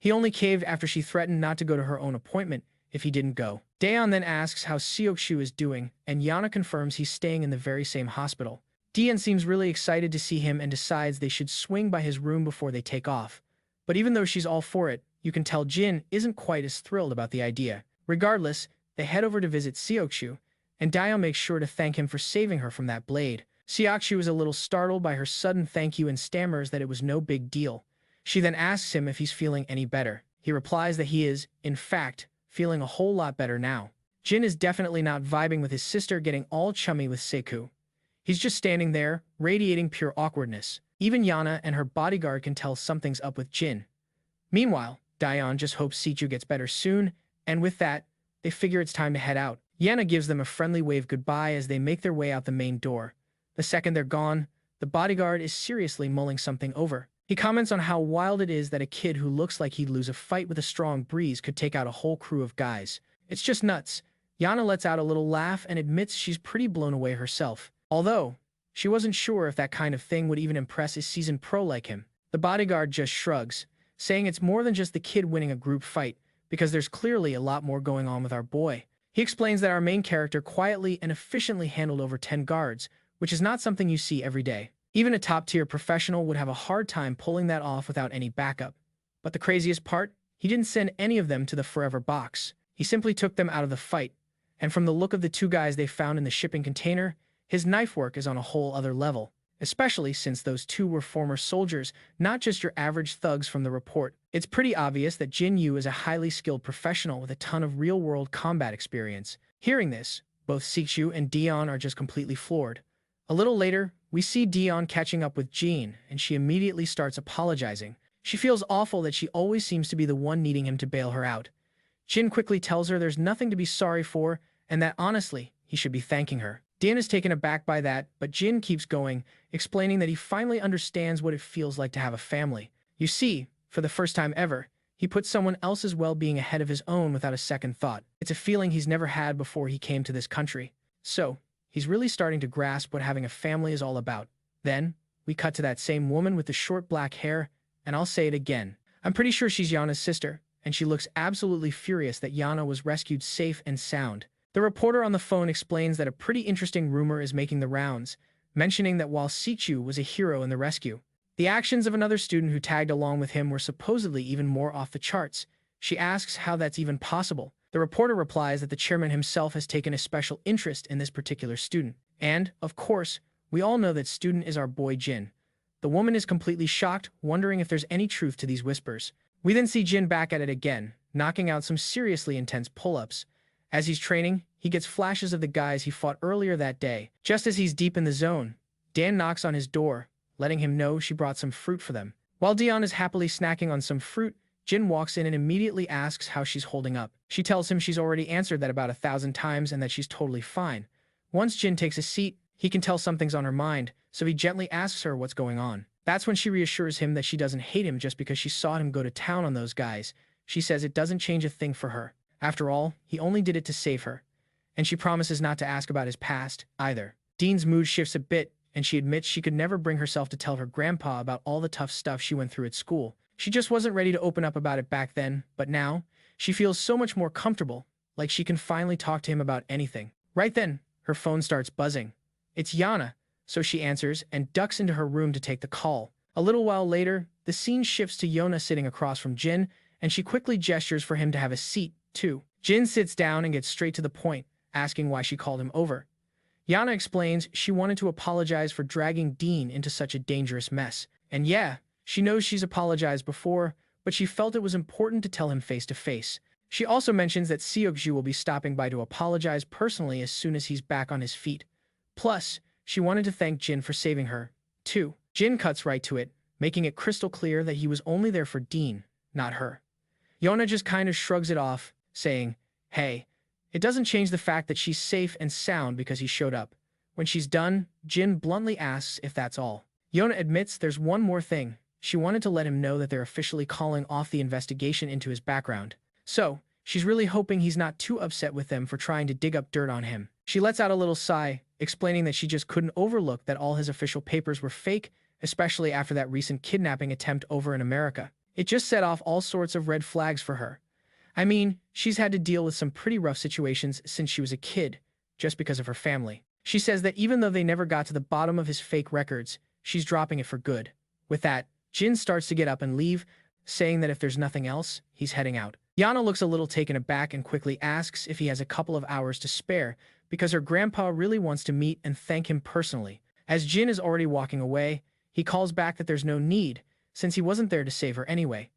He only caved after she threatened not to go to her own appointment if he didn't go. Daun then asks how Seok-shu is doing, and Yana confirms he's staying in the very same hospital. Daun seems really excited to see him and decides they should swing by his room before they take off. But even though she's all for it, you can tell Jin isn't quite as thrilled about the idea. Regardless, they head over to visit Seok-shu, and Daun makes sure to thank him for saving her from that blade. Seok-shu is a little startled by her sudden thank you and stammers that it was no big deal. She then asks him if he's feeling any better. He replies that he is, in fact, feeling a whole lot better now. Jin is definitely not vibing with his sister getting all chummy with Seku. He's just standing there, radiating pure awkwardness. Even Yana and her bodyguard can tell something's up with Jin. Meanwhile, Daun just hopes Sichu gets better soon, and with that, they figure it's time to head out. Yana gives them a friendly wave goodbye as they make their way out the main door. The second they're gone, the bodyguard is seriously mulling something over. He comments on how wild it is that a kid who looks like he'd lose a fight with a strong breeze could take out a whole crew of guys. It's just nuts. Yana lets out a little laugh and admits she's pretty blown away herself. Although, she wasn't sure if that kind of thing would even impress a seasoned pro like him. The bodyguard just shrugs, saying it's more than just the kid winning a group fight, because there's clearly a lot more going on with our boy. He explains that our main character quietly and efficiently handled over 10 guards, which is not something you see every day. Even a top-tier professional would have a hard time pulling that off without any backup. But the craziest part? He didn't send any of them to the forever box. He simply took them out of the fight. And from the look of the two guys they found in the shipping container, his knife work is on a whole other level. Especially since those two were former soldiers, not just your average thugs from the report. It's pretty obvious that Jin Yu is a highly skilled professional with a ton of real-world combat experience. Hearing this, both Sichu and Daun are just completely floored. A little later, we see Daun catching up with Jean, and she immediately starts apologizing. She feels awful that she always seems to be the one needing him to bail her out. Jin quickly tells her there's nothing to be sorry for, and that honestly, he should be thanking her. Daun is taken aback by that, but Jin keeps going, explaining that he finally understands what it feels like to have a family. You see, for the first time ever, he puts someone else's well-being ahead of his own without a second thought. It's a feeling he's never had before he came to this country. So, he's really starting to grasp what having a family is all about. Then, we cut to that same woman with the short black hair, and I'll say it again. I'm pretty sure she's Yana's sister, and she looks absolutely furious that Yana was rescued safe and sound. The reporter on the phone explains that a pretty interesting rumor is making the rounds, mentioning that while Sichu was a hero in the rescue, the actions of another student who tagged along with him were supposedly even more off the charts. She asks how that's even possible. The reporter replies that the chairman himself has taken a special interest in this particular student. And, of course, we all know that student is our boy Jin. The woman is completely shocked, wondering if there's any truth to these whispers. We then see Jin back at it again, knocking out some seriously intense pull-ups. As he's training, he gets flashes of the guys he fought earlier that day. Just as he's deep in the zone, Dan knocks on his door, letting him know she brought some fruit for them. While Daun is happily snacking on some fruit, Jin walks in and immediately asks how she's holding up. She tells him she's already answered that about 1,000 times and that she's totally fine. Once Jin takes a seat, he can tell something's on her mind, so he gently asks her what's going on. That's when she reassures him that she doesn't hate him just because she saw him go to town on those guys. She says it doesn't change a thing for her. After all, he only did it to save her. And she promises not to ask about his past, either. Dean's mood shifts a bit, and she admits she could never bring herself to tell her grandpa about all the tough stuff she went through at school. She just wasn't ready to open up about it back then, but now, she feels so much more comfortable, like she can finally talk to him about anything. Right then, her phone starts buzzing. It's Yana, so she answers and ducks into her room to take the call. A little while later, the scene shifts to Yona sitting across from Jin, and she quickly gestures for him to have a seat, too. Jin sits down and gets straight to the point, asking why she called him over. Yana explains she wanted to apologize for dragging Dean into such a dangerous mess. And yeah, she knows she's apologized before, but she felt it was important to tell him face to face. She also mentions that Seokju will be stopping by to apologize personally as soon as he's back on his feet. Plus, she wanted to thank Jin for saving her, too. Jin cuts right to it, making it crystal clear that he was only there for Dean, not her. Yona just kind of shrugs it off, saying, hey, it doesn't change the fact that she's safe and sound because he showed up. When she's done, Jin bluntly asks if that's all. Yona admits there's one more thing. She wanted to let him know that they're officially calling off the investigation into his background. So, she's really hoping he's not too upset with them for trying to dig up dirt on him. She lets out a little sigh, explaining that she just couldn't overlook that all his official papers were fake, especially after that recent kidnapping attempt over in America. It just set off all sorts of red flags for her. I mean, she's had to deal with some pretty rough situations since she was a kid, just because of her family. She says that even though they never got to the bottom of his fake records, she's dropping it for good. With that, Jin starts to get up and leave, saying that if there's nothing else, he's heading out. Yana looks a little taken aback and quickly asks if he has a couple of hours to spare, because her grandpa really wants to meet and thank him personally. As Jin is already walking away, he calls back that there's no need, since he wasn't there to save her anyway.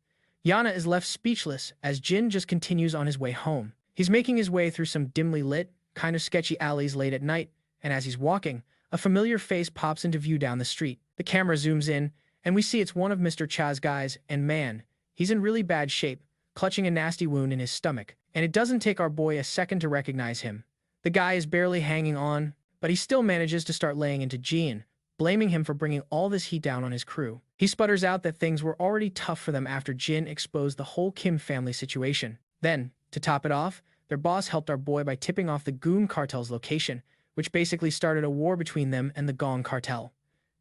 Yana is left speechless as Jin just continues on his way home. He's making his way through some dimly lit, kind of sketchy alleys late at night, and as he's walking, a familiar face pops into view down the street. The camera zooms in, and we see it's one of Mr. Cha's guys, and man, he's in really bad shape, clutching a nasty wound in his stomach. And it doesn't take our boy a second to recognize him. The guy is barely hanging on, but he still manages to start laying into Jin, blaming him for bringing all this heat down on his crew. He sputters out that things were already tough for them after Jin exposed the whole Kim family situation. Then, to top it off, their boss helped our boy by tipping off the Goon cartel's location, which basically started a war between them and the Gong cartel.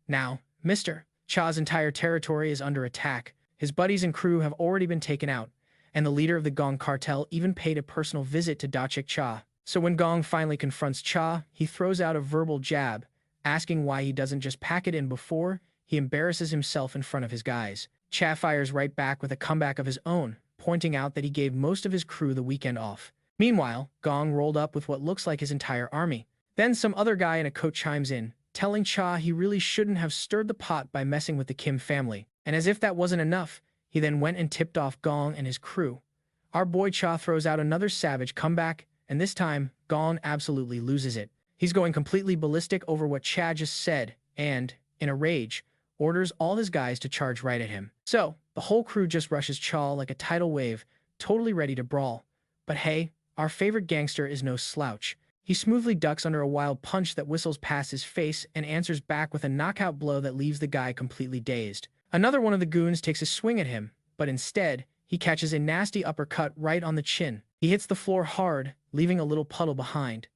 Now, Mr. Cha's entire territory is under attack. His buddies and crew have already been taken out, and the leader of the Gong cartel even paid a personal visit to Dachik Cha. So when Gong finally confronts Cha, he throws out a verbal jab, asking why he doesn't just pack it in before he embarrasses himself in front of his guys. Cha fires right back with a comeback of his own, pointing out that he gave most of his crew the weekend off. Meanwhile, Gong rolled up with what looks like his entire army. Then some other guy in a coat chimes in, telling Cha he really shouldn't have stirred the pot by messing with the Kim family. And as if that wasn't enough, he then went and tipped off Gong and his crew. Our boy Cha throws out another savage comeback, and this time, Gong absolutely loses it. He's going completely ballistic over what Cha just said, and, in a rage, orders all his guys to charge right at him. So, the whole crew just rushes Cha like a tidal wave, totally ready to brawl. But hey, our favorite gangster is no slouch. He smoothly ducks under a wild punch that whistles past his face and answers back with a knockout blow that leaves the guy completely dazed. Another one of the goons takes a swing at him, but instead, he catches a nasty uppercut right on the chin. He hits the floor hard, leaving a little puddle behind.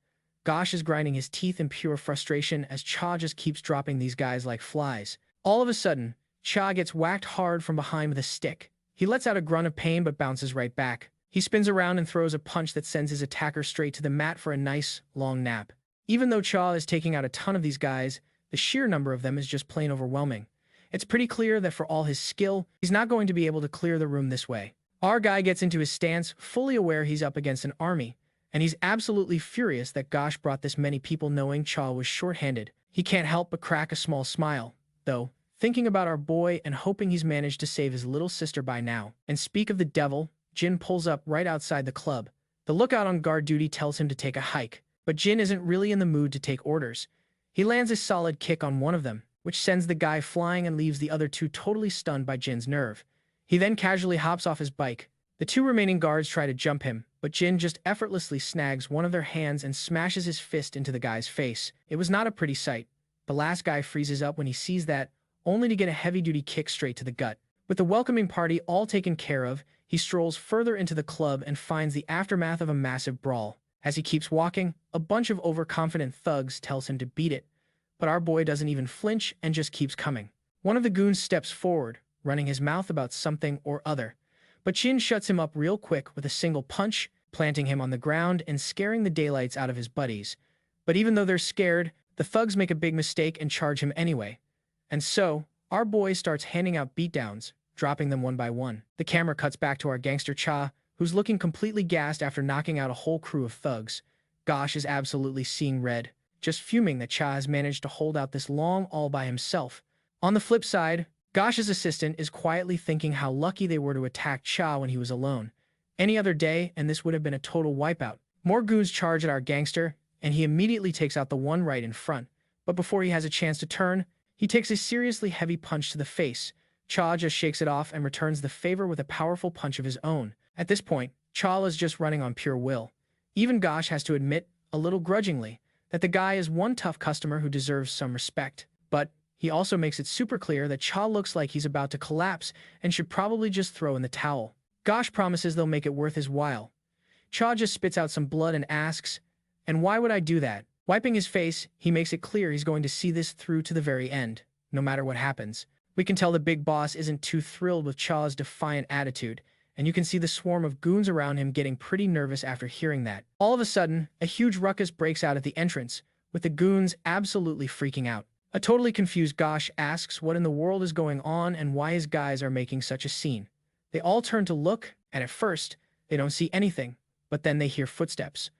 Gosh is grinding his teeth in pure frustration as Cha just keeps dropping these guys like flies. All of a sudden, Cha gets whacked hard from behind with a stick. He lets out a grunt of pain but bounces right back. He spins around and throws a punch that sends his attacker straight to the mat for a nice, long nap. Even though Cha is taking out a ton of these guys, the sheer number of them is just plain overwhelming. It's pretty clear that for all his skill, he's not going to be able to clear the room this way. Our guy gets into his stance, fully aware he's up against an army, and he's absolutely furious that Gosh brought this many people knowing Cha was short-handed. He can't help but crack a small smile, though, thinking about our boy and hoping he's managed to save his little sister by now. And speak of the devil, Jin pulls up right outside the club. The lookout on guard duty tells him to take a hike, but Jin isn't really in the mood to take orders. He lands a solid kick on one of them, which sends the guy flying and leaves the other two totally stunned by Jin's nerve. He then casually hops off his bike. The two remaining guards try to jump him, but Jin just effortlessly snags one of their hands and smashes his fist into the guy's face. It was not a pretty sight. The last guy freezes up when he sees that, only to get a heavy-duty kick straight to the gut. With the welcoming party all taken care of, he strolls further into the club and finds the aftermath of a massive brawl. As he keeps walking, a bunch of overconfident thugs tells him to beat it, but our boy doesn't even flinch and just keeps coming. One of the goons steps forward, running his mouth about something or other, but Jin shuts him up real quick with a single punch, planting him on the ground and scaring the daylights out of his buddies. But even though they're scared, the thugs make a big mistake and charge him anyway. And so, our boy starts handing out beatdowns, dropping them one by one. The camera cuts back to our gangster Cha, who's looking completely gassed after knocking out a whole crew of thugs. Gosh is absolutely seeing red, just fuming that Cha has managed to hold out this long all by himself. On the flip side, Gosh's assistant is quietly thinking how lucky they were to attack Cha when he was alone. Any other day, and this would have been a total wipeout. More goons charge at our gangster, and he immediately takes out the one right in front. But before he has a chance to turn, he takes a seriously heavy punch to the face. Cha just shakes it off and returns the favor with a powerful punch of his own. At this point, Cha is just running on pure will. Even Gosh has to admit, a little grudgingly, that the guy is one tough customer who deserves some respect. But he also makes it super clear that Cha looks like he's about to collapse and should probably just throw in the towel. Gosh promises they'll make it worth his while. Cha just spits out some blood and asks, "And why would I do that?" Wiping his face, he makes it clear he's going to see this through to the very end, no matter what happens. We can tell the big boss isn't too thrilled with Cha's defiant attitude, and you can see the swarm of goons around him getting pretty nervous after hearing that. All of a sudden, a huge ruckus breaks out at the entrance, with the goons absolutely freaking out. A totally confused Gosh asks what in the world is going on and why his guys are making such a scene. They all turn to look, and at first, they don't see anything, but then they hear footsteps.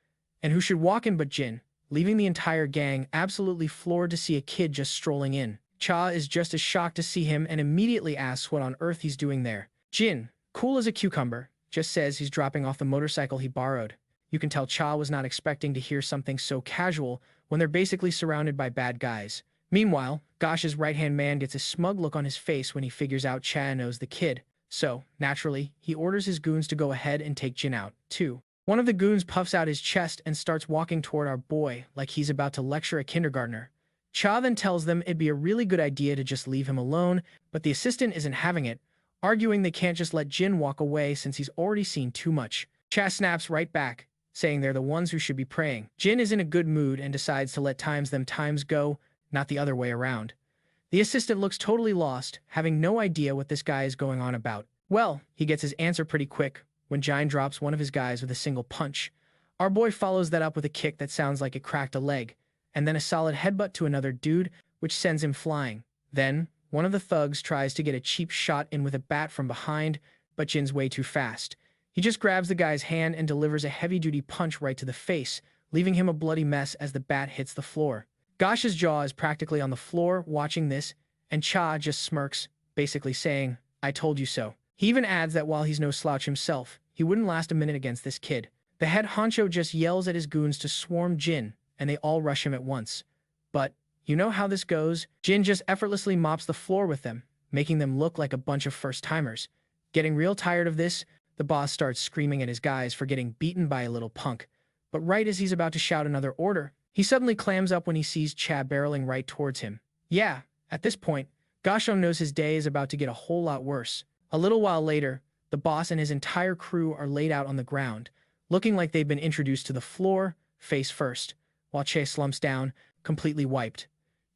And who should walk in but Jin, leaving the entire gang absolutely floored to see a kid just strolling in. Cha is just as shocked to see him and immediately asks what on earth he's doing there. Jin, cool as a cucumber, just says he's dropping off the motorcycle he borrowed. You can tell Cha was not expecting to hear something so casual when they're basically surrounded by bad guys. Meanwhile, Gosh's right-hand man gets a smug look on his face when he figures out Cha knows the kid. So, naturally, he orders his goons to go ahead and take Jin out, too. One of the goons puffs out his chest and starts walking toward our boy like he's about to lecture a kindergartner. Cha then tells them it'd be a really good idea to just leave him alone, but the assistant isn't having it, arguing they can't just let Jin walk away since he's already seen too much. Cha snaps right back, saying they're the ones who should be praying. Jin is in a good mood and decides to let them times go, not the other way around. The assistant looks totally lost, having no idea what this guy is going on about. Well, he gets his answer pretty quick when Jin drops one of his guys with a single punch. Our boy follows that up with a kick that sounds like it cracked a leg, and then a solid headbutt to another dude, which sends him flying. Then, one of the thugs tries to get a cheap shot in with a bat from behind, but Jin's way too fast. He just grabs the guy's hand and delivers a heavy-duty punch right to the face, leaving him a bloody mess as the bat hits the floor. Gosh's jaw is practically on the floor watching this, and Cha just smirks, basically saying, "I told you so." He even adds that while he's no slouch himself, he wouldn't last a minute against this kid. The head honcho just yells at his goons to swarm Jin, and they all rush him at once. But, you know how this goes? Jin just effortlessly mops the floor with them, making them look like a bunch of first-timers. Getting real tired of this, the boss starts screaming at his guys for getting beaten by a little punk. But right as he's about to shout another order, he suddenly clams up when he sees Cha barreling right towards him. Yeah, at this point, Gosho knows his day is about to get a whole lot worse. A little while later, the boss and his entire crew are laid out on the ground, looking like they've been introduced to the floor, face first, while Che slumps down, completely wiped.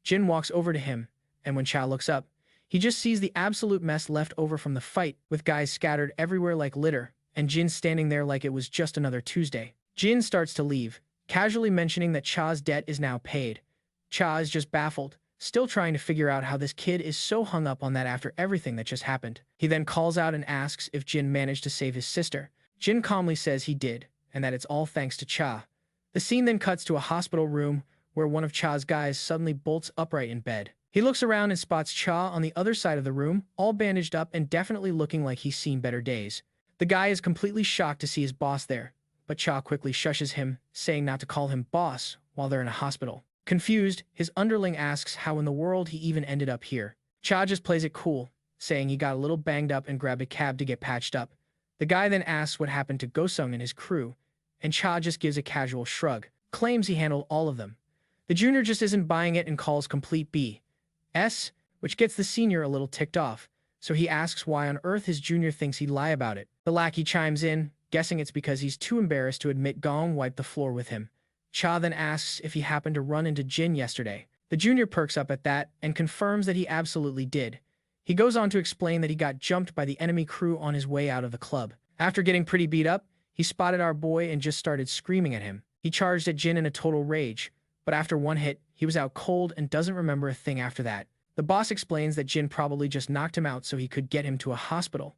Jin walks over to him, and when Cha looks up, he just sees the absolute mess left over from the fight, with guys scattered everywhere like litter, and Jin standing there like it was just another Tuesday. Jin starts to leave, casually mentioning that Cha's debt is now paid. Cha is just baffled, still trying to figure out how this kid is so hung up on that after everything that just happened. He then calls out and asks if Jin managed to save his sister. Jin calmly says he did, and that it's all thanks to Cha. The scene then cuts to a hospital room where one of Cha's guys suddenly bolts upright in bed. He looks around and spots Cha on the other side of the room, all bandaged up and definitely looking like he's seen better days. The guy is completely shocked to see his boss there, but Cha quickly shushes him, saying not to call him boss while they're in a hospital. Confused, his underling asks how in the world he even ended up here. Cha just plays it cool, saying he got a little banged up and grabbed a cab to get patched up. The guy then asks what happened to Gosung and his crew, and Cha just gives a casual shrug, claims he handled all of them. The junior just isn't buying it and calls complete BS, which gets the senior a little ticked off, so he asks why on earth his junior thinks he'd lie about it. The lackey chimes in, guessing it's because he's too embarrassed to admit Gong wiped the floor with him. Cha then asks if he happened to run into Jin yesterday. The junior perks up at that and confirms that he absolutely did. He goes on to explain that he got jumped by the enemy crew on his way out of the club. After getting pretty beat up, he spotted our boy and just started screaming at him. He charged at Jin in a total rage, but after one hit, he was out cold and doesn't remember a thing after that. The boss explains that Jin probably just knocked him out so he could get him to a hospital.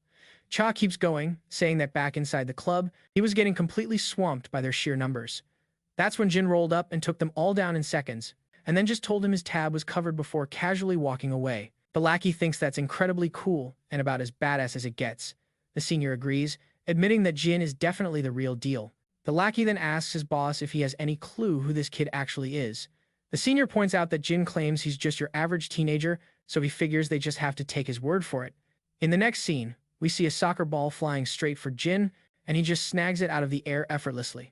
Cha keeps going, saying that back inside the club, he was getting completely swamped by their sheer numbers. That's when Jin rolled up and took them all down in seconds, and then just told him his tab was covered before casually walking away. The lackey thinks that's incredibly cool and about as badass as it gets. The senior agrees, admitting that Jin is definitely the real deal. The lackey then asks his boss if he has any clue who this kid actually is. The senior points out that Jin claims he's just your average teenager, so he figures they just have to take his word for it. In the next scene, we see a soccer ball flying straight for Jin, and he just snags it out of the air effortlessly.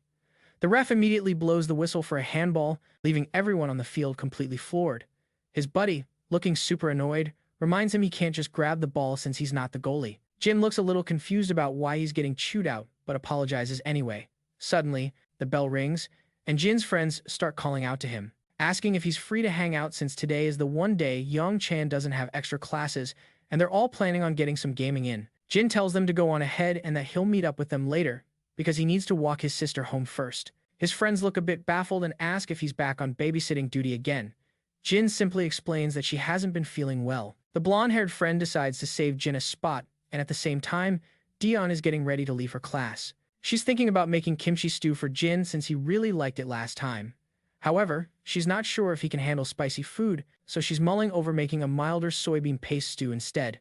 The ref immediately blows the whistle for a handball, leaving everyone on the field completely floored. His buddy, looking super annoyed, reminds him he can't just grab the ball since he's not the goalie. Jin looks a little confused about why he's getting chewed out, but apologizes anyway. Suddenly, the bell rings, and Jin's friends start calling out to him, asking if he's free to hang out since today is the one day Young Chan doesn't have extra classes, and they're all planning on getting some gaming in. Jin tells them to go on ahead and that he'll meet up with them later, because he needs to walk his sister home first. His friends look a bit baffled and ask if he's back on babysitting duty again. Jin simply explains that she hasn't been feeling well. The blonde-haired friend decides to save Jin a spot, and at the same time, Dion is getting ready to leave her class. She's thinking about making kimchi stew for Jin since he really liked it last time. However, she's not sure if he can handle spicy food, so she's mulling over making a milder soybean paste stew instead.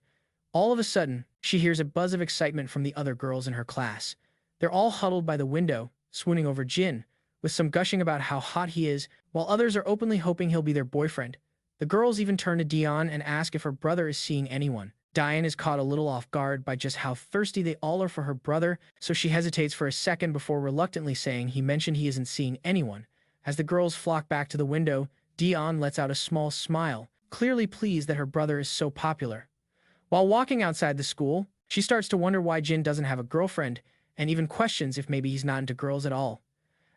All of a sudden, she hears a buzz of excitement from the other girls in her class. They're all huddled by the window, swooning over Jin, with some gushing about how hot he is, while others are openly hoping he'll be their boyfriend. The girls even turn to Daun and ask if her brother is seeing anyone. Daun is caught a little off guard by just how thirsty they all are for her brother, so she hesitates for a second before reluctantly saying he mentioned he isn't seeing anyone. As the girls flock back to the window, Daun lets out a small smile, clearly pleased that her brother is so popular. While walking outside the school, she starts to wonder why Jin doesn't have a girlfriend, and even questions if maybe he's not into girls at all.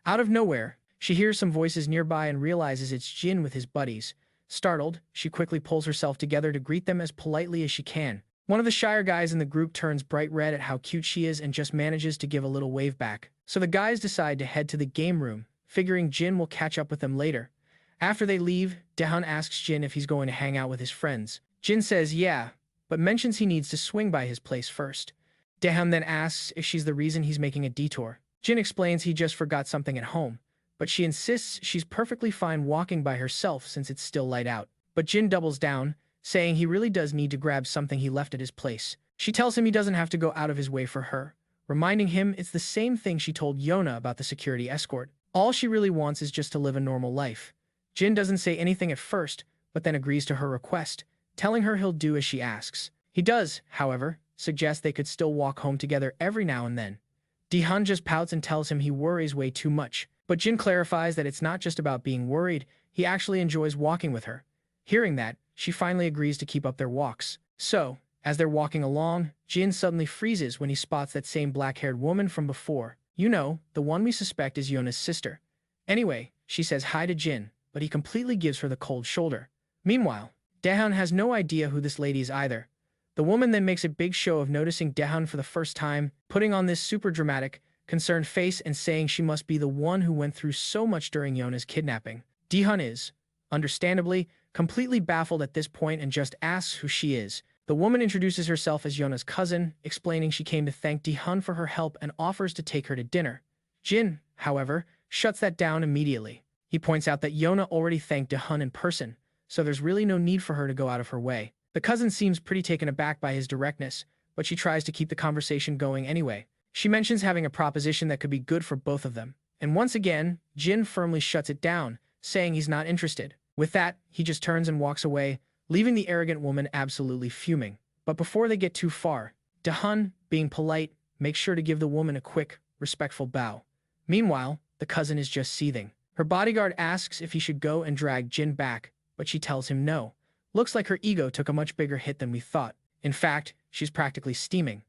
Out of nowhere, she hears some voices nearby and realizes it's Jin with his buddies. Startled, she quickly pulls herself together to greet them as politely as she can. One of the shyer guys in the group turns bright red at how cute she is and just manages to give a little wave back. So the guys decide to head to the game room, figuring Jin will catch up with them later. After they leave, Daun asks Jin if he's going to hang out with his friends. Jin says yeah, but mentions he needs to swing by his place first. Daun then asks if she's the reason he's making a detour. Jin explains he just forgot something at home, but she insists she's perfectly fine walking by herself since it's still light out. But Jin doubles down, saying he really does need to grab something he left at his place. She tells him he doesn't have to go out of his way for her, reminding him it's the same thing she told Yona about the security escort. All she really wants is just to live a normal life. Jin doesn't say anything at first, but then agrees to her request, telling her he'll do as she asks. He does, however, suggest they could still walk home together every now and then. Daun just pouts and tells him he worries way too much, but Jin clarifies that it's not just about being worried, he actually enjoys walking with her. Hearing that, she finally agrees to keep up their walks. So, as they're walking along, Jin suddenly freezes when he spots that same black-haired woman from before. You know, the one we suspect is Yona's sister. Anyway, she says hi to Jin, but he completely gives her the cold shoulder. Meanwhile, Daun has no idea who this lady is either. The woman then makes a big show of noticing Daun for the first time, putting on this super dramatic, concerned face and saying she must be the one who went through so much during Yona's kidnapping. Daun is, understandably, completely baffled at this point and just asks who she is. The woman introduces herself as Yona's cousin, explaining she came to thank Daun for her help and offers to take her to dinner. Jin, however, shuts that down immediately. He points out that Yona already thanked Daun in person, so there's really no need for her to go out of her way. The cousin seems pretty taken aback by his directness, but she tries to keep the conversation going anyway. She mentions having a proposition that could be good for both of them, and once again, Jin firmly shuts it down, saying he's not interested. With that, he just turns and walks away, leaving the arrogant woman absolutely fuming. But before they get too far, Daun, being polite, makes sure to give the woman a quick, respectful bow. Meanwhile, the cousin is just seething. Her bodyguard asks if he should go and drag Jin back, but she tells him no. Looks like her ego took a much bigger hit than we thought. In fact, she's practically steaming.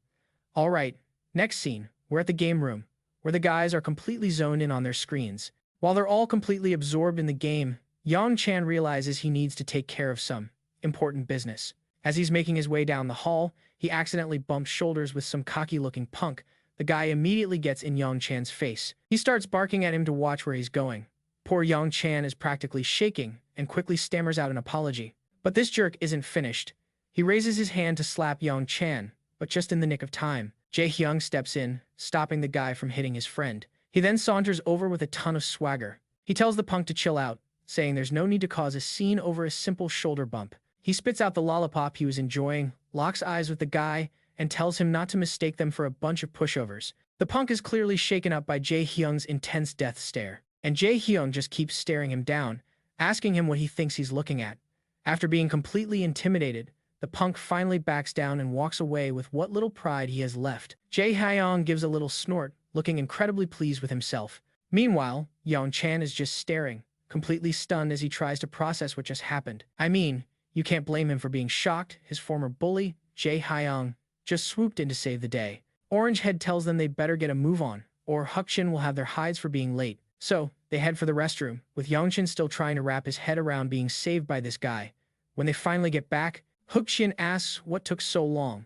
Alright, next scene, we're at the game room, where the guys are completely zoned in on their screens. While they're all completely absorbed in the game, Yang Chan realizes he needs to take care of some important business. As he's making his way down the hall, he accidentally bumps shoulders with some cocky-looking punk. The guy immediately gets in Yang Chan's face. He starts barking at him to watch where he's going. Poor Yang Chan is practically shaking and quickly stammers out an apology. But this jerk isn't finished. He raises his hand to slap Yang Chan, but just in the nick of time, Jae-hyung steps in, stopping the guy from hitting his friend. He then saunters over with a ton of swagger. He tells the punk to chill out, saying there's no need to cause a scene over a simple shoulder bump. He spits out the lollipop he was enjoying, locks eyes with the guy, and tells him not to mistake them for a bunch of pushovers. The punk is clearly shaken up by Jae-hyung's intense death stare, and Jae-hyung just keeps staring him down, asking him what he thinks he's looking at. After being completely intimidated, the punk finally backs down and walks away with what little pride he has left. Jae-hyung gives a little snort, looking incredibly pleased with himself. Meanwhile, Yang Chan is just staring, completely stunned as he tries to process what just happened. I mean, you can't blame him for being shocked. His former bully, Jae-hyung, just swooped in to save the day. Orange Head tells them they better get a move on, or Hukshin will have their hides for being late. So, they head for the restroom, with Yongshin still trying to wrap his head around being saved by this guy. When they finally get back, Hukshin asks what took so long.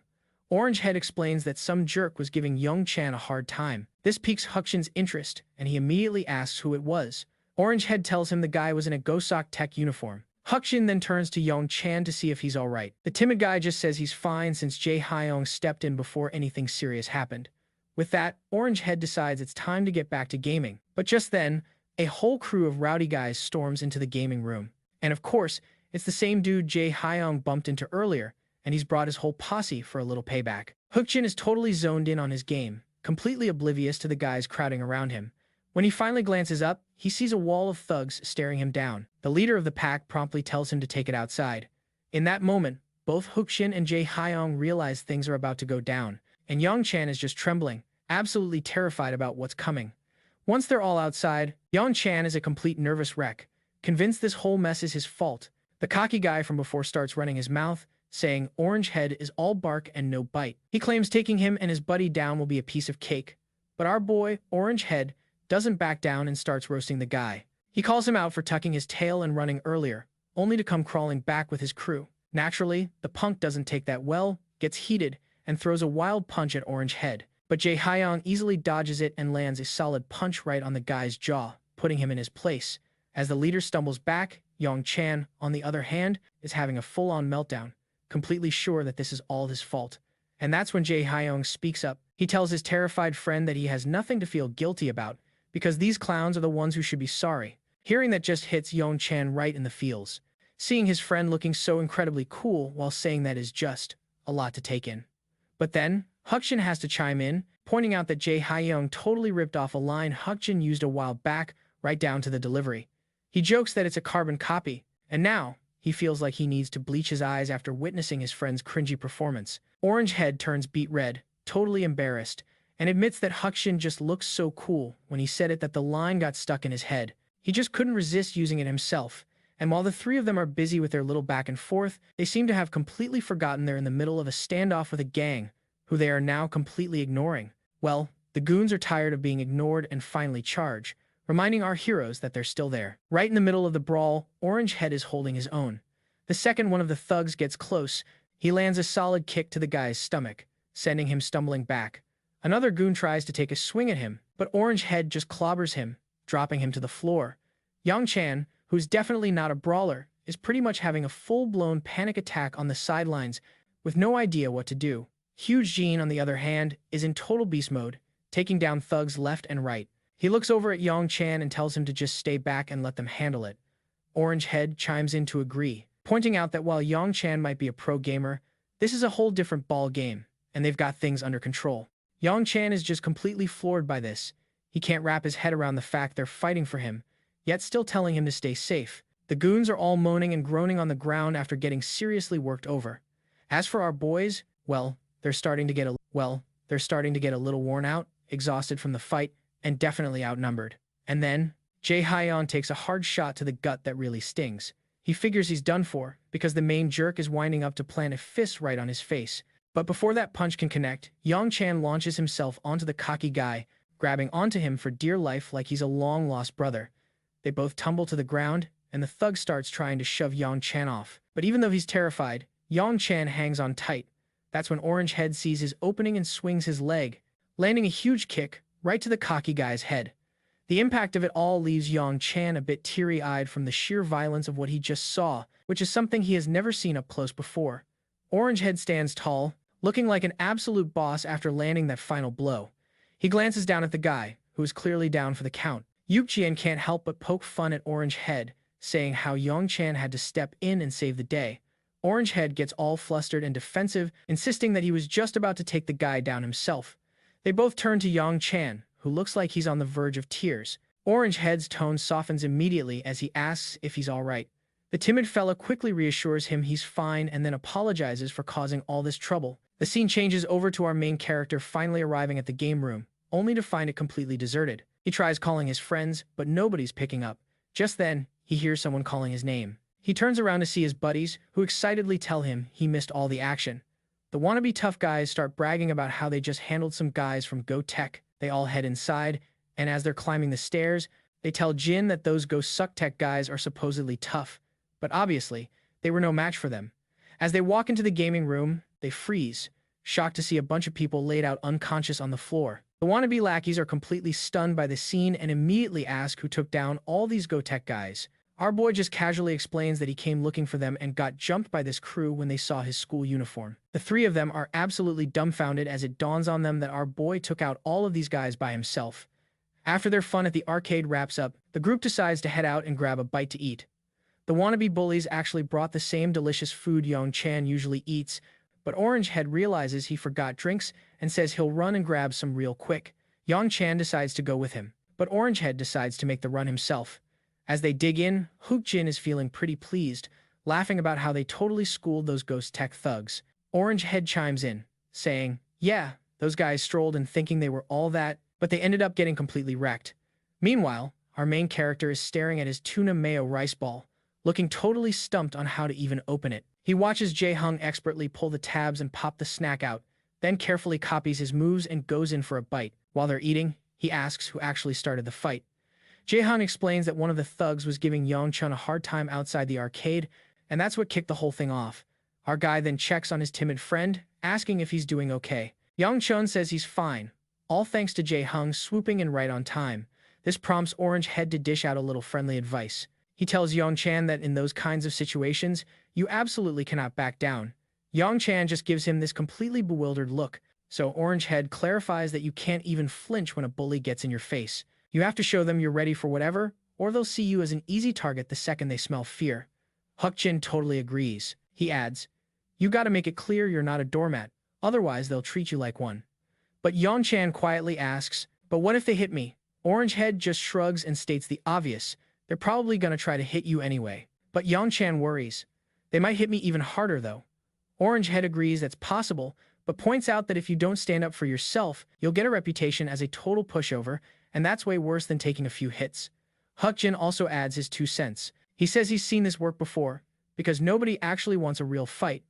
Orange Head explains that some jerk was giving Young Chan a hard time. This piques Hukshin's interest, and he immediately asks who it was. Orange Head tells him the guy was in a Gosok Tech uniform. Hukshin then turns to Young Chan to see if he's alright. The timid guy just says he's fine since Jae-hyung stepped in before anything serious happened. With that, Orange Head decides it's time to get back to gaming. But just then, a whole crew of rowdy guys storms into the gaming room. And of course, it's the same dude Jae-hyung bumped into earlier, and he's brought his whole posse for a little payback. Hookjin is totally zoned in on his game, completely oblivious to the guys crowding around him. When he finally glances up, he sees a wall of thugs staring him down. The leader of the pack promptly tells him to take it outside. In that moment, both Hookjin and Jae Hyung realize things are about to go down, and Young-chan is just trembling, absolutely terrified about what's coming. Once they're all outside, Young-chan is a complete nervous wreck, convinced this whole mess is his fault. The cocky guy from before starts running his mouth, saying Orange Head is all bark and no bite. He claims taking him and his buddy down will be a piece of cake, but our boy, Orange Head, doesn't back down and starts roasting the guy. He calls him out for tucking his tail and running earlier, only to come crawling back with his crew. Naturally, the punk doesn't take that well, gets heated, and throws a wild punch at Orange Head. But Jae Hyung easily dodges it and lands a solid punch right on the guy's jaw, putting him in his place. As the leader stumbles back, Young-chan, on the other hand, is having a full-on meltdown, completely sure that this is all his fault. And that's when Jae Hyung speaks up. He tells his terrified friend that he has nothing to feel guilty about, because these clowns are the ones who should be sorry. Hearing that just hits Young-chan right in the feels. Seeing his friend looking so incredibly cool while saying that is just a lot to take in. But then, Hookjin has to chime in, pointing out that Jae Hyung totally ripped off a line Hookjin used a while back, right down to the delivery. He jokes that it's a carbon copy, and now he feels like he needs to bleach his eyes after witnessing his friend's cringy performance. Orange Head turns beet red, totally embarrassed, and admits that Hookjin just looks so cool when he said it that the line got stuck in his head. He just couldn't resist using it himself, and while the three of them are busy with their little back and forth, they seem to have completely forgotten they're in the middle of a standoff with a gang, who they are now completely ignoring. Well, the goons are tired of being ignored and finally charge, reminding our heroes that they're still there. Right in the middle of the brawl, Orange Head is holding his own. The second one of the thugs gets close, he lands a solid kick to the guy's stomach, sending him stumbling back. Another goon tries to take a swing at him, but Orange Head just clobbers him, dropping him to the floor. Young-chan, who's definitely not a brawler, is pretty much having a full-blown panic attack on the sidelines with no idea what to do. Huge Jean, on the other hand, is in total beast mode, taking down thugs left and right. He looks over at Young-chan and tells him to just stay back and let them handle it. Orange Head chimes in to agree, pointing out that while Young-chan might be a pro gamer, this is a whole different ball game, and they've got things under control. Young-chan is just completely floored by this. He can't wrap his head around the fact they're fighting for him, yet still telling him to stay safe. The goons are all moaning and groaning on the ground after getting seriously worked over. As for our boys, well, they're starting to get a little worn out, exhausted from the fight, and definitely outnumbered. And then, Jae Hyun takes a hard shot to the gut that really stings. He figures he's done for, because the main jerk is winding up to plant a fist right on his face. But before that punch can connect, Young-chan launches himself onto the cocky guy, grabbing onto him for dear life like he's a long-lost brother. They both tumble to the ground, and the thug starts trying to shove Young-chan off. But even though he's terrified, Young-chan hangs on tight. That's when Orange Head sees his opening and swings his leg, landing a huge kick right to the cocky guy's head. The impact of it all leaves Young-chan a bit teary-eyed from the sheer violence of what he just saw, which is something he has never seen up close before. Orange Head stands tall, looking like an absolute boss after landing that final blow. He glances down at the guy, who is clearly down for the count. Yukjian can't help but poke fun at Orange Head, saying how Young-chan had to step in and save the day. Orange Head gets all flustered and defensive, insisting that he was just about to take the guy down himself. They both turn to Young-chan, who looks like he's on the verge of tears. Orange Head's tone softens immediately as he asks if he's all right. The timid fella quickly reassures him he's fine and then apologizes for causing all this trouble. The scene changes over to our main character finally arriving at the game room, only to find it completely deserted. He tries calling his friends, but nobody's picking up. Just then, he hears someone calling his name. He turns around to see his buddies, who excitedly tell him he missed all the action. The wannabe tough guys start bragging about how they just handled some guys from Go Tech. They all head inside, and as they're climbing the stairs, they tell Jin that those Go Suck Tech guys are supposedly tough, but obviously, they were no match for them. As they walk into the gaming room, they freeze, shocked to see a bunch of people laid out unconscious on the floor. The wannabe lackeys are completely stunned by the scene and immediately ask who took down all these Go Tech guys. Our boy just casually explains that he came looking for them and got jumped by this crew when they saw his school uniform. The three of them are absolutely dumbfounded as it dawns on them that our boy took out all of these guys by himself. After their fun at the arcade wraps up, the group decides to head out and grab a bite to eat. The wannabe bullies actually brought the same delicious food Young-chan usually eats, but Orange Head realizes he forgot drinks and says he'll run and grab some real quick. Yang Chan decides to go with him, but Orange Head decides to make the run himself. As they dig in, Hook Jin is feeling pretty pleased, laughing about how they totally schooled those ghost tech thugs. Orange Head chimes in, saying, "Yeah, those guys strolled in thinking they were all that, but they ended up getting completely wrecked." Meanwhile, our main character is staring at his tuna mayo rice ball, looking totally stumped on how to even open it. He watches Jae-hung expertly pull the tabs and pop the snack out, then carefully copies his moves and goes in for a bite. While they're eating, he asks who actually started the fight. Jae-hung explains that one of the thugs was giving Young-chun a hard time outside the arcade, and that's what kicked the whole thing off. Our guy then checks on his timid friend, asking if he's doing okay. Young-chun says he's fine, all thanks to Jae-hung swooping in right on time. This prompts Orange Head to dish out a little friendly advice. He tells Yang-chan that in those kinds of situations, you absolutely cannot back down. Yang-chan just gives him this completely bewildered look, so Orange Head clarifies that you can't even flinch when a bully gets in your face. You have to show them you're ready for whatever, or they'll see you as an easy target the second they smell fear. Hook Jin totally agrees. He adds, "You gotta make it clear you're not a doormat, otherwise they'll treat you like one." But Yang-chan quietly asks, "But what if they hit me?" Orange Head just shrugs and states the obvious. They're probably gonna try to hit you anyway. But Yang-chan worries. "They might hit me even harder though." Orange Head agrees that's possible, but points out that if you don't stand up for yourself, you'll get a reputation as a total pushover, and that's way worse than taking a few hits. Hook Jin also adds his 2 cents. He says he's seen this work before, because nobody actually wants a real fight.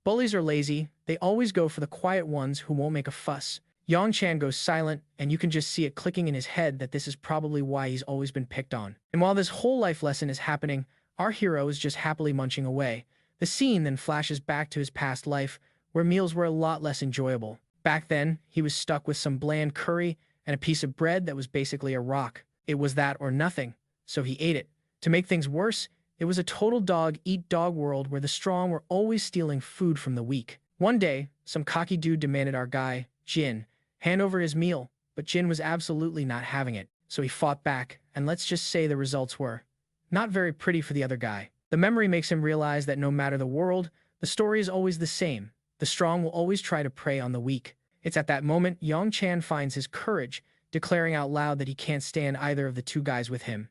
Bullies are lazy, they always go for the quiet ones who won't make a fuss. Yang-chan goes silent, and you can just see it clicking in his head that this is probably why he's always been picked on. And while this whole life lesson is happening, our hero is just happily munching away. The scene then flashes back to his past life, where meals were a lot less enjoyable. Back then, he was stuck with some bland curry and a piece of bread that was basically a rock. It was that or nothing, so he ate it. To make things worse, it was a total dog-eat-dog world where the strong were always stealing food from the weak. One day, some cocky dude demanded our guy, Jin, hand over his meal, but Jin was absolutely not having it, so he fought back, and let's just say the results were not very pretty for the other guy. The memory makes him realize that no matter the world, the story is always the same. The strong will always try to prey on the weak. It's at that moment Yang-chan finds his courage, declaring out loud that he can't stand either of the 2 guys with him.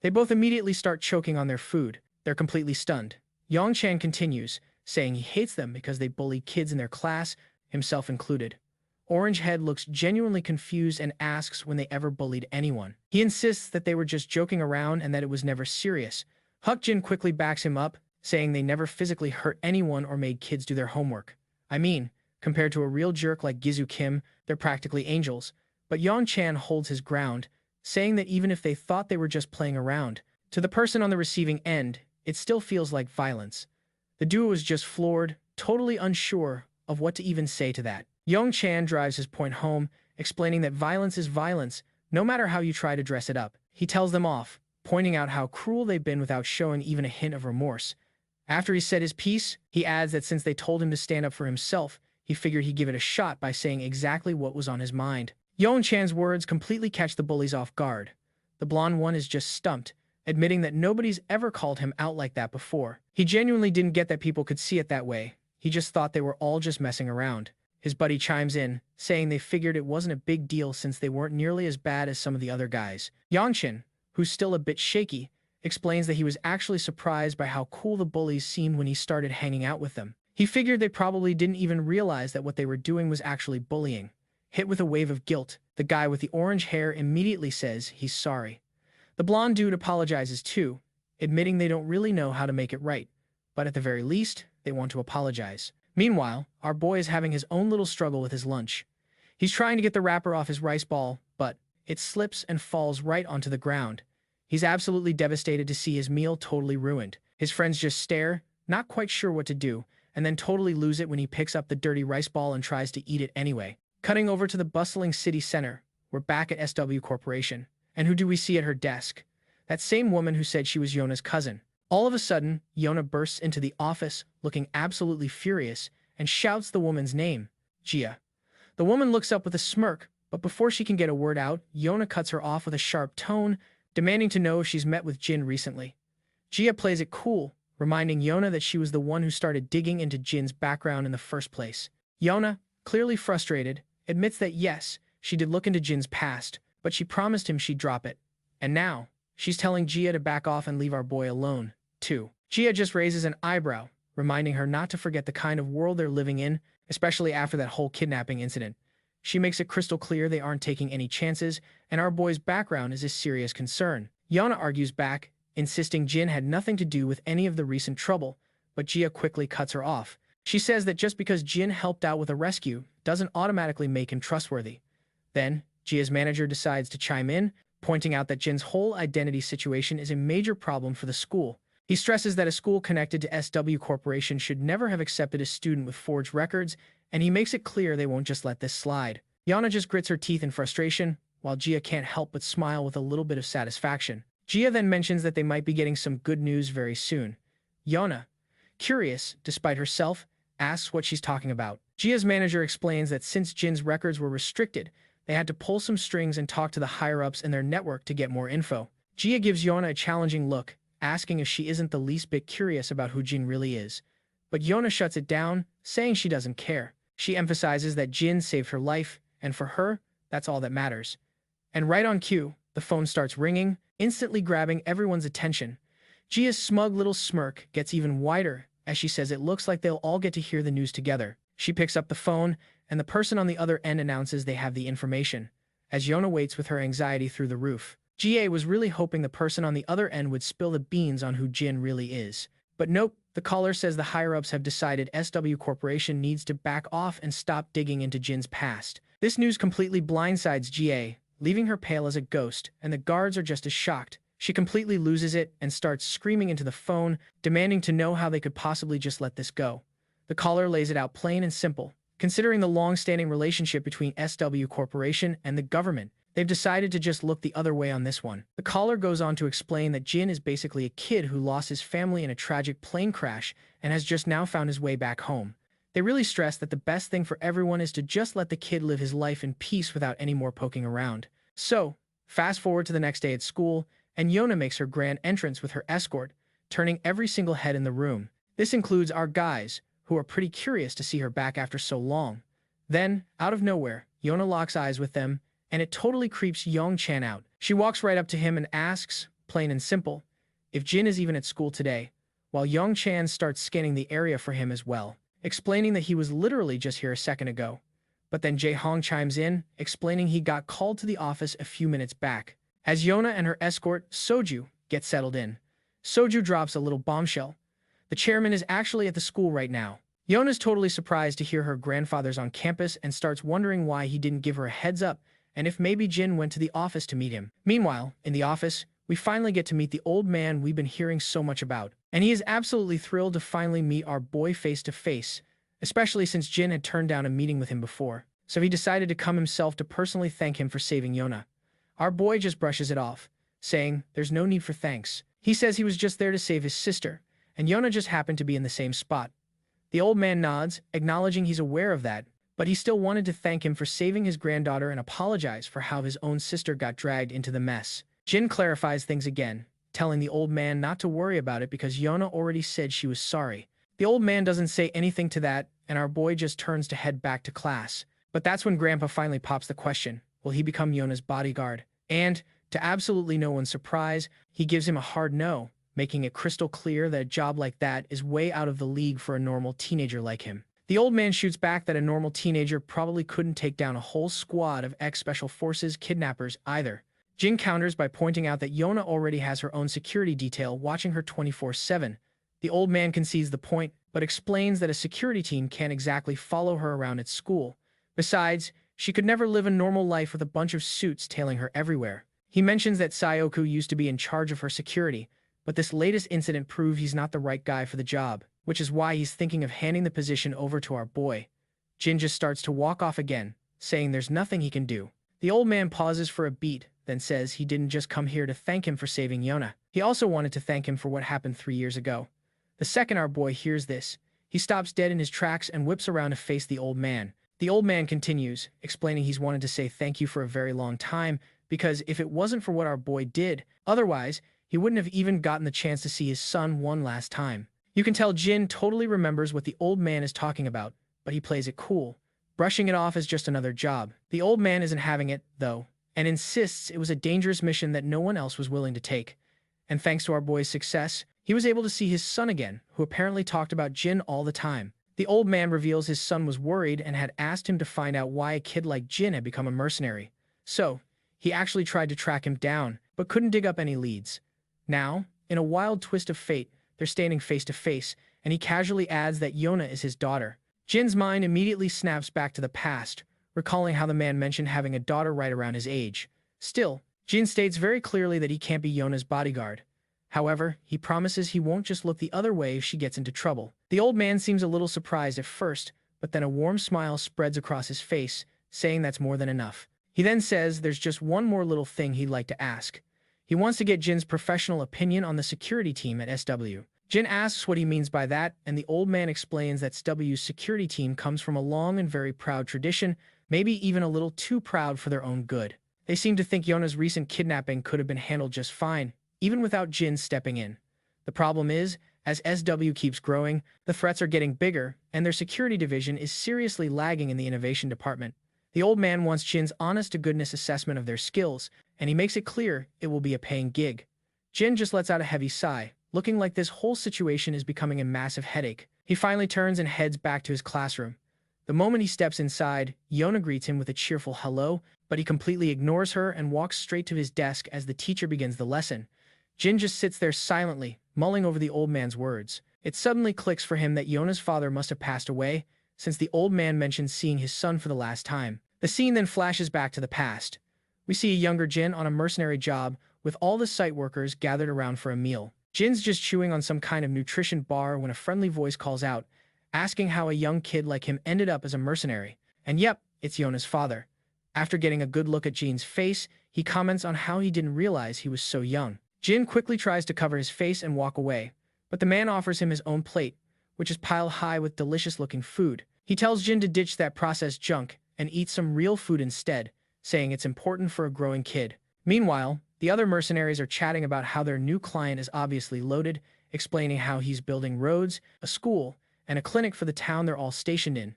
They both immediately start choking on their food. They're completely stunned. Yang-chan continues, saying he hates them because they bully kids in their class, himself included. Orange Head looks genuinely confused and asks when they ever bullied anyone. He insists that they were just joking around and that it was never serious. Hook Jin quickly backs him up, saying they never physically hurt anyone or made kids do their homework. I mean, compared to a real jerk like Gizu Kim, they're practically angels. But Yang-chan holds his ground, saying that even if they thought they were just playing around, to the person on the receiving end, it still feels like violence. The duo is just floored, totally unsure of what to even say to that. Yang-chan drives his point home, explaining that violence is violence, no matter how you try to dress it up. He tells them off, pointing out how cruel they've been without showing even a hint of remorse. After he said his piece, he adds that since they told him to stand up for himself, he figured he'd give it a shot by saying exactly what was on his mind. Yang-chan's words completely catch the bullies off guard. The blonde one is just stumped, admitting that nobody's ever called him out like that before. He genuinely didn't get that people could see it that way. He just thought they were all just messing around. His buddy chimes in, saying they figured it wasn't a big deal since they weren't nearly as bad as some of the other guys. Yang-chan, who's still a bit shaky, explains that he was actually surprised by how cool the bullies seemed when he started hanging out with them. He figured they probably didn't even realize that what they were doing was actually bullying. Hit with a wave of guilt, the guy with the orange hair immediately says he's sorry. The blonde dude apologizes too, admitting they don't really know how to make it right, but at the very least, they want to apologize. Meanwhile, our boy is having his own little struggle with his lunch. He's trying to get the wrapper off his rice ball, but it slips and falls right onto the ground. He's absolutely devastated to see his meal totally ruined. His friends just stare, not quite sure what to do, and then totally lose it when he picks up the dirty rice ball and tries to eat it anyway. Cutting over to the bustling city center, we're back at SW Corporation. And who do we see at her desk? That same woman who said she was Yona's cousin. All of a sudden, Yona bursts into the office, looking absolutely furious, and shouts the woman's name, Gia. The woman looks up with a smirk, but before she can get a word out, Yona cuts her off with a sharp tone, demanding to know if she's met with Jin recently. Gia plays it cool, reminding Yona that she was the one who started digging into Jin's background in the first place. Yona, clearly frustrated, admits that yes, she did look into Jin's past, but she promised him she'd drop it. And now, she's telling Gia to back off and leave our boy alone, too. Gia just raises an eyebrow, reminding her not to forget the kind of world they're living in, especially after that whole kidnapping incident. She makes it crystal clear they aren't taking any chances, and our boy's background is a serious concern. Yona argues back, insisting Jin had nothing to do with any of the recent trouble, but Gia quickly cuts her off. She says that just because Jin helped out with a rescue doesn't automatically make him trustworthy. Then, Gia's manager decides to chime in, pointing out that Jin's whole identity situation is a major problem for the school. He stresses that a school connected to SW Corporation should never have accepted a student with forged records, and he makes it clear they won't just let this slide. Yona just grits her teeth in frustration, while Gia can't help but smile with a little bit of satisfaction. Gia then mentions that they might be getting some good news very soon. Yona, curious, despite herself, asks what she's talking about. Gia's manager explains that since Jin's records were restricted, they had to pull some strings and talk to the higher-ups in their network to get more info. Gia gives Yona a challenging look, asking if she isn't the least bit curious about who Jin really is. But Yona shuts it down, saying she doesn't care. She emphasizes that Jin saved her life, and for her, that's all that matters. And right on cue, the phone starts ringing, instantly grabbing everyone's attention. Gia's smug little smirk gets even wider as she says it looks like they'll all get to hear the news together. She picks up the phone, and the person on the other end announces they have the information, as Yona waits with her anxiety through the roof. Gia was really hoping the person on the other end would spill the beans on who Jin really is. But nope, the caller says the higher-ups have decided SW Corporation needs to back off and stop digging into Jin's past. This news completely blindsides Gia, leaving her pale as a ghost, and the guards are just as shocked. She completely loses it and starts screaming into the phone, demanding to know how they could possibly just let this go. The caller lays it out plain and simple. Considering the long-standing relationship between SW Corporation and the government, they've decided to just look the other way on this one. The caller goes on to explain that Jin is basically a kid who lost his family in a tragic plane crash and has just now found his way back home. They really stress that the best thing for everyone is to just let the kid live his life in peace without any more poking around. So, fast forward to the next day at school, and Yona makes her grand entrance with her escort, turning every single head in the room. This includes our guys, who are pretty curious to see her back after so long. Then, out of nowhere, Yona locks eyes with them, and it totally creeps Yong-chan out. She walks right up to him and asks, plain and simple, if Jin is even at school today, while Yong-chan starts scanning the area for him as well, explaining that he was literally just here a second ago. But then Jae-hong chimes in, explaining he got called to the office a few minutes back. As Yona and her escort, Soju, get settled in, Soju drops a little bombshell. The chairman is actually at the school right now. Yona's totally surprised to hear her grandfather's on campus and starts wondering why he didn't give her a heads up and if maybe Jin went to the office to meet him. Meanwhile, in the office, we finally get to meet the old man we've been hearing so much about. And he is absolutely thrilled to finally meet our boy face to face, especially since Jin had turned down a meeting with him before. So he decided to come himself to personally thank him for saving Yona. Our boy just brushes it off, saying there's no need for thanks. He says he was just there to save his sister, and Yona just happened to be in the same spot. The old man nods, acknowledging he's aware of that, but he still wanted to thank him for saving his granddaughter and apologize for how his own sister got dragged into the mess. Jin clarifies things again, telling the old man not to worry about it because Yona already said she was sorry. The old man doesn't say anything to that, and our boy just turns to head back to class. But that's when Grandpa finally pops the question, will he become Yona's bodyguard? And, to absolutely no one's surprise, he gives him a hard no, making it crystal clear that a job like that is way out of the league for a normal teenager like him. The old man shoots back that a normal teenager probably couldn't take down a whole squad of ex-Special Forces kidnappers either. Jin counters by pointing out that Yona already has her own security detail watching her 24/7. The old man concedes the point, but explains that a security team can't exactly follow her around at school. Besides, she could never live a normal life with a bunch of suits tailing her everywhere. He mentions that Sayoku used to be in charge of her security, but this latest incident proved he's not the right guy for the job, which is why he's thinking of handing the position over to our boy. Jin just starts to walk off again, saying there's nothing he can do. The old man pauses for a beat, then says he didn't just come here to thank him for saving Yona. He also wanted to thank him for what happened 3 years ago. The second our boy hears this, he stops dead in his tracks and whips around to face the old man. The old man continues, explaining he's wanted to say thank you for a very long time, because if it wasn't for what our boy did, otherwise, he he wouldn't have even gotten the chance to see his son one last time. You can tell Jin totally remembers what the old man is talking about, but he plays it cool, brushing it off as just another job. The old man isn't having it, though, and insists it was a dangerous mission that no one else was willing to take. And thanks to our boy's success, he was able to see his son again, who apparently talked about Jin all the time. The old man reveals his son was worried and had asked him to find out why a kid like Jin had become a mercenary. So, he actually tried to track him down, but couldn't dig up any leads. Now, in a wild twist of fate, they're standing face to face, and he casually adds that Yona is his daughter. Jin's mind immediately snaps back to the past, recalling how the man mentioned having a daughter right around his age. Still, Jin states very clearly that he can't be Yona's bodyguard. However, he promises he won't just look the other way if she gets into trouble. The old man seems a little surprised at first, but then a warm smile spreads across his face, saying that's more than enough. He then says there's just one more little thing he'd like to ask. He wants to get Jin's professional opinion on the security team at SW. Jin asks what he means by that, and the old man explains that SW's security team comes from a long and very proud tradition, maybe even a little too proud for their own good. They seem to think Yona's recent kidnapping could have been handled just fine, even without Jin stepping in. The problem is, as SW keeps growing, the threats are getting bigger, and their security division is seriously lagging in the innovation department. The old man wants Jin's honest-to-goodness assessment of their skills, and he makes it clear it will be a paying gig. Jin just lets out a heavy sigh, looking like this whole situation is becoming a massive headache. He finally turns and heads back to his classroom. The moment he steps inside, Yona greets him with a cheerful hello, but he completely ignores her and walks straight to his desk as the teacher begins the lesson. Jin just sits there silently, mulling over the old man's words. It suddenly clicks for him that Yona's father must have passed away, since the old man mentions seeing his son for the last time. The scene then flashes back to the past. We see a younger Jin on a mercenary job, with all the site workers gathered around for a meal. Jin's just chewing on some kind of nutrition bar when a friendly voice calls out, asking how a young kid like him ended up as a mercenary. And yep, it's Yona's father. After getting a good look at Jin's face, he comments on how he didn't realize he was so young. Jin quickly tries to cover his face and walk away, but the man offers him his own plate, which is piled high with delicious-looking food. He tells Jin to ditch that processed junk and eat some real food instead, saying it's important for a growing kid. Meanwhile, the other mercenaries are chatting about how their new client is obviously loaded, explaining how he's building roads, a school, and a clinic for the town they're all stationed in.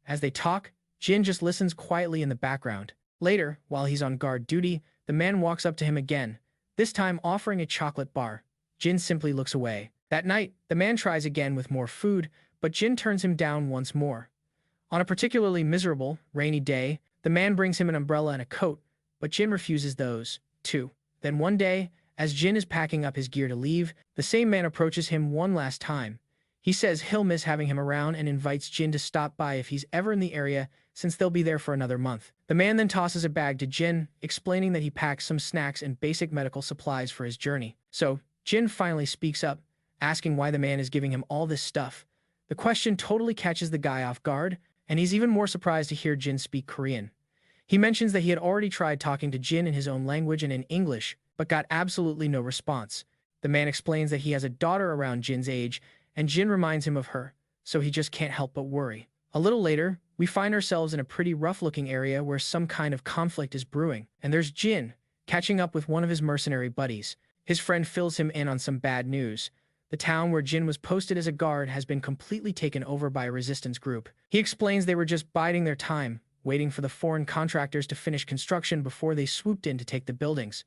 As they talk, Jin just listens quietly in the background. Later, while he's on guard duty, the man walks up to him again, this time offering a chocolate bar. Jin simply looks away. That night, the man tries again with more food, but Jin turns him down once more. On a particularly miserable, rainy day, the man brings him an umbrella and a coat, but Jin refuses those, too. Then one day, as Jin is packing up his gear to leave, the same man approaches him one last time. He says he'll miss having him around and invites Jin to stop by if he's ever in the area, since they'll be there for another month. The man then tosses a bag to Jin, explaining that he packs some snacks and basic medical supplies for his journey. So, Jin finally speaks up, asking why the man is giving him all this stuff. The question totally catches the guy off guard, and he's even more surprised to hear Jin speak Korean. He mentions that he had already tried talking to Jin in his own language and in English, but got absolutely no response. The man explains that he has a daughter around Jin's age, and Jin reminds him of her, so he just can't help but worry. A little later, we find ourselves in a pretty rough-looking area where some kind of conflict is brewing, and there's Jin, catching up with one of his mercenary buddies. His friend fills him in on some bad news. The town where Jin was posted as a guard has been completely taken over by a resistance group. He explains they were just biding their time, waiting for the foreign contractors to finish construction before they swooped in to take the buildings.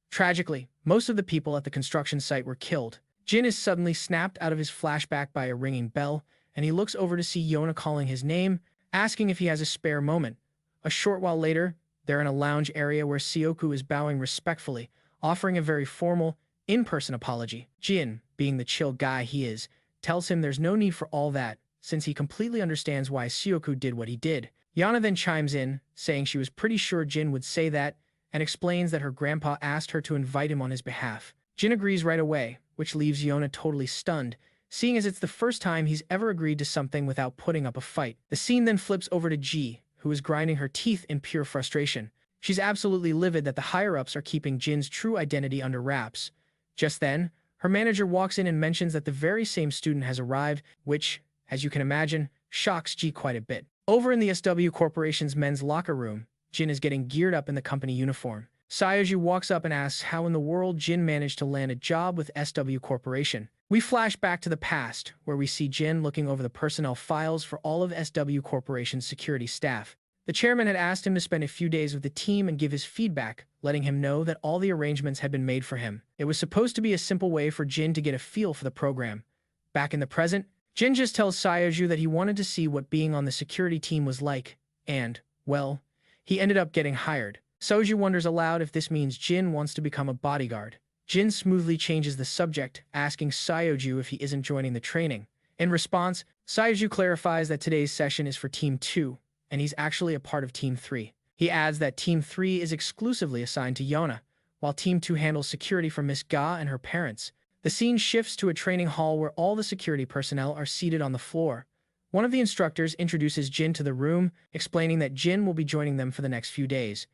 Tragically, most of the people at the construction site were killed. Jin is suddenly snapped out of his flashback by a ringing bell, and he looks over to see Yona calling his name, asking if he has a spare moment. A short while later, they're in a lounge area where Sioku is bowing respectfully, offering a very formal, in-person apology. Jin, being the chill guy he is, tells him there's no need for all that, since he completely understands why Sioku did what he did. Yana then chimes in, saying she was pretty sure Jin would say that, and explains that her grandpa asked her to invite him on his behalf. Jin agrees right away, which leaves Yona totally stunned, seeing as it's the first time he's ever agreed to something without putting up a fight. The scene then flips over to Ji, who is grinding her teeth in pure frustration. She's absolutely livid that the higher-ups are keeping Jin's true identity under wraps. Just then, her manager walks in and mentions that the very same student has arrived, which, as you can imagine, shocks Ji quite a bit. Over in the SW Corporation's men's locker room, Jin is getting geared up in the company uniform. Syoju walks up and asks how in the world Jin managed to land a job with SW Corporation. We flash back to the past, where we see Jin looking over the personnel files for all of SW Corporation's security staff. The chairman had asked him to spend a few days with the team and give his feedback, letting him know that all the arrangements had been made for him. It was supposed to be a simple way for Jin to get a feel for the program. Back in the present, Jin just tells Syoju that he wanted to see what being on the security team was like, and, well, he ended up getting hired. Syoju wonders aloud if this means Jin wants to become a bodyguard. Jin smoothly changes the subject, asking Syoju if he isn't joining the training. In response, Syoju clarifies that today's session is for Team 2, and he's actually a part of Team 3. He adds that Team 3 is exclusively assigned to Yona, while Team 2 handles security for Miss Ga and her parents. The scene shifts to a training hall where all the security personnel are seated on the floor. One of the instructors introduces Jin to the room, explaining that Jin will be joining them for the next few days.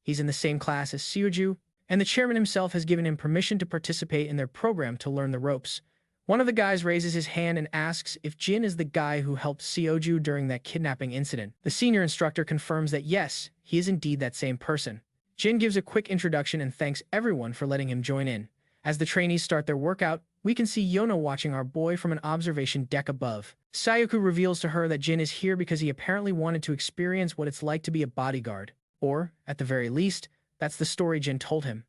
He's in the same class as Syoju, and the chairman himself has given him permission to participate in their program to learn the ropes. One of the guys raises his hand and asks if Jin is the guy who helped Syoju during that kidnapping incident. The senior instructor confirms that yes, he is indeed that same person. Jin gives a quick introduction and thanks everyone for letting him join in. As the trainees start their workout, we can see Yona watching our boy from an observation deck above. Sayuku reveals to her that Jin is here because he apparently wanted to experience what it's like to be a bodyguard. Or, at the very least, that's the story Jin told him.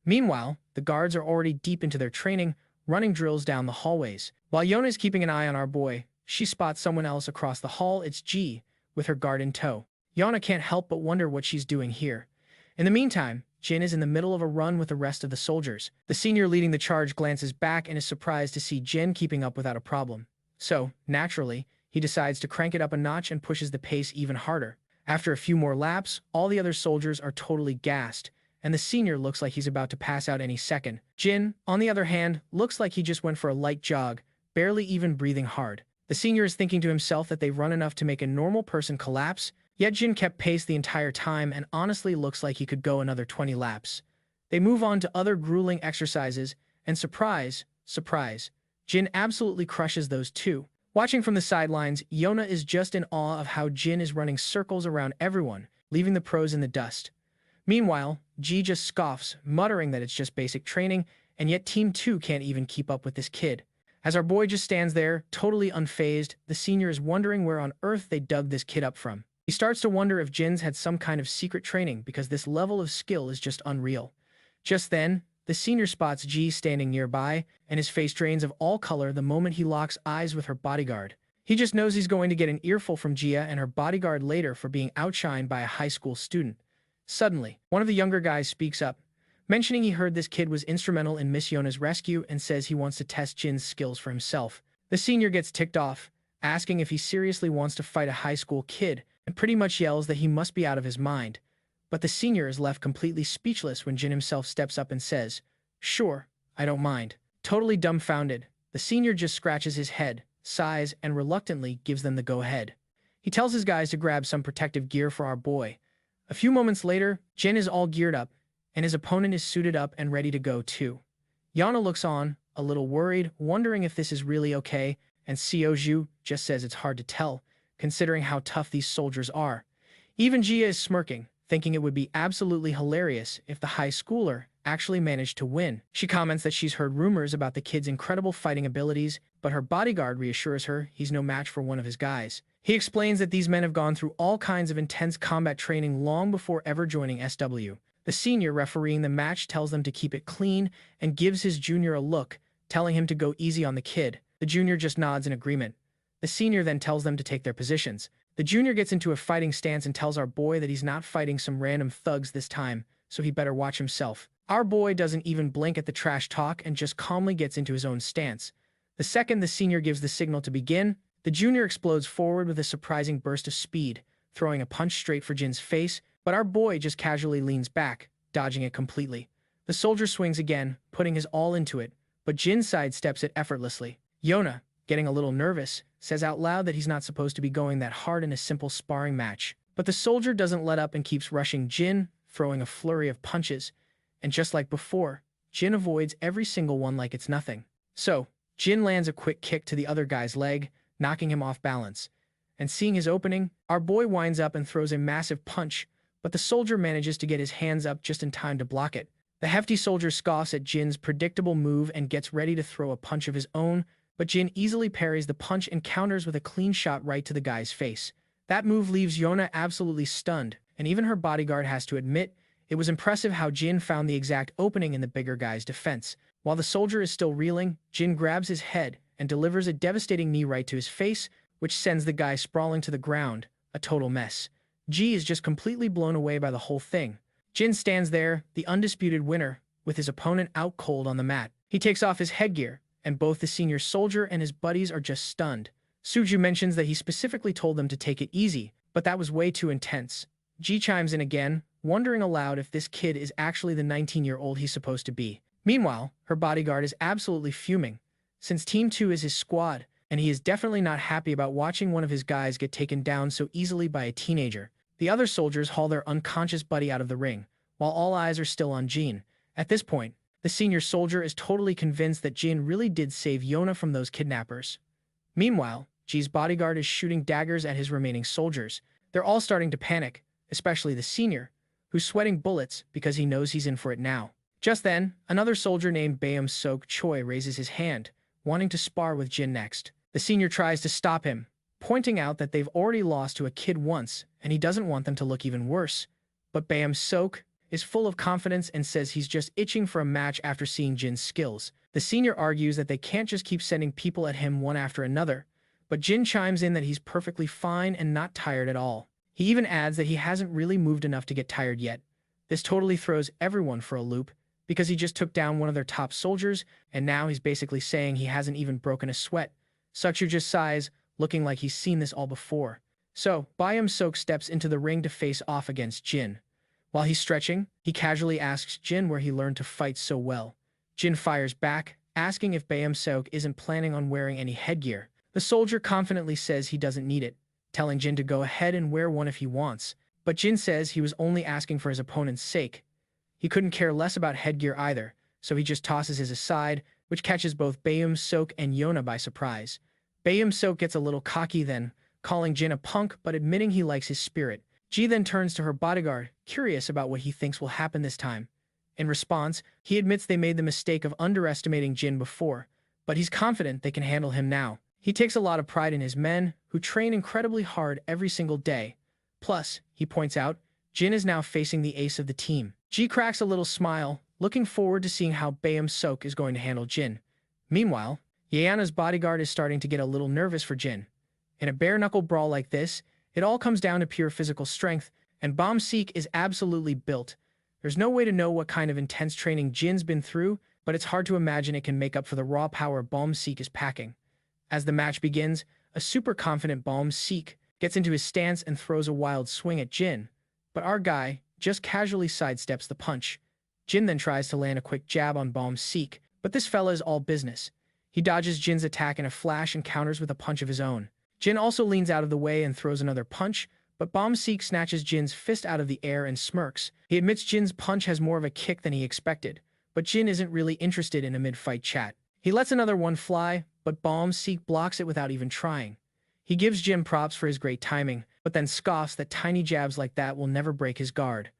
Meanwhile, the guards are already deep into their training, running drills down the hallways. While Yona is keeping an eye on our boy, she spots someone else across the hall. It's G, with her guard in tow. Yona can't help but wonder what she's doing here. In the meantime, Jin is in the middle of a run with the rest of the soldiers. The senior leading the charge glances back and is surprised to see Jin keeping up without a problem. So, naturally, he decides to crank it up a notch and pushes the pace even harder. After a few more laps, all the other soldiers are totally gassed, and the senior looks like he's about to pass out any second. Jin, on the other hand, looks like he just went for a light jog, barely even breathing hard. The senior is thinking to himself that they've run enough to make a normal person collapse, yet Jin kept pace the entire time and honestly looks like he could go another 20 laps. They move on to other grueling exercises, and surprise, surprise, Jin absolutely crushes those too. Watching from the sidelines, Yona is just in awe of how Jin is running circles around everyone, leaving the pros in the dust. Meanwhile, G just scoffs, muttering that it's just basic training, and yet Team 2 can't even keep up with this kid. As our boy just stands there, totally unfazed, the senior is wondering where on earth they dug this kid up from. He starts to wonder if Jin's had some kind of secret training because this level of skill is just unreal. Just then, the senior spots G standing nearby, and his face drains of all color the moment he locks eyes with her bodyguard. He just knows he's going to get an earful from Gia and her bodyguard later for being outshined by a high school student. Suddenly, one of the younger guys speaks up, mentioning he heard this kid was instrumental in Miss Yona's rescue and says he wants to test Jin's skills for himself. The senior gets ticked off, asking if he seriously wants to fight a high school kid, and pretty much yells that he must be out of his mind. But the senior is left completely speechless when Jin himself steps up and says, "Sure, I don't mind." Totally dumbfounded, the senior just scratches his head, sighs, and reluctantly gives them the go-ahead. He tells his guys to grab some protective gear for our boy. A few moments later, Jin is all geared up, and his opponent is suited up and ready to go too. Yana looks on, a little worried, wondering if this is really okay, and Syoju just says it's hard to tell, considering how tough these soldiers are. Even Gia is smirking, thinking it would be absolutely hilarious if the high schooler actually managed to win. She comments that she's heard rumors about the kid's incredible fighting abilities, but her bodyguard reassures her he's no match for one of his guys. He explains that these men have gone through all kinds of intense combat training long before ever joining SW. The senior refereeing the match tells them to keep it clean and gives his junior a look, telling him to go easy on the kid. The junior just nods in agreement. The senior then tells them to take their positions. The junior gets into a fighting stance and tells our boy that he's not fighting some random thugs this time, so he better watch himself. Our boy doesn't even blink at the trash talk and just calmly gets into his own stance. The second the senior gives the signal to begin, the junior explodes forward with a surprising burst of speed, throwing a punch straight for Jin's face, but our boy just casually leans back, dodging it completely. The soldier swings again, putting his all into it, but Jin sidesteps it effortlessly. Yona, getting a little nervous, says out loud that he's not supposed to be going that hard in a simple sparring match. But the soldier doesn't let up and keeps rushing Jin, throwing a flurry of punches. And just like before, Jin avoids every single one like it's nothing. So, Jin lands a quick kick to the other guy's leg, knocking him off balance. And seeing his opening, our boy winds up and throws a massive punch, but the soldier manages to get his hands up just in time to block it. The hefty soldier scoffs at Jin's predictable move and gets ready to throw a punch of his own, but Jin easily parries the punch and counters with a clean shot right to the guy's face. That move leaves Yona absolutely stunned, and even her bodyguard has to admit it was impressive how Jin found the exact opening in the bigger guy's defense. While the soldier is still reeling, Jin grabs his head and delivers a devastating knee right to his face, which sends the guy sprawling to the ground, a total mess. Ji is just completely blown away by the whole thing. Jin stands there, the undisputed winner, with his opponent out cold on the mat. He takes off his headgear, and both the senior soldier and his buddies are just stunned. Suju mentions that he specifically told them to take it easy, but that was way too intense. Ji chimes in again, wondering aloud if this kid is actually the 19-year-old he's supposed to be. Meanwhile, her bodyguard is absolutely fuming, since Team 2 is his squad, and he is definitely not happy about watching one of his guys get taken down so easily by a teenager. The other soldiers haul their unconscious buddy out of the ring, while all eyes are still on Jin. At this point, the senior soldier is totally convinced that Jin really did save Yona from those kidnappers. Meanwhile, Ji's bodyguard is shooting daggers at his remaining soldiers. They're all starting to panic, especially the senior, who's sweating bullets because he knows he's in for it now. Just then, another soldier named Baeum Sok Choi raises his hand, wanting to spar with Jin next. The senior tries to stop him, pointing out that they've already lost to a kid once, and he doesn't want them to look even worse. But Baeum Sok is full of confidence and says he's just itching for a match after seeing Jin's skills. The senior argues that they can't just keep sending people at him one after another, but Jin chimes in that he's perfectly fine and not tired at all. He even adds that he hasn't really moved enough to get tired yet. This totally throws everyone for a loop, because he just took down one of their top soldiers, and now he's basically saying he hasn't even broken a sweat. Sukju just sighs, looking like he's seen this all before. So, Baeum Sok steps into the ring to face off against Jin. While he's stretching, he casually asks Jin where he learned to fight so well. Jin fires back, asking if Baeum Sok isn't planning on wearing any headgear. The soldier confidently says he doesn't need it, telling Jin to go ahead and wear one if he wants. But Jin says he was only asking for his opponent's sake. He couldn't care less about headgear either, so he just tosses his aside, which catches both Baeum Sok and Yona by surprise. Baeum Sok gets a little cocky then, calling Jin a punk but admitting he likes his spirit. Ji then turns to her bodyguard, curious about what he thinks will happen this time. In response, he admits they made the mistake of underestimating Jin before, but he's confident they can handle him now. He takes a lot of pride in his men, who train incredibly hard every single day. Plus, he points out, Jin is now facing the ace of the team. Ji cracks a little smile, looking forward to seeing how Baeum Sok is going to handle Jin. Meanwhile, Yeana's bodyguard is starting to get a little nervous for Jin. In a bare-knuckle brawl like this, it all comes down to pure physical strength, and Physique is absolutely built. There's no way to know what kind of intense training Jin's been through, but it's hard to imagine it can make up for the raw power Physique is packing. As the match begins, a super confident Physique gets into his stance and throws a wild swing at Jin, but our guy just casually sidesteps the punch. Jin then tries to land a quick jab on Physique, but this fella is all business. He dodges Jin's attack in a flash and counters with a punch of his own. Jin also leans out of the way and throws another punch, but Physique snatches Jin's fist out of the air and smirks. He admits Jin's punch has more of a kick than he expected, but Jin isn't really interested in a mid-fight chat. He lets another one fly, but Physique blocks it without even trying. He gives Jin props for his great timing, but then scoffs that tiny jabs like that will never break his guard.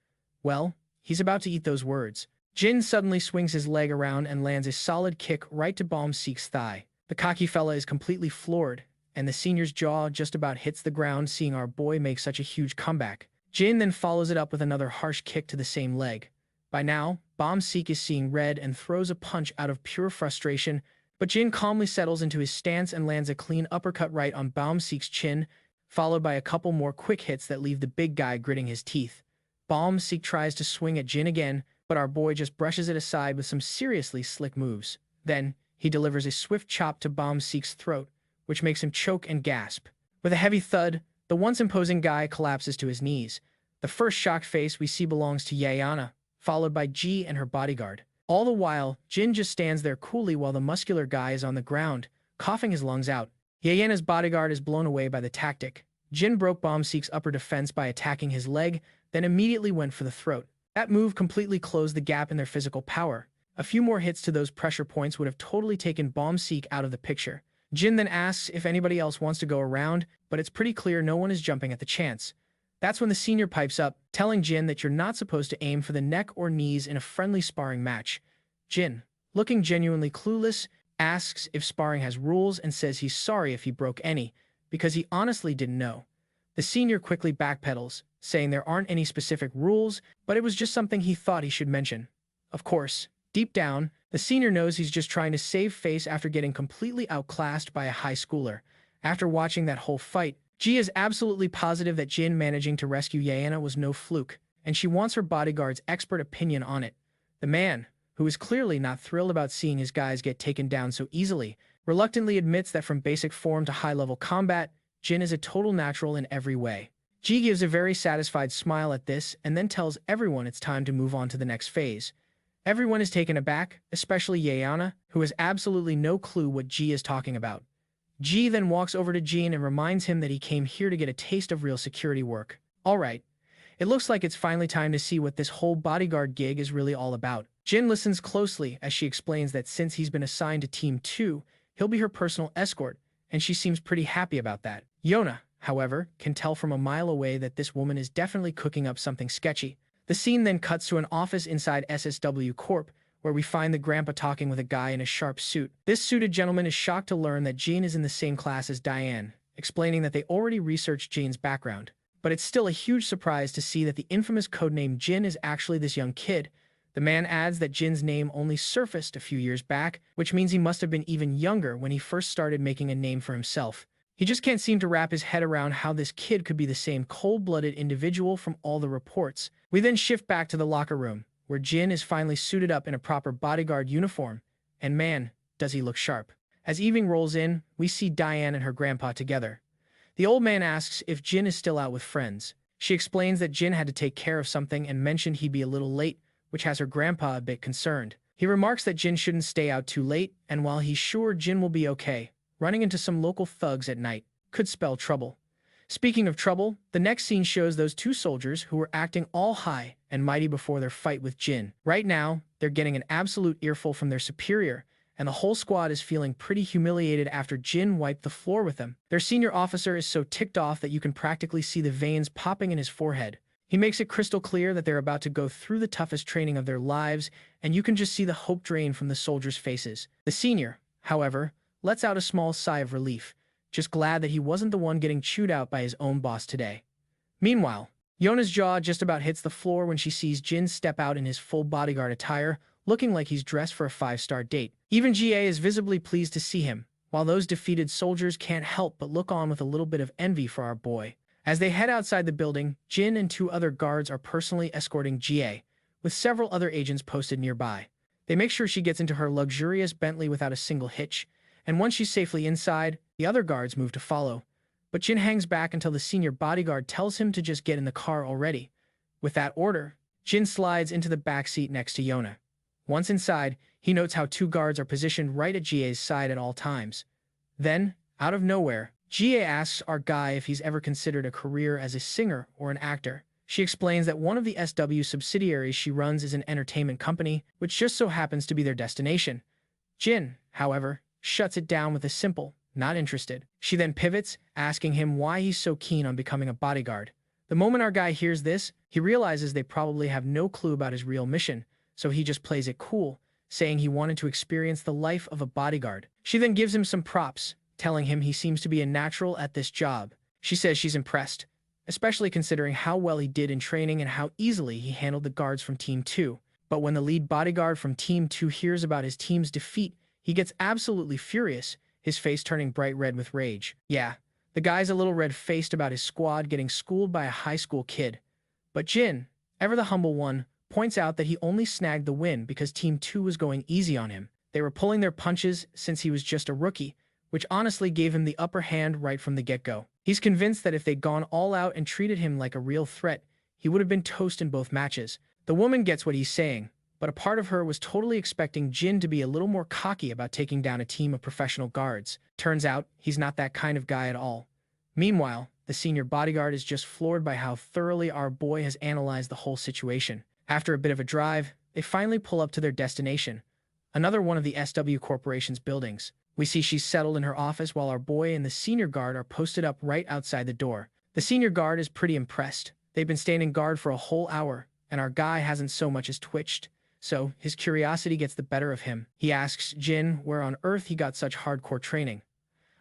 Well, he's about to eat those words. Jin suddenly swings his leg around and lands a solid kick right to Physique's thigh. The cocky fella is completely floored, and the senior's jaw just about hits the ground seeing our boy make such a huge comeback. Jin then follows it up with another harsh kick to the same leg. By now, Physique is seeing red and throws a punch out of pure frustration, but Jin calmly settles into his stance and lands a clean uppercut right on Physique's chin, followed by a couple more quick hits that leave the big guy gritting his teeth. Physique tries to swing at Jin again, but our boy just brushes it aside with some seriously slick moves. Then, he delivers a swift chop to Physique's throat, which makes him choke and gasp. With a heavy thud, the once imposing guy collapses to his knees. The first shocked face we see belongs to Yeana, followed by Ji and her bodyguard. All the while, Jin just stands there coolly while the muscular guy is on the ground, coughing his lungs out. Yeana's bodyguard is blown away by the tactic. Jin broke Physique's upper defense by attacking his leg, then immediately went for the throat. That move completely closed the gap in their physical power. A few more hits to those pressure points would have totally taken Physique out of the picture. Jin then asks if anybody else wants to go around, but it's pretty clear no one is jumping at the chance. That's when the senior pipes up, telling Jin that you're not supposed to aim for the neck or knees in a friendly sparring match. Jin, looking genuinely clueless, asks if sparring has rules and says he's sorry if he broke any, because he honestly didn't know. The senior quickly backpedals, saying there aren't any specific rules, but it was just something he thought he should mention. Of course, deep down, the senior knows he's just trying to save face after getting completely outclassed by a high schooler. After watching that whole fight, Ji is absolutely positive that Jin managing to rescue Yeona was no fluke, and she wants her bodyguard's expert opinion on it. The man, who is clearly not thrilled about seeing his guys get taken down so easily, reluctantly admits that from basic form to high-level combat, Jin is a total natural in every way. Ji gives a very satisfied smile at this and then tells everyone it's time to move on to the next phase. Everyone is taken aback, especially Yeona, who has absolutely no clue what Ji is talking about. Ji then walks over to Jin and reminds him that he came here to get a taste of real security work. Alright, it looks like it's finally time to see what this whole bodyguard gig is really all about. Jin listens closely as she explains that since he's been assigned to Team 2, he'll be her personal escort, and she seems pretty happy about that. Yeona, however, can tell from a mile away that this woman is definitely cooking up something sketchy. The scene then cuts to an office inside SSW Corp, where we find the grandpa talking with a guy in a sharp suit. This suited gentleman is shocked to learn that Jin is in the same class as Diane, explaining that they already researched Jin's background. But it's still a huge surprise to see that the infamous codename Jin is actually this young kid. The man adds that Jin's name only surfaced a few years back, which means he must have been even younger when he first started making a name for himself. He just can't seem to wrap his head around how this kid could be the same cold-blooded individual from all the reports. We then shift back to the locker room, where Jin is finally suited up in a proper bodyguard uniform, and man, does he look sharp. As evening rolls in, we see Diane and her grandpa together. The old man asks if Jin is still out with friends. She explains that Jin had to take care of something and mentioned he'd be a little late, which has her grandpa a bit concerned. He remarks that Jin shouldn't stay out too late, and while he's sure Jin will be okay, running into some local thugs at night could spell trouble. Speaking of trouble, the next scene shows those two soldiers who were acting all high and mighty before their fight with Jin. Right now, they're getting an absolute earful from their superior, and the whole squad is feeling pretty humiliated after Jin wiped the floor with them. Their senior officer is so ticked off that you can practically see the veins popping in his forehead. He makes it crystal clear that they're about to go through the toughest training of their lives, and you can just see the hope drain from the soldiers' faces. The senior, however, lets out a small sigh of relief, just glad that he wasn't the one getting chewed out by his own boss today. Meanwhile, Yeona's jaw just about hits the floor when she sees Jin step out in his full bodyguard attire, looking like he's dressed for a 5-star date. Even GA is visibly pleased to see him, while those defeated soldiers can't help but look on with a little bit of envy for our boy. As they head outside the building, Jin and 2 other guards are personally escorting GA, with several other agents posted nearby. They make sure she gets into her luxurious Bentley without a single hitch, and once she's safely inside, the other guards move to follow. But Jin hangs back until the senior bodyguard tells him to just get in the car already. With that order, Jin slides into the back seat next to Yeona. Once inside, he notes how 2 guards are positioned right at GA's side at all times. Then, out of nowhere, GA asks our guy if he's ever considered a career as a singer or an actor. She explains that one of the SW subsidiaries she runs is an entertainment company, which just so happens to be their destination. Jin, however, shuts it down with a simple, not interested. She then pivots, asking him why he's so keen on becoming a bodyguard. The moment our guy hears this, he realizes they probably have no clue about his real mission, so he just plays it cool, saying he wanted to experience the life of a bodyguard. She then gives him some props, telling him he seems to be a natural at this job. She says she's impressed, especially considering how well he did in training and how easily he handled the guards from Team 2. But when the lead bodyguard from Team 2 hears about his team's defeat, he gets absolutely furious, his face turning bright red with rage. Yeah, the guy's a little red-faced about his squad getting schooled by a high school kid. But Jin, ever the humble one, points out that he only snagged the win because Team 2 was going easy on him. They were pulling their punches since he was just a rookie, which honestly gave him the upper hand right from the get-go. He's convinced that if they'd gone all out and treated him like a real threat, he would have been toast in both matches. The woman gets what he's saying, but a part of her was totally expecting Jin to be a little more cocky about taking down a team of professional guards. Turns out, he's not that kind of guy at all. Meanwhile, the senior bodyguard is just floored by how thoroughly our boy has analyzed the whole situation. After a bit of a drive, they finally pull up to their destination, another one of the SW Corporation's buildings. We see she's settled in her office while our boy and the senior guard are posted up right outside the door. The senior guard is pretty impressed. They've been standing guard for a whole hour, and our guy hasn't so much as twitched. So, his curiosity gets the better of him. He asks Jin where on earth he got such hardcore training.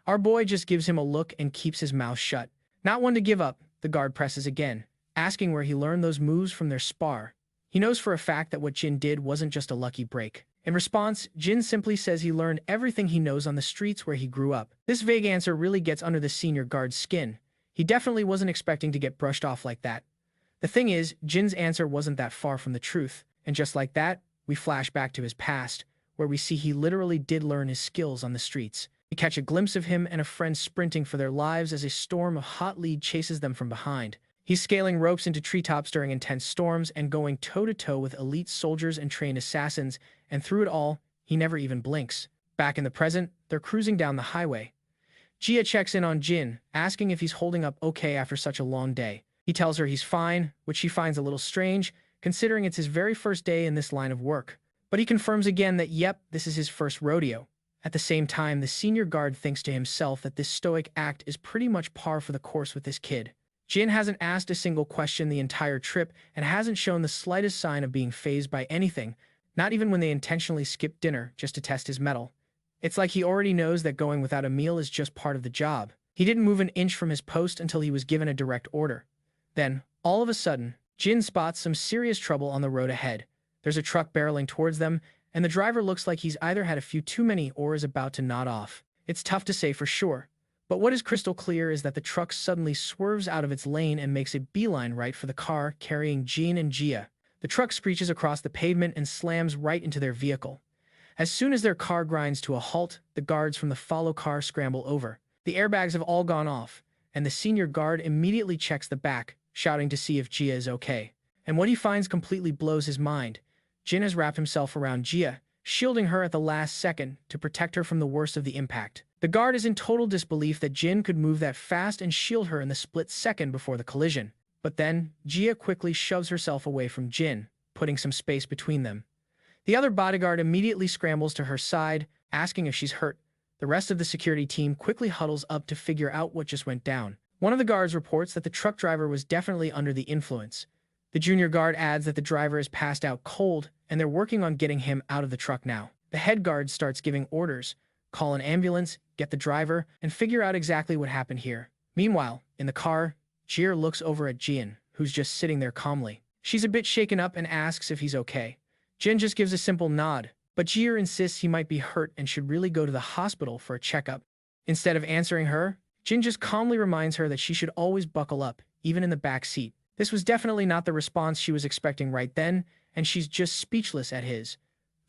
Our boy just gives him a look and keeps his mouth shut. Not one to give up, the guard presses again, asking where he learned those moves from their spar. He knows for a fact that what Jin did wasn't just a lucky break. In response, Jin simply says he learned everything he knows on the streets where he grew up. This vague answer really gets under the senior guard's skin. He definitely wasn't expecting to get brushed off like that. The thing is, Jin's answer wasn't that far from the truth, and just like that, we flash back to his past, where we see he literally did learn his skills on the streets. We catch a glimpse of him and a friend sprinting for their lives as a storm of hot lead chases them from behind. He's scaling ropes into treetops during intense storms and going toe-to-toe with elite soldiers and trained assassins, and through it all, he never even blinks. Back in the present, they're cruising down the highway. Jia checks in on Jin, asking if he's holding up okay after such a long day. He tells her he's fine, which she finds a little strange, considering it's his very first day in this line of work. But he confirms again that yep, this is his first rodeo. At the same time, the senior guard thinks to himself that this stoic act is pretty much par for the course with this kid. Jin hasn't asked a single question the entire trip and hasn't shown the slightest sign of being fazed by anything, not even when they intentionally skip dinner just to test his mettle. It's like he already knows that going without a meal is just part of the job. He didn't move an inch from his post until he was given a direct order. Then, all of a sudden, Jin spots some serious trouble on the road ahead. There's a truck barreling towards them, and the driver looks like he's either had a few too many or is about to nod off. It's tough to say for sure, but what is crystal clear is that the truck suddenly swerves out of its lane and makes a beeline right for the car carrying Jin and Jia. The truck screeches across the pavement and slams right into their vehicle. As soon as their car grinds to a halt, the guards from the follow car scramble over. The airbags have all gone off, and the senior guard immediately checks the back, shouting to see if Jia is okay. And what he finds completely blows his mind. Jin has wrapped himself around Jia, shielding her at the last second to protect her from the worst of the impact. The guard is in total disbelief that Jin could move that fast and shield her in the split second before the collision. But then, Jia quickly shoves herself away from Jin, putting some space between them. The other bodyguard immediately scrambles to her side, asking if she's hurt. The rest of the security team quickly huddles up to figure out what just went down. One of the guards reports that the truck driver was definitely under the influence. The junior guard adds that the driver is passed out cold, and they're working on getting him out of the truck now. The head guard starts giving orders, call an ambulance, get the driver, and figure out exactly what happened here. Meanwhile, in the car, Jir looks over at Jin, who's just sitting there calmly. She's a bit shaken up and asks if he's okay. Jin just gives a simple nod, but Jir insists he might be hurt and should really go to the hospital for a checkup. Instead of answering her, Jin just calmly reminds her that she should always buckle up, even in the back seat. This was definitely not the response she was expecting right then, and she's just speechless at his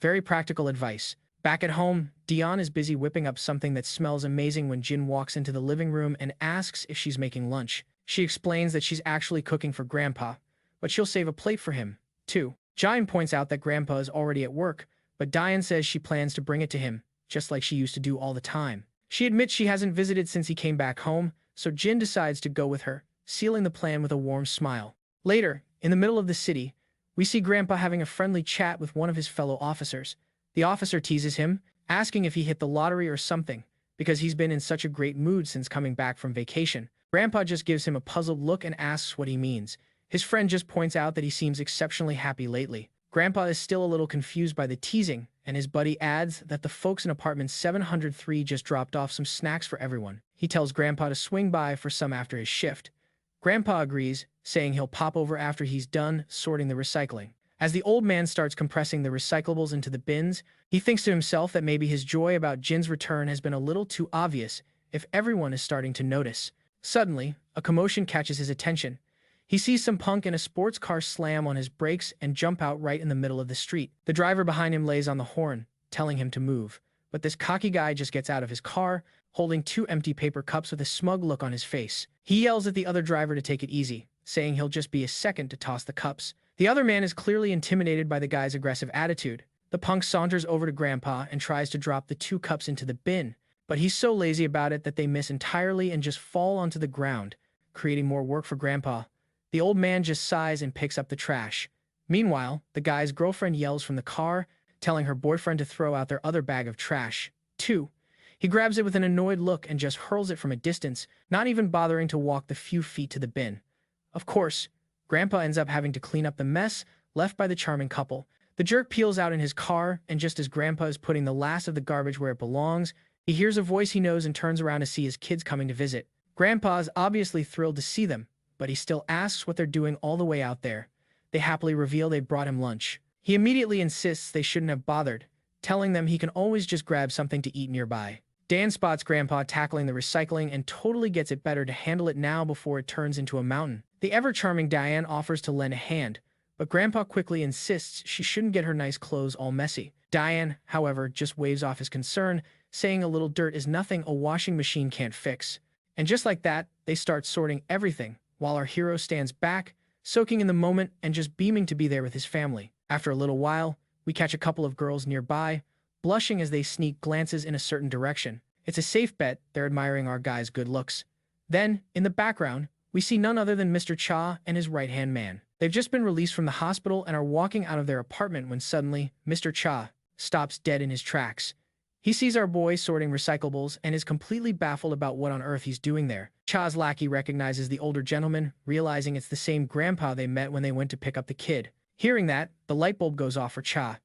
very practical advice. Back at home, Daun is busy whipping up something that smells amazing when Jin walks into the living room and asks if she's making lunch. She explains that she's actually cooking for Grandpa, but she'll save a plate for him, too. Jin points out that Grandpa is already at work, but Daun says she plans to bring it to him, just like she used to do all the time. She admits she hasn't visited since he came back home, so Jin decides to go with her, sealing the plan with a warm smile. Later, in the middle of the city, we see Grandpa having a friendly chat with one of his fellow officers. The officer teases him, asking if he hit the lottery or something, because he's been in such a great mood since coming back from vacation. Grandpa just gives him a puzzled look and asks what he means. His friend just points out that he seems exceptionally happy lately. Grandpa is still a little confused by the teasing, and his buddy adds that the folks in apartment 703 just dropped off some snacks for everyone. He tells Grandpa to swing by for some after his shift. Grandpa agrees, saying he'll pop over after he's done sorting the recycling. As the old man starts compressing the recyclables into the bins, he thinks to himself that maybe his joy about Jin's return has been a little too obvious if everyone is starting to notice. Suddenly, a commotion catches his attention. He sees some punk in a sports car slam on his brakes and jump out right in the middle of the street. The driver behind him lays on the horn, telling him to move. But this cocky guy just gets out of his car, holding 2 empty paper cups with a smug look on his face. He yells at the other driver to take it easy, saying he'll just be a second to toss the cups. The other man is clearly intimidated by the guy's aggressive attitude. The punk saunters over to Grandpa and tries to drop the 2 cups into the bin, but he's so lazy about it that they miss entirely and just fall onto the ground, creating more work for Grandpa. The old man just sighs and picks up the trash. Meanwhile, the guy's girlfriend yells from the car, telling her boyfriend to throw out their other bag of trash, too. He grabs it with an annoyed look and just hurls it from a distance, not even bothering to walk the few feet to the bin. Of course, Grandpa ends up having to clean up the mess left by the charming couple. The jerk peels out in his car, and just as Grandpa is putting the last of the garbage where it belongs, he hears a voice he knows and turns around to see his kids coming to visit. Grandpa is obviously thrilled to see them, but he still asks what they're doing all the way out there. They happily reveal they brought him lunch. He immediately insists they shouldn't have bothered, telling them he can always just grab something to eat nearby. Dan spots Grandpa tackling the recycling and totally gets it better to handle it now before it turns into a mountain. The ever-charming Diane offers to lend a hand, but Grandpa quickly insists she shouldn't get her nice clothes all messy. Diane, however, just waves off his concern, saying a little dirt is nothing a washing machine can't fix. And just like that, they start sorting everything, while our hero stands back, soaking in the moment and just beaming to be there with his family. After a little while, we catch a couple of girls nearby, blushing as they sneak glances in a certain direction. It's a safe bet they're admiring our guy's good looks. Then, in the background, we see none other than Mr. Cha and his right-hand man. They've just been released from the hospital and are walking out of their apartment when suddenly, Mr. Cha stops dead in his tracks. He sees our boy sorting recyclables and is completely baffled about what on earth he's doing there. Cha's lackey recognizes the older gentleman, realizing it's the same grandpa they met when they went to pick up the kid. Hearing that, the light bulb goes off for Cha.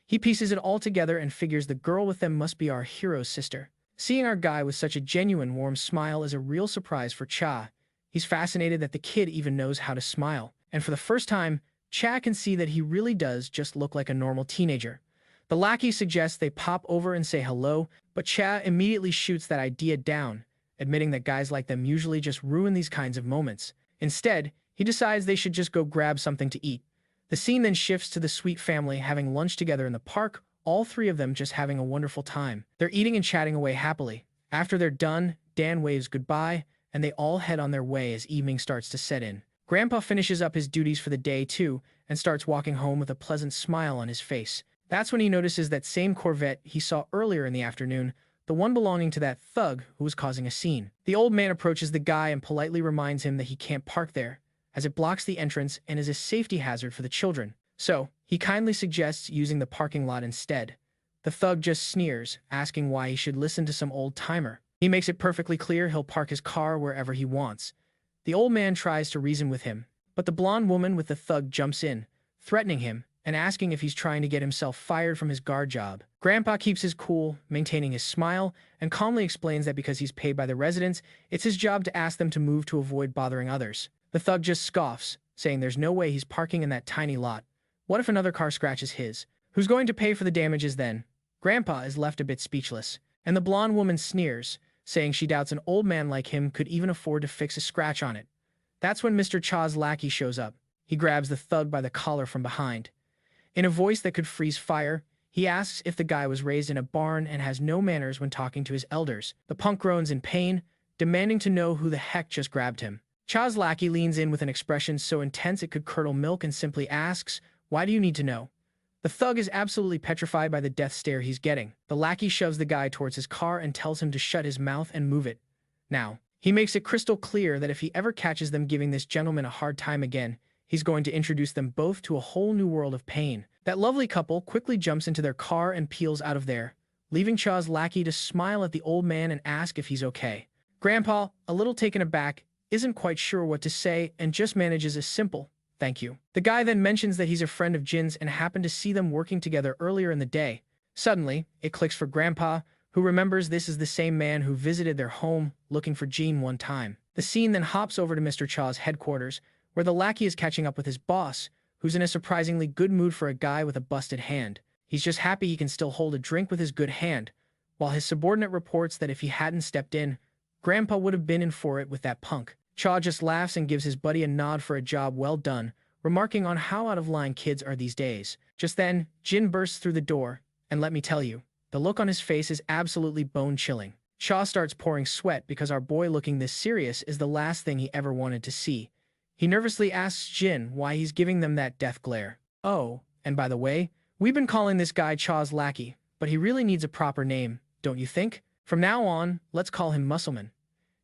He pieces it all together and figures the girl with them must be our hero's sister. Seeing our guy with such a genuine, warm smile is a real surprise for Cha. He's fascinated that the kid even knows how to smile. And for the first time, Cha can see that he really does just look like a normal teenager. The lackey suggests they pop over and say hello, but Cha immediately shoots that idea down, admitting that guys like them usually just ruin these kinds of moments. Instead, he decides they should just go grab something to eat. The scene then shifts to the sweet family having lunch together in the park, all three of them just having a wonderful time. They're eating and chatting away happily. After they're done, Dan waves goodbye, and they all head on their way as evening starts to set in. Grandpa finishes up his duties for the day too, and starts walking home with a pleasant smile on his face. That's when he notices that same Corvette he saw earlier in the afternoon, the one belonging to that thug who was causing a scene. The old man approaches the guy and politely reminds him that he can't park there, as it blocks the entrance and is a safety hazard for the children. So, he kindly suggests using the parking lot instead. The thug just sneers, asking why he should listen to some old-timer. He makes it perfectly clear he'll park his car wherever he wants. The old man tries to reason with him, but the blonde woman with the thug jumps in, threatening him and asking if he's trying to get himself fired from his guard job. Grandpa keeps his cool, maintaining his smile, and calmly explains that because he's paid by the residents, it's his job to ask them to move to avoid bothering others. The thug just scoffs, saying there's no way he's parking in that tiny lot. What if another car scratches his? Who's going to pay for the damages then? Grandpa is left a bit speechless, and the blonde woman sneers, saying she doubts an old man like him could even afford to fix a scratch on it. That's when Mr. Cha's lackey shows up. He grabs the thug by the collar from behind. In a voice that could freeze fire, he asks if the guy was raised in a barn and has no manners when talking to his elders. The punk groans in pain, demanding to know who the heck just grabbed him. Cha's lackey leans in with an expression so intense it could curdle milk and simply asks, "Why do you need to know?" The thug is absolutely petrified by the death stare he's getting. The lackey shoves the guy towards his car and tells him to shut his mouth and move it. Now, he makes it crystal clear that if he ever catches them giving this gentleman a hard time again, he's going to introduce them both to a whole new world of pain. That lovely couple quickly jumps into their car and peels out of there, leaving Cha's lackey to smile at the old man and ask if he's okay. Grandpa, a little taken aback, isn't quite sure what to say and just manages a simple, "Thank you." The guy then mentions that he's a friend of Jin's and happened to see them working together earlier in the day. Suddenly, it clicks for Grandpa, who remembers this is the same man who visited their home looking for Jin one time. The scene then hops over to Mr. Cha's headquarters, where the lackey is catching up with his boss, who's in a surprisingly good mood for a guy with a busted hand. He's just happy he can still hold a drink with his good hand, while his subordinate reports that if he hadn't stepped in, Grandpa would have been in for it with that punk. Cha just laughs and gives his buddy a nod for a job well done, remarking on how out of line kids are these days. Just then, Jin bursts through the door, and let me tell you, the look on his face is absolutely bone-chilling. Cha starts pouring sweat because our boy looking this serious is the last thing he ever wanted to see. He nervously asks Jin why he's giving them that death glare. Oh, and by the way, we've been calling this guy Cha's lackey, but he really needs a proper name, don't you think? From now on, let's call him Muscleman.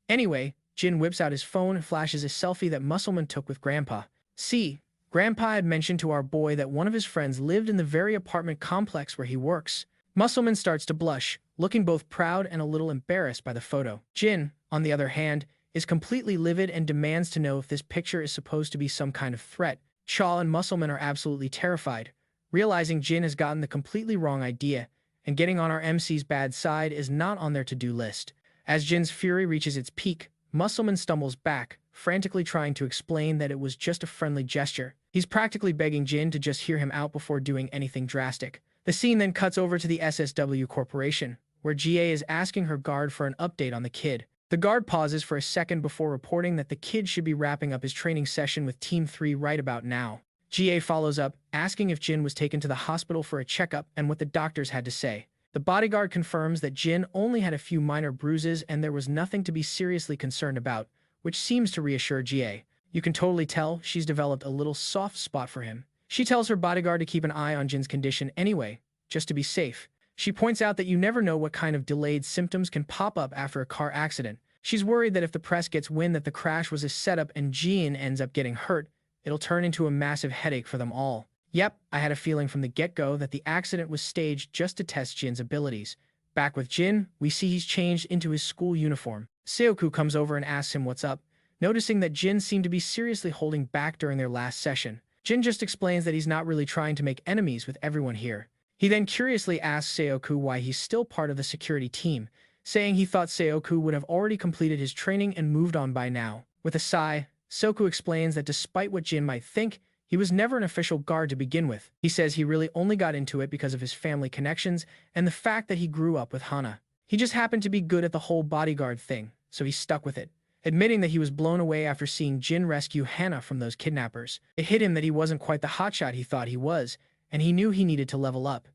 Anyway, Jin whips out his phone and flashes a selfie that Muscleman took with Grandpa. See, Grandpa had mentioned to our boy that one of his friends lived in the very apartment complex where he works. Muscleman starts to blush, looking both proud and a little embarrassed by the photo. Jin, on the other hand, is completely livid and demands to know if this picture is supposed to be some kind of threat. Chaw and Muscleman are absolutely terrified, realizing Jin has gotten the completely wrong idea, and getting on our MC's bad side is not on their to-do list. As Jin's fury reaches its peak, Muscleman stumbles back, frantically trying to explain that it was just a friendly gesture. He's practically begging Jin to just hear him out before doing anything drastic. The scene then cuts over to the SSW Corporation, where GA is asking her guard for an update on the kid. The guard pauses for a second before reporting that the kid should be wrapping up his training session with Team 3 right about now. GA follows up, asking if Jin was taken to the hospital for a checkup and what the doctors had to say. The bodyguard confirms that Jin only had a few minor bruises and there was nothing to be seriously concerned about, which seems to reassure GA. You can totally tell she's developed a little soft spot for him. She tells her bodyguard to keep an eye on Jin's condition anyway, just to be safe. She points out that you never know what kind of delayed symptoms can pop up after a car accident. She's worried that if the press gets wind that the crash was a setup and Jin ends up getting hurt, it'll turn into a massive headache for them all. Yep, I had a feeling from the get-go that the accident was staged just to test Jin's abilities. Back with Jin, we see he's changed into his school uniform. Seoku comes over and asks him what's up, noticing that Jin seemed to be seriously holding back during their last session. Jin just explains that he's not really trying to make enemies with everyone here. He then curiously asks Seoku why he's still part of the security team, saying he thought Seoku would have already completed his training and moved on by now. With a sigh, Seoku explains that despite what Jin might think, he was never an official guard to begin with. He says he really only got into it because of his family connections and the fact that he grew up with Hana. He just happened to be good at the whole bodyguard thing, so he stuck with it. Admitting that he was blown away after seeing Jin rescue Hana from those kidnappers. It hit him that he wasn't quite the hotshot he thought he was, and he knew he needed to level up.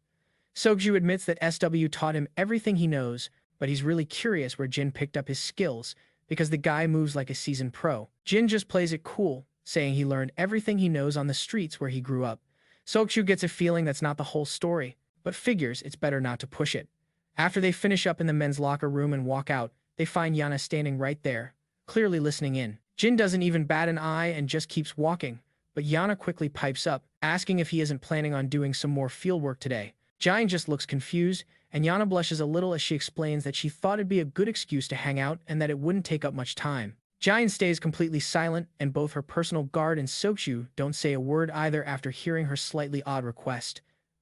Seokju admits that SW taught him everything he knows, but he's really curious where Jin picked up his skills, because the guy moves like a seasoned pro. Jin just plays it cool, saying he learned everything he knows on the streets where he grew up. Seokju gets a feeling that's not the whole story, but figures it's better not to push it. After they finish up in the men's locker room and walk out, they find Yana standing right there, clearly listening in. Jin doesn't even bat an eye and just keeps walking, but Yana quickly pipes up, asking if he isn't planning on doing some more fieldwork today. Jin just looks confused, and Yana blushes a little as she explains that she thought it'd be a good excuse to hang out and that it wouldn't take up much time. Jin stays completely silent, and both her personal guard and Seokju don't say a word either after hearing her slightly odd request.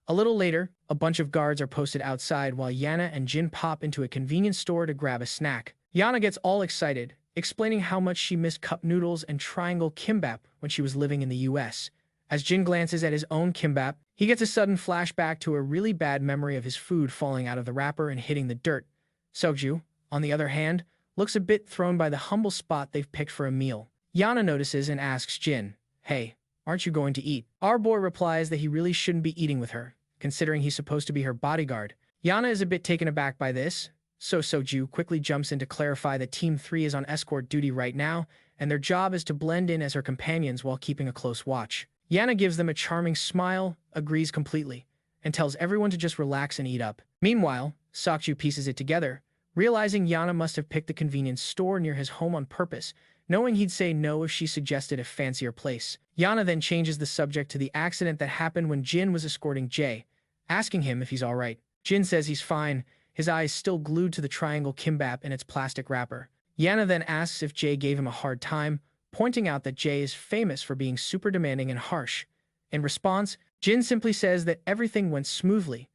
A little later, a bunch of guards are posted outside while Yana and Jin pop into a convenience store to grab a snack. Yana gets all excited, explaining how much she missed cup noodles and triangle kimbap when she was living in the US. As Jin glances at his own kimbap, he gets a sudden flashback to a really bad memory of his food falling out of the wrapper and hitting the dirt. Seokju, on the other hand, looks a bit thrown by the humble spot they've picked for a meal. Yana notices and asks Jin, "Hey, aren't you going to eat?" Our boy replies that he really shouldn't be eating with her, considering he's supposed to be her bodyguard. Yana is a bit taken aback by this, so Seokju quickly jumps in to clarify that Team 3 is on escort duty right now, and their job is to blend in as her companions while keeping a close watch. Yana gives them a charming smile, agrees completely, and tells everyone to just relax and eat up. Meanwhile, Seokju pieces it together, realizing Yana must have picked the convenience store near his home on purpose, knowing he'd say no if she suggested a fancier place. Yana then changes the subject to the accident that happened when Jin was escorting Jae, asking him if he's alright. Jin says he's fine, his eyes still glued to the triangle kimbap in its plastic wrapper. Yana then asks if Jae gave him a hard time, pointing out that Jae is famous for being super demanding and harsh. In response, Jin simply says that everything went smoothly.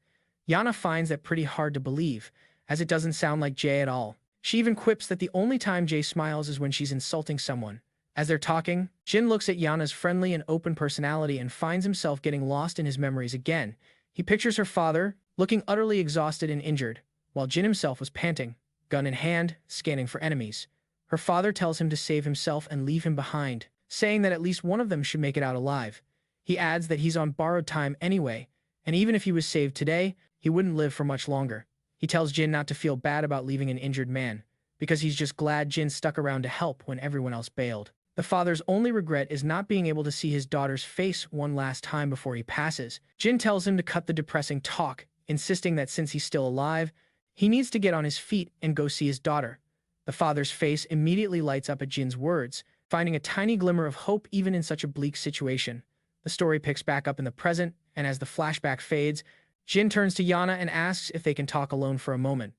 Yana finds that pretty hard to believe, as it doesn't sound like Jae at all. She even quips that the only time Jae smiles is when she's insulting someone. As they're talking, Jin looks at Yana's friendly and open personality and finds himself getting lost in his memories again. He pictures her father, looking utterly exhausted and injured, while Jin himself was panting, gun in hand, scanning for enemies. Her father tells him to save himself and leave him behind, saying that at least one of them should make it out alive. He adds that he's on borrowed time anyway, and even if he was saved today, he wouldn't live for much longer. He tells Jin not to feel bad about leaving an injured man, because he's just glad Jin stuck around to help when everyone else bailed. The father's only regret is not being able to see his daughter's face one last time before he passes. Jin tells him to cut the depressing talk, insisting that since he's still alive, he needs to get on his feet and go see his daughter. The father's face immediately lights up at Jin's words, finding a tiny glimmer of hope even in such a bleak situation. The story picks back up in the present, and as the flashback fades, Jin turns to Yana and asks if they can talk alone for a moment.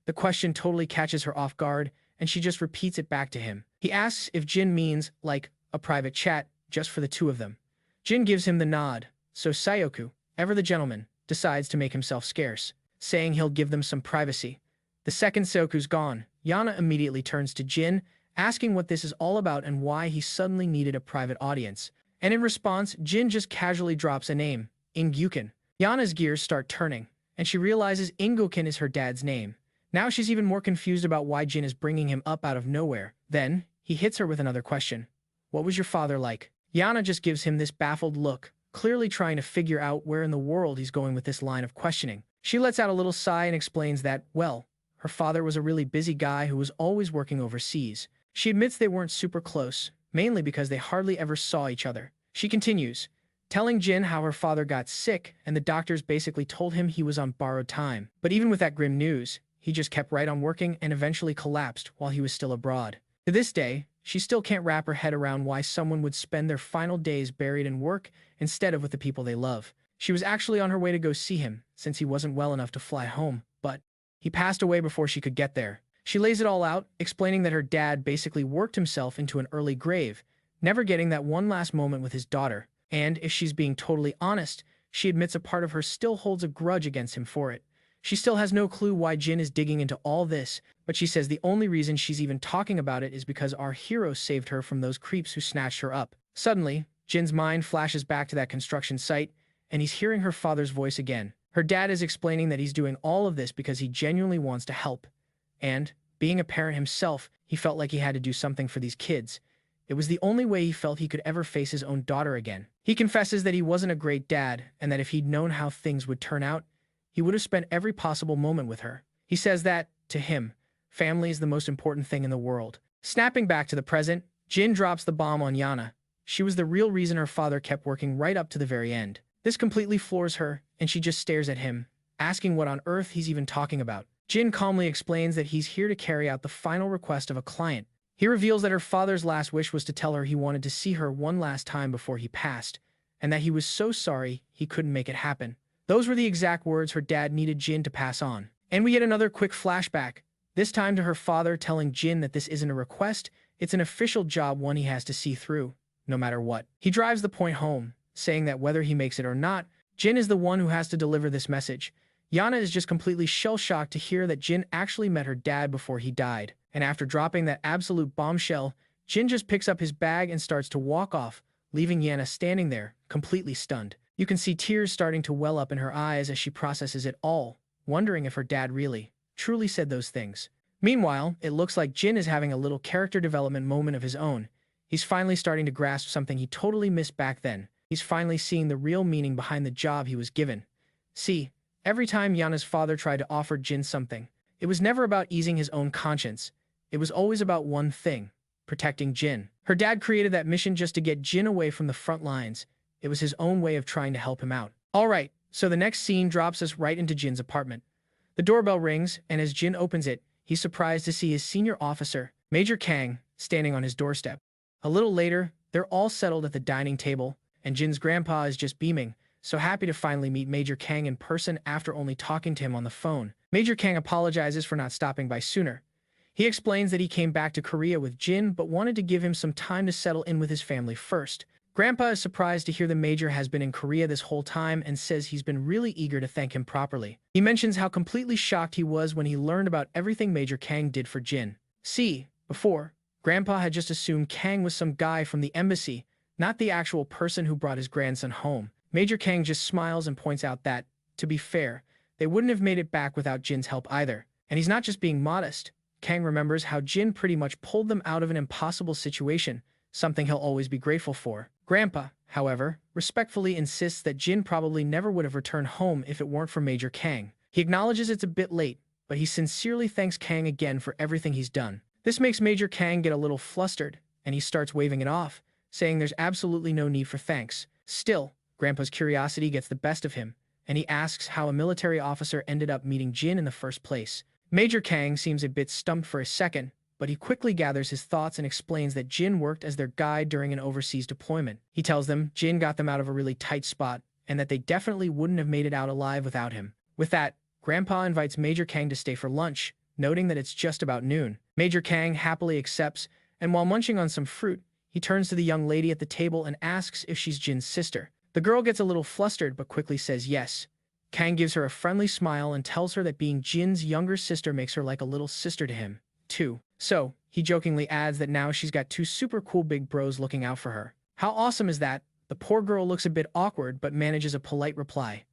The question totally catches her off guard, and she just repeats it back to him. He asks if Jin means, like, a private chat, just for the two of them. Jin gives him the nod, so Sayoku, ever the gentleman, decides to make himself scarce, saying he'll give them some privacy. The second Sayoku's gone, Yana immediately turns to Jin, asking what this is all about and why he suddenly needed a private audience. And in response, Jin just casually drops a name, Ingyukin. Yana's gears start turning, and she realizes Ingokin is her dad's name. Now she's even more confused about why Jin is bringing him up out of nowhere. Then, he hits her with another question. What was your father like? Yana just gives him this baffled look, clearly trying to figure out where in the world he's going with this line of questioning. She lets out a little sigh and explains that, well, her father was a really busy guy who was always working overseas. She admits they weren't super close, mainly because they hardly ever saw each other. She continues, telling Jin how her father got sick and the doctors basically told him he was on borrowed time. But even with that grim news, he just kept right on working and eventually collapsed while he was still abroad. To this day, she still can't wrap her head around why someone would spend their final days buried in work instead of with the people they love. She was actually on her way to go see him, since he wasn't well enough to fly home, but he passed away before she could get there. She lays it all out, explaining that her dad basically worked himself into an early grave, never getting that one last moment with his daughter. And if she's being totally honest, she admits a part of her still holds a grudge against him for it. She still has no clue why Jin is digging into all this, but she says the only reason she's even talking about it is because our hero saved her from those creeps who snatched her up. Suddenly, Jin's mind flashes back to that construction site, and he's hearing her father's voice again. Her dad is explaining that he's doing all of this because he genuinely wants to help. And, being a parent himself, he felt like he had to do something for these kids. It was the only way he felt he could ever face his own daughter again. He confesses that he wasn't a great dad, and that if he'd known how things would turn out, he would have spent every possible moment with her. He says that, to him, family is the most important thing in the world. Snapping back to the present, Jin drops the bomb on Yana. She was the real reason her father kept working right up to the very end. This completely floors her, and she just stares at him, asking what on earth he's even talking about. Jin calmly explains that he's here to carry out the final request of a client. He reveals that her father's last wish was to tell her he wanted to see her one last time before he passed, and that he was so sorry he couldn't make it happen. Those were the exact words her dad needed Jin to pass on. And we get another quick flashback, this time to her father telling Jin that this isn't a request, it's an official job one he has to see through, no matter what. He drives the point home, saying that whether he makes it or not, Jin is the one who has to deliver this message. Yana is just completely shell-shocked to hear that Jin actually met her dad before he died. And after dropping that absolute bombshell, Jin just picks up his bag and starts to walk off, leaving Yana standing there, completely stunned. You can see tears starting to well up in her eyes as she processes it all, wondering if her dad really, truly said those things. Meanwhile, it looks like Jin is having a little character development moment of his own. He's finally starting to grasp something he totally missed back then. He's finally seeing the real meaning behind the job he was given. See, every time Yana's father tried to offer Jin something, it was never about easing his own conscience. It was always about one thing, protecting Jin. Her dad created that mission just to get Jin away from the front lines. It was his own way of trying to help him out. Alright, so the next scene drops us right into Jin's apartment. The doorbell rings, and as Jin opens it, he's surprised to see his senior officer, Major Kang, standing on his doorstep. A little later, they're all settled at the dining table, and Jin's grandpa is just beaming, so happy to finally meet Major Kang in person after only talking to him on the phone. Major Kang apologizes for not stopping by sooner. He explains that he came back to Korea with Jin but wanted to give him some time to settle in with his family first. Grandpa is surprised to hear the Major has been in Korea this whole time and says he's been really eager to thank him properly. He mentions how completely shocked he was when he learned about everything Major Kang did for Jin. See, before, Grandpa had just assumed Kang was some guy from the embassy, not the actual person who brought his grandson home. Major Kang just smiles and points out that, to be fair, they wouldn't have made it back without Jin's help either. And he's not just being modest. Kang remembers how Jin pretty much pulled them out of an impossible situation, something he'll always be grateful for. Grandpa, however, respectfully insists that Jin probably never would have returned home if it weren't for Major Kang. He acknowledges it's a bit late, but he sincerely thanks Kang again for everything he's done. This makes Major Kang get a little flustered, and he starts waving it off, saying there's absolutely no need for thanks. Still, Grandpa's curiosity gets the best of him, and he asks how a military officer ended up meeting Jin in the first place. Major Kang seems a bit stumped for a second, but he quickly gathers his thoughts and explains that Jin worked as their guide during an overseas deployment. He tells them Jin got them out of a really tight spot, and that they definitely wouldn't have made it out alive without him. With that, Grandpa invites Major Kang to stay for lunch, noting that it's just about noon. Major Kang happily accepts, and while munching on some fruit, he turns to the young lady at the table and asks if she's Jin's sister. The girl gets a little flustered but quickly says yes. Kang gives her a friendly smile and tells her that being Jin's younger sister makes her like a little sister to him, too. So, he jokingly adds that now she's got two super cool big bros looking out for her. How awesome is that? The poor girl looks a bit awkward but manages a polite reply.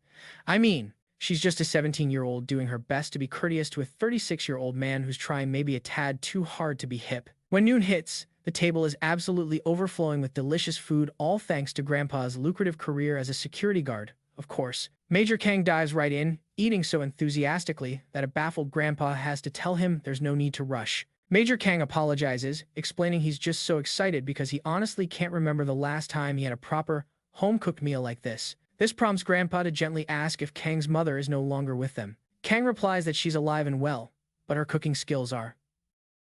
I mean, she's just a 17-year-old doing her best to be courteous to a 36-year-old man who's trying maybe a tad too hard to be hip. When noon hits, the table is absolutely overflowing with delicious food, all thanks to Grandpa's lucrative career as a security guard, of course. Major Kang dives right in, eating so enthusiastically that a baffled Grandpa has to tell him there's no need to rush. Major Kang apologizes, explaining he's just so excited because he honestly can't remember the last time he had a proper, home-cooked meal like this. This prompts Grandpa to gently ask if Kang's mother is no longer with them. Kang replies that she's alive and well, but her cooking skills are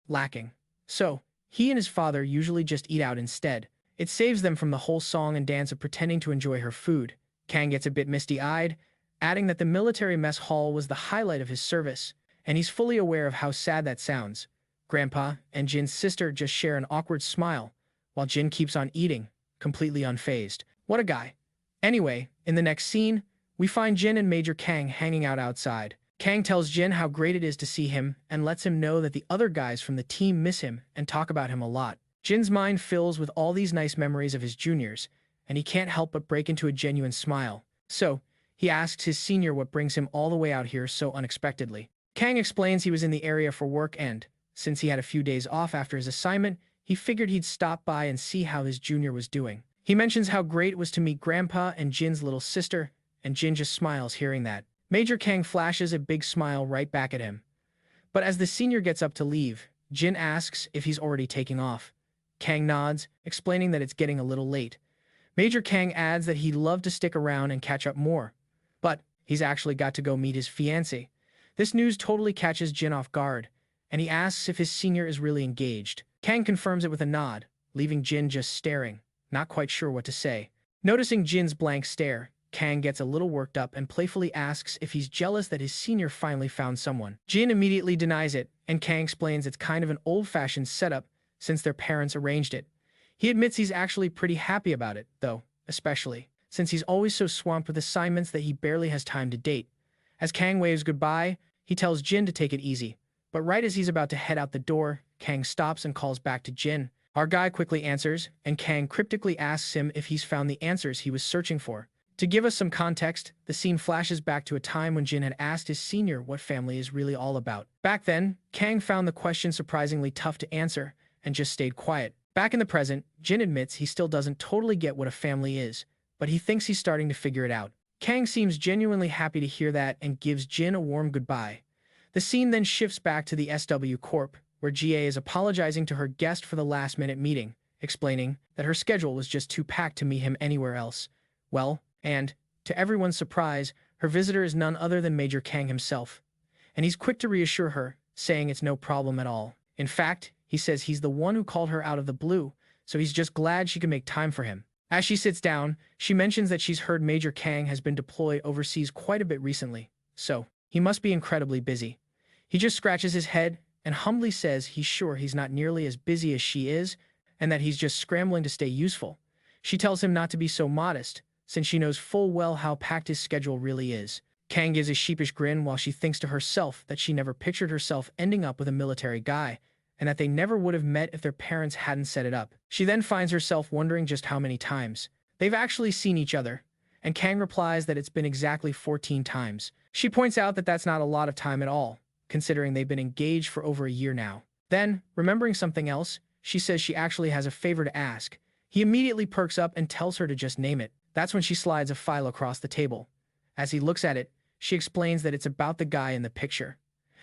lacking. So, he and his father usually just eat out instead. It saves them from the whole song and dance of pretending to enjoy her food. Kang gets a bit misty-eyed, adding that the military mess hall was the highlight of his service, and he's fully aware of how sad that sounds. Grandpa and Jin's sister just share an awkward smile, while Jin keeps on eating, completely unfazed. What a guy. Anyway, in the next scene, we find Jin and Major Kang hanging out outside. Kang tells Jin how great it is to see him and lets him know that the other guys from the team miss him and talk about him a lot. Jin's mind fills with all these nice memories of his juniors, and he can't help but break into a genuine smile. So, he asks his senior what brings him all the way out here so unexpectedly. Kang explains he was in the area for work and, since he had a few days off after his assignment, he figured he'd stop by and see how his junior was doing. He mentions how great it was to meet Grandpa and Jin's little sister, and Jin just smiles hearing that. Major Kang flashes a big smile right back at him. But as the senior gets up to leave, Jin asks if he's already taking off. Kang nods, explaining that it's getting a little late. Major Kang adds that he'd love to stick around and catch up more, but he's actually got to go meet his fiancée. This news totally catches Jin off guard, and he asks if his senior is really engaged. Kang confirms it with a nod, leaving Jin just staring, not quite sure what to say. Noticing Jin's blank stare, Kang gets a little worked up and playfully asks if he's jealous that his senior finally found someone. Jin immediately denies it, and Kang explains it's kind of an old-fashioned setup since their parents arranged it. He admits he's actually pretty happy about it, though, especially since he's always so swamped with assignments that he barely has time to date. As Kang waves goodbye, he tells Jin to take it easy. But right as he's about to head out the door, Kang stops and calls back to Jin. Our guy quickly answers, and Kang cryptically asks him if he's found the answers he was searching for. To give us some context, the scene flashes back to a time when Jin had asked his senior what family is really all about. Back then, Kang found the question surprisingly tough to answer and just stayed quiet. Back in the present, Jin admits he still doesn't totally get what a family is, but he thinks he's starting to figure it out. Kang seems genuinely happy to hear that and gives Jin a warm goodbye. The scene then shifts back to the SW Corp, where GA is apologizing to her guest for the last-minute meeting, explaining that her schedule was just too packed to meet him anywhere else. Well, and, to everyone's surprise, her visitor is none other than Major Kang himself. And he's quick to reassure her, saying it's no problem at all. In fact, he says he's the one who called her out of the blue, so he's just glad she could make time for him. As she sits down, she mentions that she's heard Major Kang has been deployed overseas quite a bit recently, so he must be incredibly busy. He just scratches his head and humbly says he's sure he's not nearly as busy as she is and that he's just scrambling to stay useful. She tells him not to be so modest, since she knows full well how packed his schedule really is. Kang gives a sheepish grin while she thinks to herself that she never pictured herself ending up with a military guy and that they never would have met if their parents hadn't set it up. She then finds herself wondering just how many times they've actually seen each other, and Kang replies that it's been exactly 14 times. She points out that that's not a lot of time at all, considering they've been engaged for over a year now. Then, remembering something else, she says she actually has a favor to ask. He immediately perks up and tells her to just name it. That's when she slides a file across the table. As he looks at it, she explains that it's about the guy in the picture,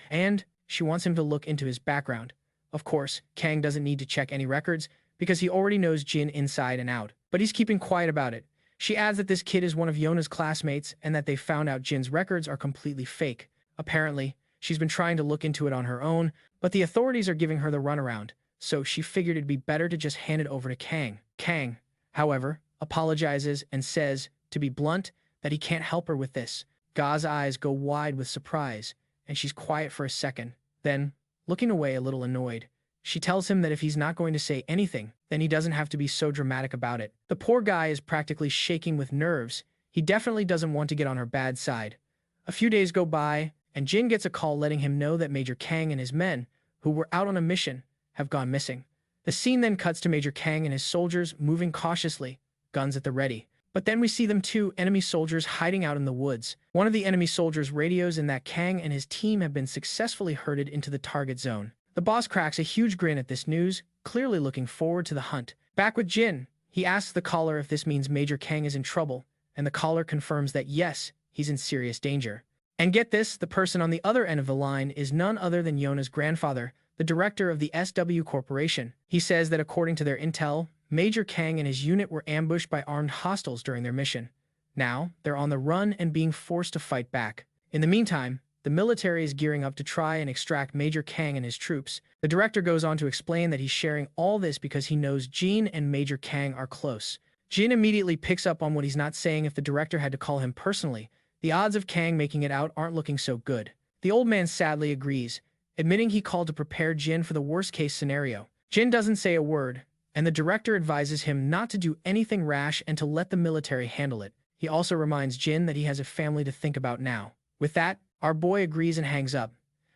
and she wants him to look into his background. Of course, Kang doesn't need to check any records because he already knows Jin inside and out, but he's keeping quiet about it. She adds that this kid is one of Yona's classmates and that they found out Jin's records are completely fake. Apparently, she's been trying to look into it on her own, but the authorities are giving her the runaround, so she figured it'd be better to just hand it over to Kang. Kang, however, apologizes and says, to be blunt, that he can't help her with this. Ga's eyes go wide with surprise, and she's quiet for a second. Then, looking away a little annoyed, she tells him that if he's not going to say anything, then he doesn't have to be so dramatic about it. The poor guy is practically shaking with nerves. He definitely doesn't want to get on her bad side. A few days go by, and Jin gets a call letting him know that Major Kang and his men, who were out on a mission, have gone missing. The scene then cuts to Major Kang and his soldiers moving cautiously, guns at the ready. But then we see them two enemy soldiers hiding out in the woods. One of the enemy soldiers radios in that Kang and his team have been successfully herded into the target zone. The boss cracks a huge grin at this news, clearly looking forward to the hunt. Back with Jin, he asks the caller if this means Major Kang is in trouble, and the caller confirms that yes, he's in serious danger. And get this, the person on the other end of the line is none other than Yona's grandfather, the director of the SW Corporation. He says that according to their intel, Major Kang and his unit were ambushed by armed hostiles during their mission. Now, they're on the run and being forced to fight back. In the meantime, the military is gearing up to try and extract Major Kang and his troops. The director goes on to explain that he's sharing all this because he knows Jin and Major Kang are close. Jin immediately picks up on what he's not saying. If the director had to call him personally, the odds of Kang making it out aren't looking so good. The old man sadly agrees, admitting he called to prepare Jin for the worst-case scenario. Jin doesn't say a word, and the director advises him not to do anything rash and to let the military handle it. He also reminds Jin that he has a family to think about now. With that, our boy agrees and hangs up.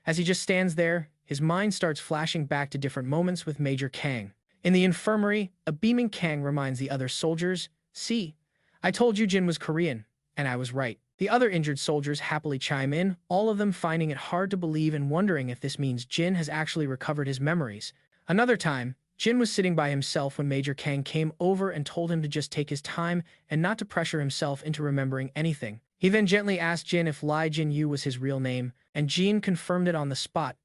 As he just stands there, his mind starts flashing back to different moments with Major Kang. In the infirmary, a beaming Kang reminds the other soldiers, "See, I told you Jin was Korean, and I was right." The other injured soldiers happily chime in, all of them finding it hard to believe and wondering if this means Jin has actually recovered his memories. Another time, Jin was sitting by himself when Major Kang came over and told him to just take his time and not to pressure himself into remembering anything. He then gently asked Jin if Lai Jin Yu was his real name, and Jin confirmed it on the spot.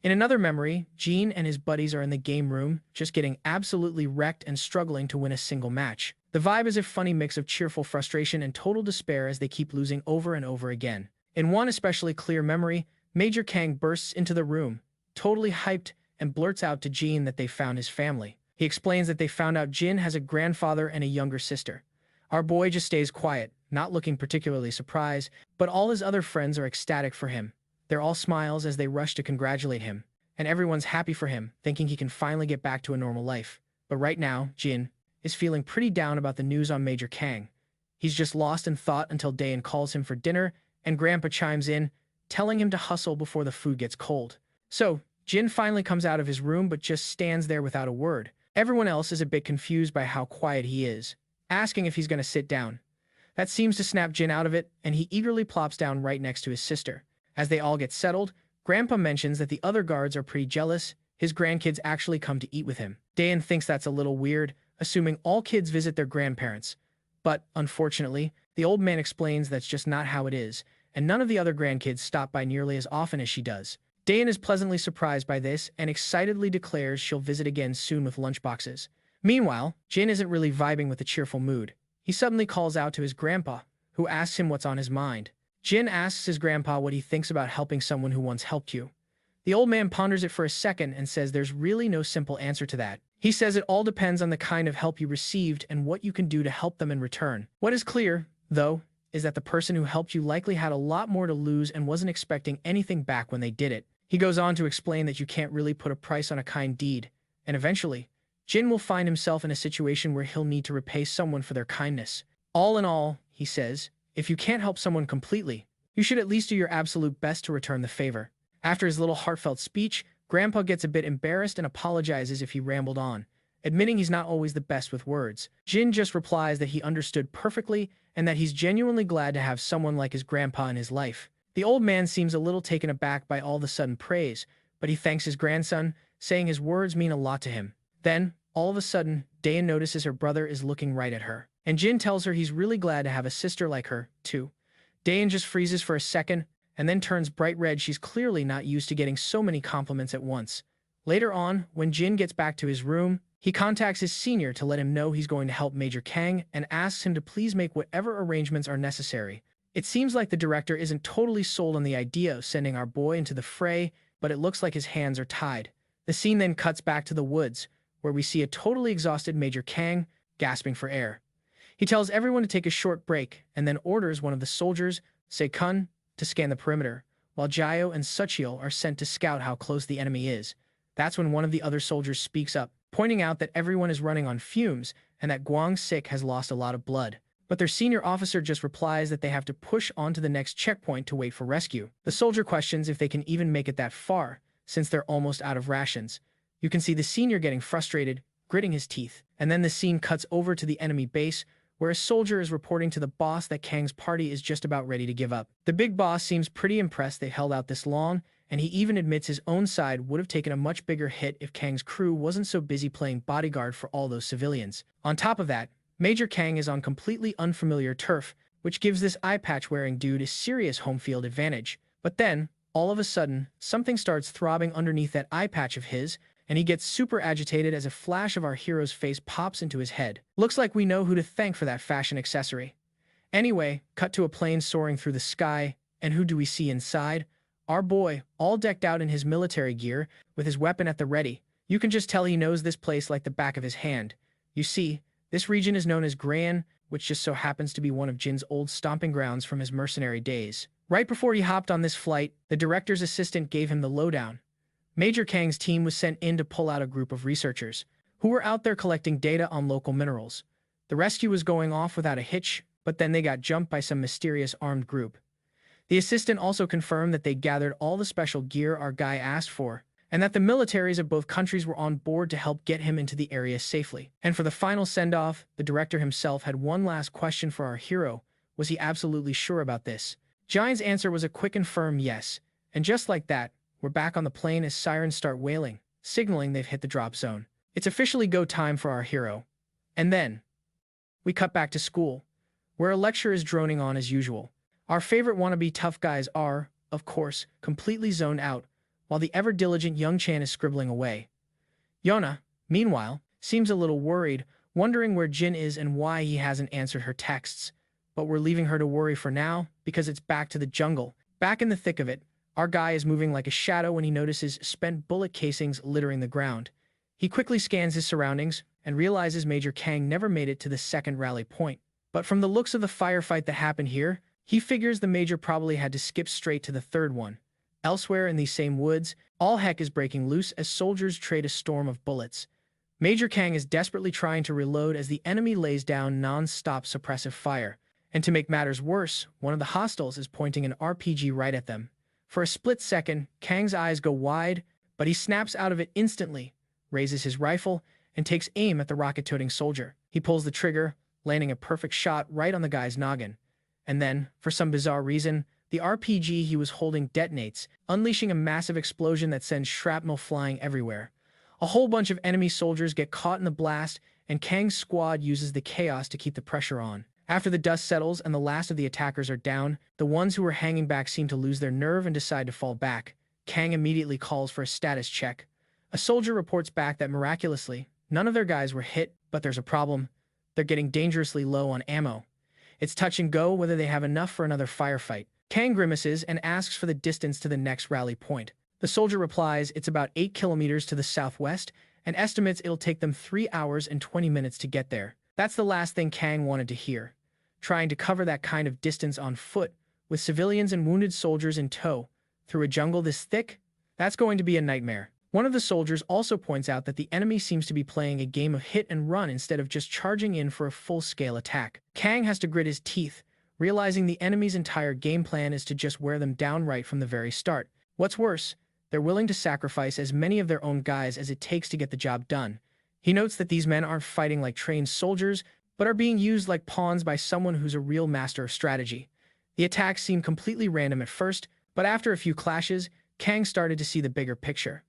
In another memory, Jin and his buddies are in the game room, just getting absolutely wrecked and struggling to win a single match. The vibe is a funny mix of cheerful frustration and total despair as they keep losing over and over again. In one especially clear memory, Major Kang bursts into the room, totally hyped, and blurts out to Jin that they found his family. He explains that they found out Jin has a grandfather and a younger sister. Our boy just stays quiet, not looking particularly surprised, but all his other friends are ecstatic for him. They're all smiles as they rush to congratulate him, and everyone's happy for him, thinking he can finally get back to a normal life. But right now, Jin is feeling pretty down about the news on Major Kang. He's just lost in thought until Daun calls him for dinner, and Grandpa chimes in, telling him to hustle before the food gets cold. So, Jin finally comes out of his room but just stands there without a word. Everyone else is a bit confused by how quiet he is, asking if he's going to sit down. That seems to snap Jin out of it, and he eagerly plops down right next to his sister. As they all get settled, Grandpa mentions that the other guards are pretty jealous. His grandkids actually come to eat with him. Daun thinks that's a little weird, assuming all kids visit their grandparents. But, unfortunately, the old man explains that's just not how it is, and none of the other grandkids stop by nearly as often as she does. Daun is pleasantly surprised by this and excitedly declares she'll visit again soon with lunchboxes. Meanwhile, Jin isn't really vibing with a cheerful mood. He suddenly calls out to his grandpa, who asks him what's on his mind. Jin asks his grandpa what he thinks about helping someone who once helped you. The old man ponders it for a second and says there's really no simple answer to that. He says it all depends on the kind of help you received and what you can do to help them in return. What is clear, though, is that the person who helped you likely had a lot more to lose and wasn't expecting anything back when they did it. He goes on to explain that you can't really put a price on a kind deed, and eventually, Jin will find himself in a situation where he'll need to repay someone for their kindness. All in all, he says, if you can't help someone completely, you should at least do your absolute best to return the favor. After his little heartfelt speech, Grandpa gets a bit embarrassed and apologizes if he rambled on, admitting he's not always the best with words. Jin just replies that he understood perfectly and that he's genuinely glad to have someone like his grandpa in his life. The old man seems a little taken aback by all the sudden praise, but he thanks his grandson, saying his words mean a lot to him. Then, all of a sudden, Daun notices her brother is looking right at her, and Jin tells her he's really glad to have a sister like her, too. Daun just freezes for a second, and then turns bright red. She's clearly not used to getting so many compliments at once. Later on, when Jin gets back to his room, he contacts his senior to let him know he's going to help Major Kang and asks him to please make whatever arrangements are necessary. It seems like the director isn't totally sold on the idea of sending our boy into the fray, but it looks like his hands are tied. The scene then cuts back to the woods, where we see a totally exhausted Major Kang gasping for air. He tells everyone to take a short break and then orders one of the soldiers, Kun, to scan the perimeter, while Jiao and Suchil are sent to scout how close the enemy is. That's when one of the other soldiers speaks up, pointing out that everyone is running on fumes and that Guang Sik has lost a lot of blood. But their senior officer just replies that they have to push on to the next checkpoint to wait for rescue. The soldier questions if they can even make it that far, since they're almost out of rations. You can see the senior getting frustrated, gritting his teeth, and then the scene cuts over to the enemy base, where a soldier is reporting to the boss that Kang's party is just about ready to give up. The big boss seems pretty impressed they held out this long, and he even admits his own side would have taken a much bigger hit if Kang's crew wasn't so busy playing bodyguard for all those civilians. On top of that, Major Kang is on completely unfamiliar turf, which gives this eye patch-wearing dude a serious home field advantage. But then, all of a sudden, something starts throbbing underneath that eye patch of his, and he gets super agitated as a flash of our hero's face pops into his head. Looks like we know who to thank for that fashion accessory. Anyway, cut to a plane soaring through the sky, and who do we see inside? Our boy, all decked out in his military gear, with his weapon at the ready. You can just tell he knows this place like the back of his hand. You see, this region is known as Gran, which just so happens to be one of Jin's old stomping grounds from his mercenary days. Right before he hopped on this flight, the director's assistant gave him the lowdown. Major Kang's team was sent in to pull out a group of researchers, who were out there collecting data on local minerals. The rescue was going off without a hitch, but then they got jumped by some mysterious armed group. The assistant also confirmed that they gathered all the special gear our guy asked for, and that the militaries of both countries were on board to help get him into the area safely. And for the final send-off, the director himself had one last question for our hero. Was he absolutely sure about this? Jian's answer was a quick and firm yes, and just like that, we're back on the plane as sirens start wailing, signaling they've hit the drop zone. It's officially go time for our hero. And then, we cut back to school, where a lecture is droning on as usual. Our favorite wannabe tough guys are, of course, completely zoned out, while the ever-diligent young Chan is scribbling away. Yona, meanwhile, seems a little worried, wondering where Jin is and why he hasn't answered her texts. But we're leaving her to worry for now, because it's back to the jungle. Back in the thick of it, our guy is moving like a shadow when he notices spent bullet casings littering the ground. He quickly scans his surroundings and realizes Major Kang never made it to the second rally point. But from the looks of the firefight that happened here, he figures the Major probably had to skip straight to the third one. Elsewhere in these same woods, all heck is breaking loose as soldiers trade a storm of bullets. Major Kang is desperately trying to reload as the enemy lays down non-stop suppressive fire. And to make matters worse, one of the hostiles is pointing an RPG right at them. For a split second, Kang's eyes go wide, but he snaps out of it instantly, raises his rifle, and takes aim at the rocket-toting soldier. He pulls the trigger, landing a perfect shot right on the guy's noggin. And then, for some bizarre reason, the RPG he was holding detonates, unleashing a massive explosion that sends shrapnel flying everywhere. A whole bunch of enemy soldiers get caught in the blast, and Kang's squad uses the chaos to keep the pressure on. After the dust settles and the last of the attackers are down, the ones who were hanging back seem to lose their nerve and decide to fall back. Kang immediately calls for a status check. A soldier reports back that miraculously, none of their guys were hit, but there's a problem. They're getting dangerously low on ammo. It's touch and go whether they have enough for another firefight. Kang grimaces and asks for the distance to the next rally point. The soldier replies it's about 8 kilometers to the southwest and estimates it'll take them 3 hours and 20 minutes to get there. That's the last thing Kang wanted to hear. Trying to cover that kind of distance on foot, with civilians and wounded soldiers in tow, through a jungle this thick, that's going to be a nightmare. One of the soldiers also points out that the enemy seems to be playing a game of hit and run instead of just charging in for a full-scale attack. Kang has to grit his teeth, realizing the enemy's entire game plan is to just wear them down right from the very start. What's worse, they're willing to sacrifice as many of their own guys as it takes to get the job done. He notes that these men aren't fighting like trained soldiers, but are being used like pawns by someone who's a real master of strategy. The attacks seemed completely random at first, but after a few clashes, Kang started to see the bigger picture.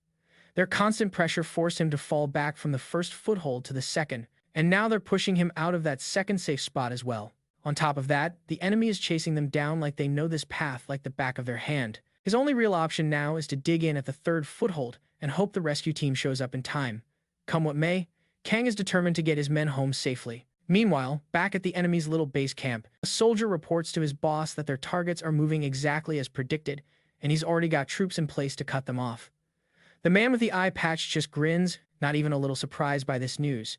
Their constant pressure forced him to fall back from the first foothold to the second, and now they're pushing him out of that second safe spot as well. On top of that, the enemy is chasing them down like they know this path like the back of their hand. His only real option now is to dig in at the third foothold and hope the rescue team shows up in time. Come what may, Kang is determined to get his men home safely. Meanwhile, back at the enemy's little base camp, a soldier reports to his boss that their targets are moving exactly as predicted, and he's already got troops in place to cut them off. The man with the eye patch just grins, not even a little surprised by this news.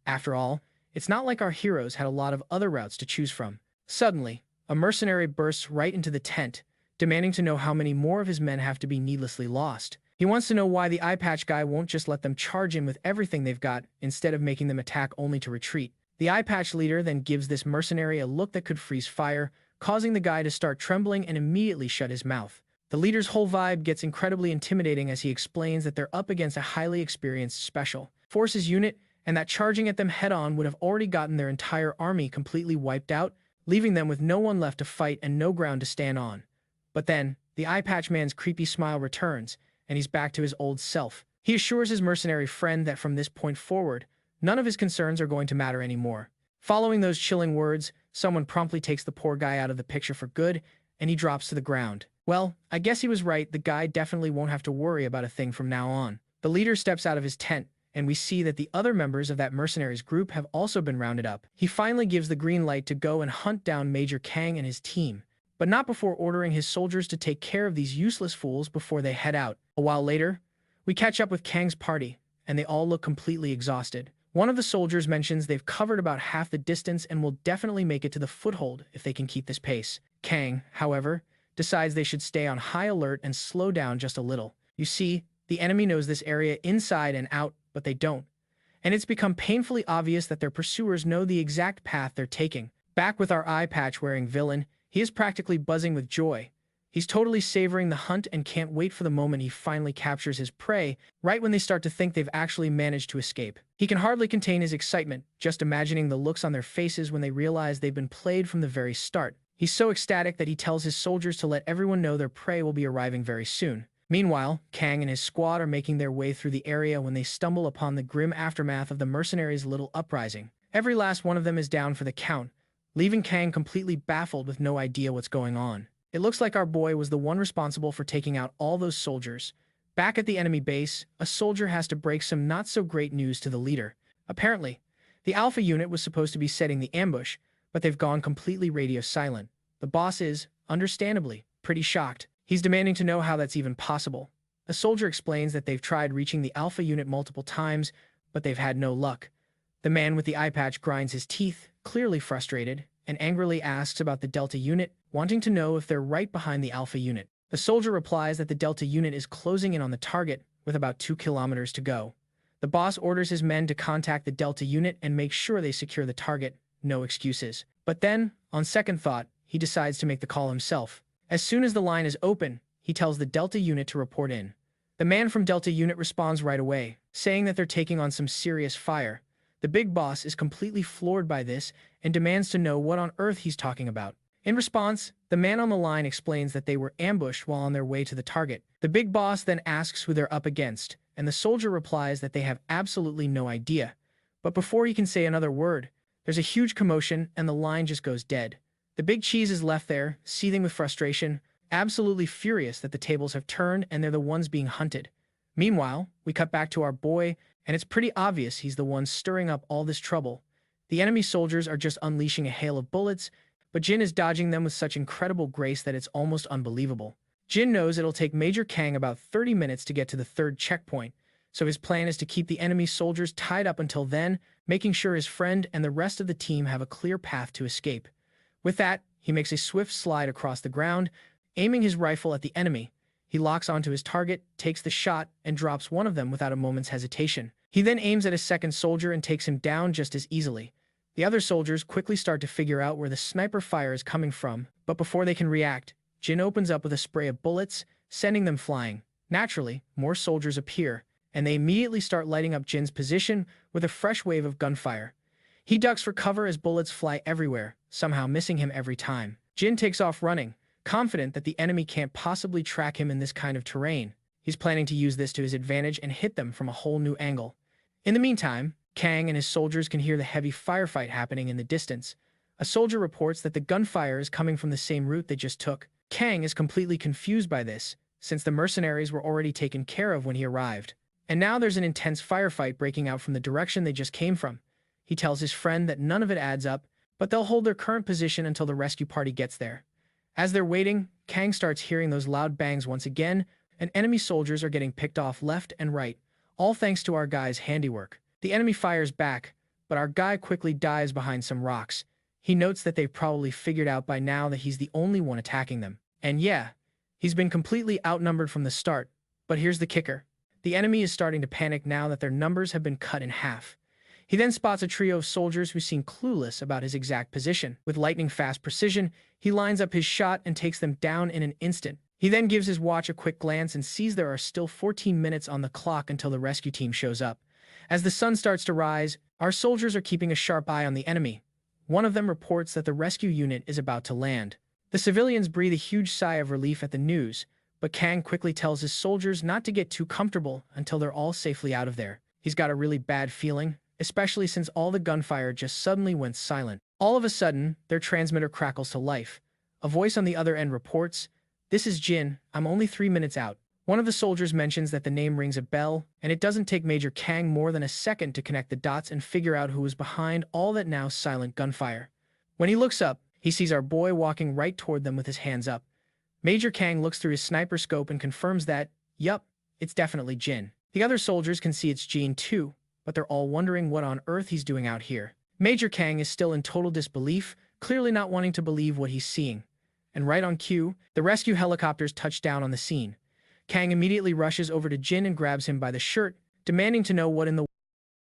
After all, It's not like our heroes had a lot of other routes to choose from. Suddenly, a mercenary bursts right into the tent, demanding to know how many more of his men have to be needlessly lost. He wants to know why the eye patch guy won't just let them charge in with everything they've got instead of making them attack only to retreat. The eye patch leader then gives this mercenary a look that could freeze fire, causing the guy to start trembling and immediately shut his mouth. The leader's whole vibe gets incredibly intimidating as he explains that they're up against a highly experienced special forces unit and that charging at them head-on would have already gotten their entire army completely wiped out, leaving them with no one left to fight and no ground to stand on. But then, the eye patch man's creepy smile returns, and he's back to his old self. He assures his mercenary friend that from this point forward, none of his concerns are going to matter anymore. Following those chilling words, someone promptly takes the poor guy out of the picture for good, and he drops to the ground. Well, I guess he was right, the guy definitely won't have to worry about a thing from now on. The leader steps out of his tent, and we see that the other members of that mercenaries group have also been rounded up. He finally gives the green light to go and hunt down Major Kang and his team, but not before ordering his soldiers to take care of these useless fools before they head out. A while later, we catch up with Kang's party, and they all look completely exhausted. One of the soldiers mentions they've covered about half the distance and will definitely make it to the foothold if they can keep this pace. Kang, however, decides they should stay on high alert and slow down just a little. You see, the enemy knows this area inside and out, but they don't. And it's become painfully obvious that their pursuers know the exact path they're taking. Back with our eye patch wearing villain, he is practically buzzing with joy. He's totally savoring the hunt and can't wait for the moment he finally captures his prey, right when they start to think they've actually managed to escape. He can hardly contain his excitement, just imagining the looks on their faces when they realize they've been played from the very start. He's so ecstatic that he tells his soldiers to let everyone know their prey will be arriving very soon. Meanwhile, Kang and his squad are making their way through the area when they stumble upon the grim aftermath of the mercenaries' little uprising. Every last one of them is down for the count, leaving Kang completely baffled with no idea what's going on. It looks like our boy was the one responsible for taking out all those soldiers. Back at the enemy base, a soldier has to break some not-so-great news to the leader. Apparently, the Alpha unit was supposed to be setting the ambush, but they've gone completely radio silent. The boss is, understandably, pretty shocked. He's demanding to know how that's even possible. A soldier explains that they've tried reaching the Alpha unit multiple times, but they've had no luck. The man with the eye patch grinds his teeth, clearly frustrated, and angrily asks about the Delta unit, wanting to know if they're right behind the Alpha unit. The soldier replies that the Delta unit is closing in on the target, with about 2 kilometers to go. The boss orders his men to contact the Delta unit and make sure they secure the target, no excuses. But then, on second thought, he decides to make the call himself. As soon as the line is open, he tells the Delta unit to report in. The man from Delta unit responds right away, saying that they're taking on some serious fire. The big boss is completely floored by this and demands to know what on earth he's talking about. In response, the man on the line explains that they were ambushed while on their way to the target. The big boss then asks who they're up against, and the soldier replies that they have absolutely no idea. But before he can say another word, there's a huge commotion and the line just goes dead. The big cheese is left there, seething with frustration, absolutely furious that the tables have turned and they're the ones being hunted. Meanwhile, we cut back to our boy, and it's pretty obvious he's the one stirring up all this trouble. The enemy soldiers are just unleashing a hail of bullets, but Jin is dodging them with such incredible grace that it's almost unbelievable. Jin knows it'll take Major Kang about 30 minutes to get to the third checkpoint, so his plan is to keep the enemy soldiers tied up until then, making sure his friend and the rest of the team have a clear path to escape. With that, he makes a swift slide across the ground, aiming his rifle at the enemy. He locks onto his target, takes the shot, and drops one of them without a moment's hesitation. He then aims at a second soldier and takes him down just as easily. The other soldiers quickly start to figure out where the sniper fire is coming from, but before they can react, Jin opens up with a spray of bullets, sending them flying. Naturally, more soldiers appear, and they immediately start lighting up Jin's position with a fresh wave of gunfire. He ducks for cover as bullets fly everywhere, somehow missing him every time. Jin takes off running, confident that the enemy can't possibly track him in this kind of terrain. He's planning to use this to his advantage and hit them from a whole new angle. In the meantime, Kang and his soldiers can hear the heavy firefight happening in the distance. A soldier reports that the gunfire is coming from the same route they just took. Kang is completely confused by this, since the mercenaries were already taken care of when he arrived. And now there's an intense firefight breaking out from the direction they just came from. He tells his friend that none of it adds up, but they'll hold their current position until the rescue party gets there. As they're waiting, Kang starts hearing those loud bangs once again, and enemy soldiers are getting picked off left and right, all thanks to our guy's handiwork. The enemy fires back, but our guy quickly dives behind some rocks. He notes that they've probably figured out by now that he's the only one attacking them. And yeah, he's been completely outnumbered from the start. But here's the kicker. The enemy is starting to panic now that their numbers have been cut in half. He then spots a trio of soldiers who seem clueless about his exact position. With lightning-fast precision, he lines up his shot and takes them down in an instant. He then gives his watch a quick glance and sees there are still 14 minutes on the clock until the rescue team shows up. As the sun starts to rise, our soldiers are keeping a sharp eye on the enemy. One of them reports that the rescue unit is about to land. The civilians breathe a huge sigh of relief at the news, but Kang quickly tells his soldiers not to get too comfortable until they're all safely out of there. He's got a really bad feeling, especially since all the gunfire just suddenly went silent. All of a sudden, their transmitter crackles to life. A voice on the other end reports, "This is Jin, I'm only 3 minutes out." One of the soldiers mentions that the name rings a bell, and it doesn't take Major Kang more than a second to connect the dots and figure out who was behind all that now silent gunfire. When he looks up, he sees our boy walking right toward them with his hands up. Major Kang looks through his sniper scope and confirms that, yup, it's definitely Jin. The other soldiers can see it's Jin too, but they're all wondering what on earth he's doing out here. Major Kang is still in total disbelief, clearly not wanting to believe what he's seeing. And right on cue, the rescue helicopters touch down on the scene. Kang immediately rushes over to Jin and grabs him by the shirt, demanding to know what in the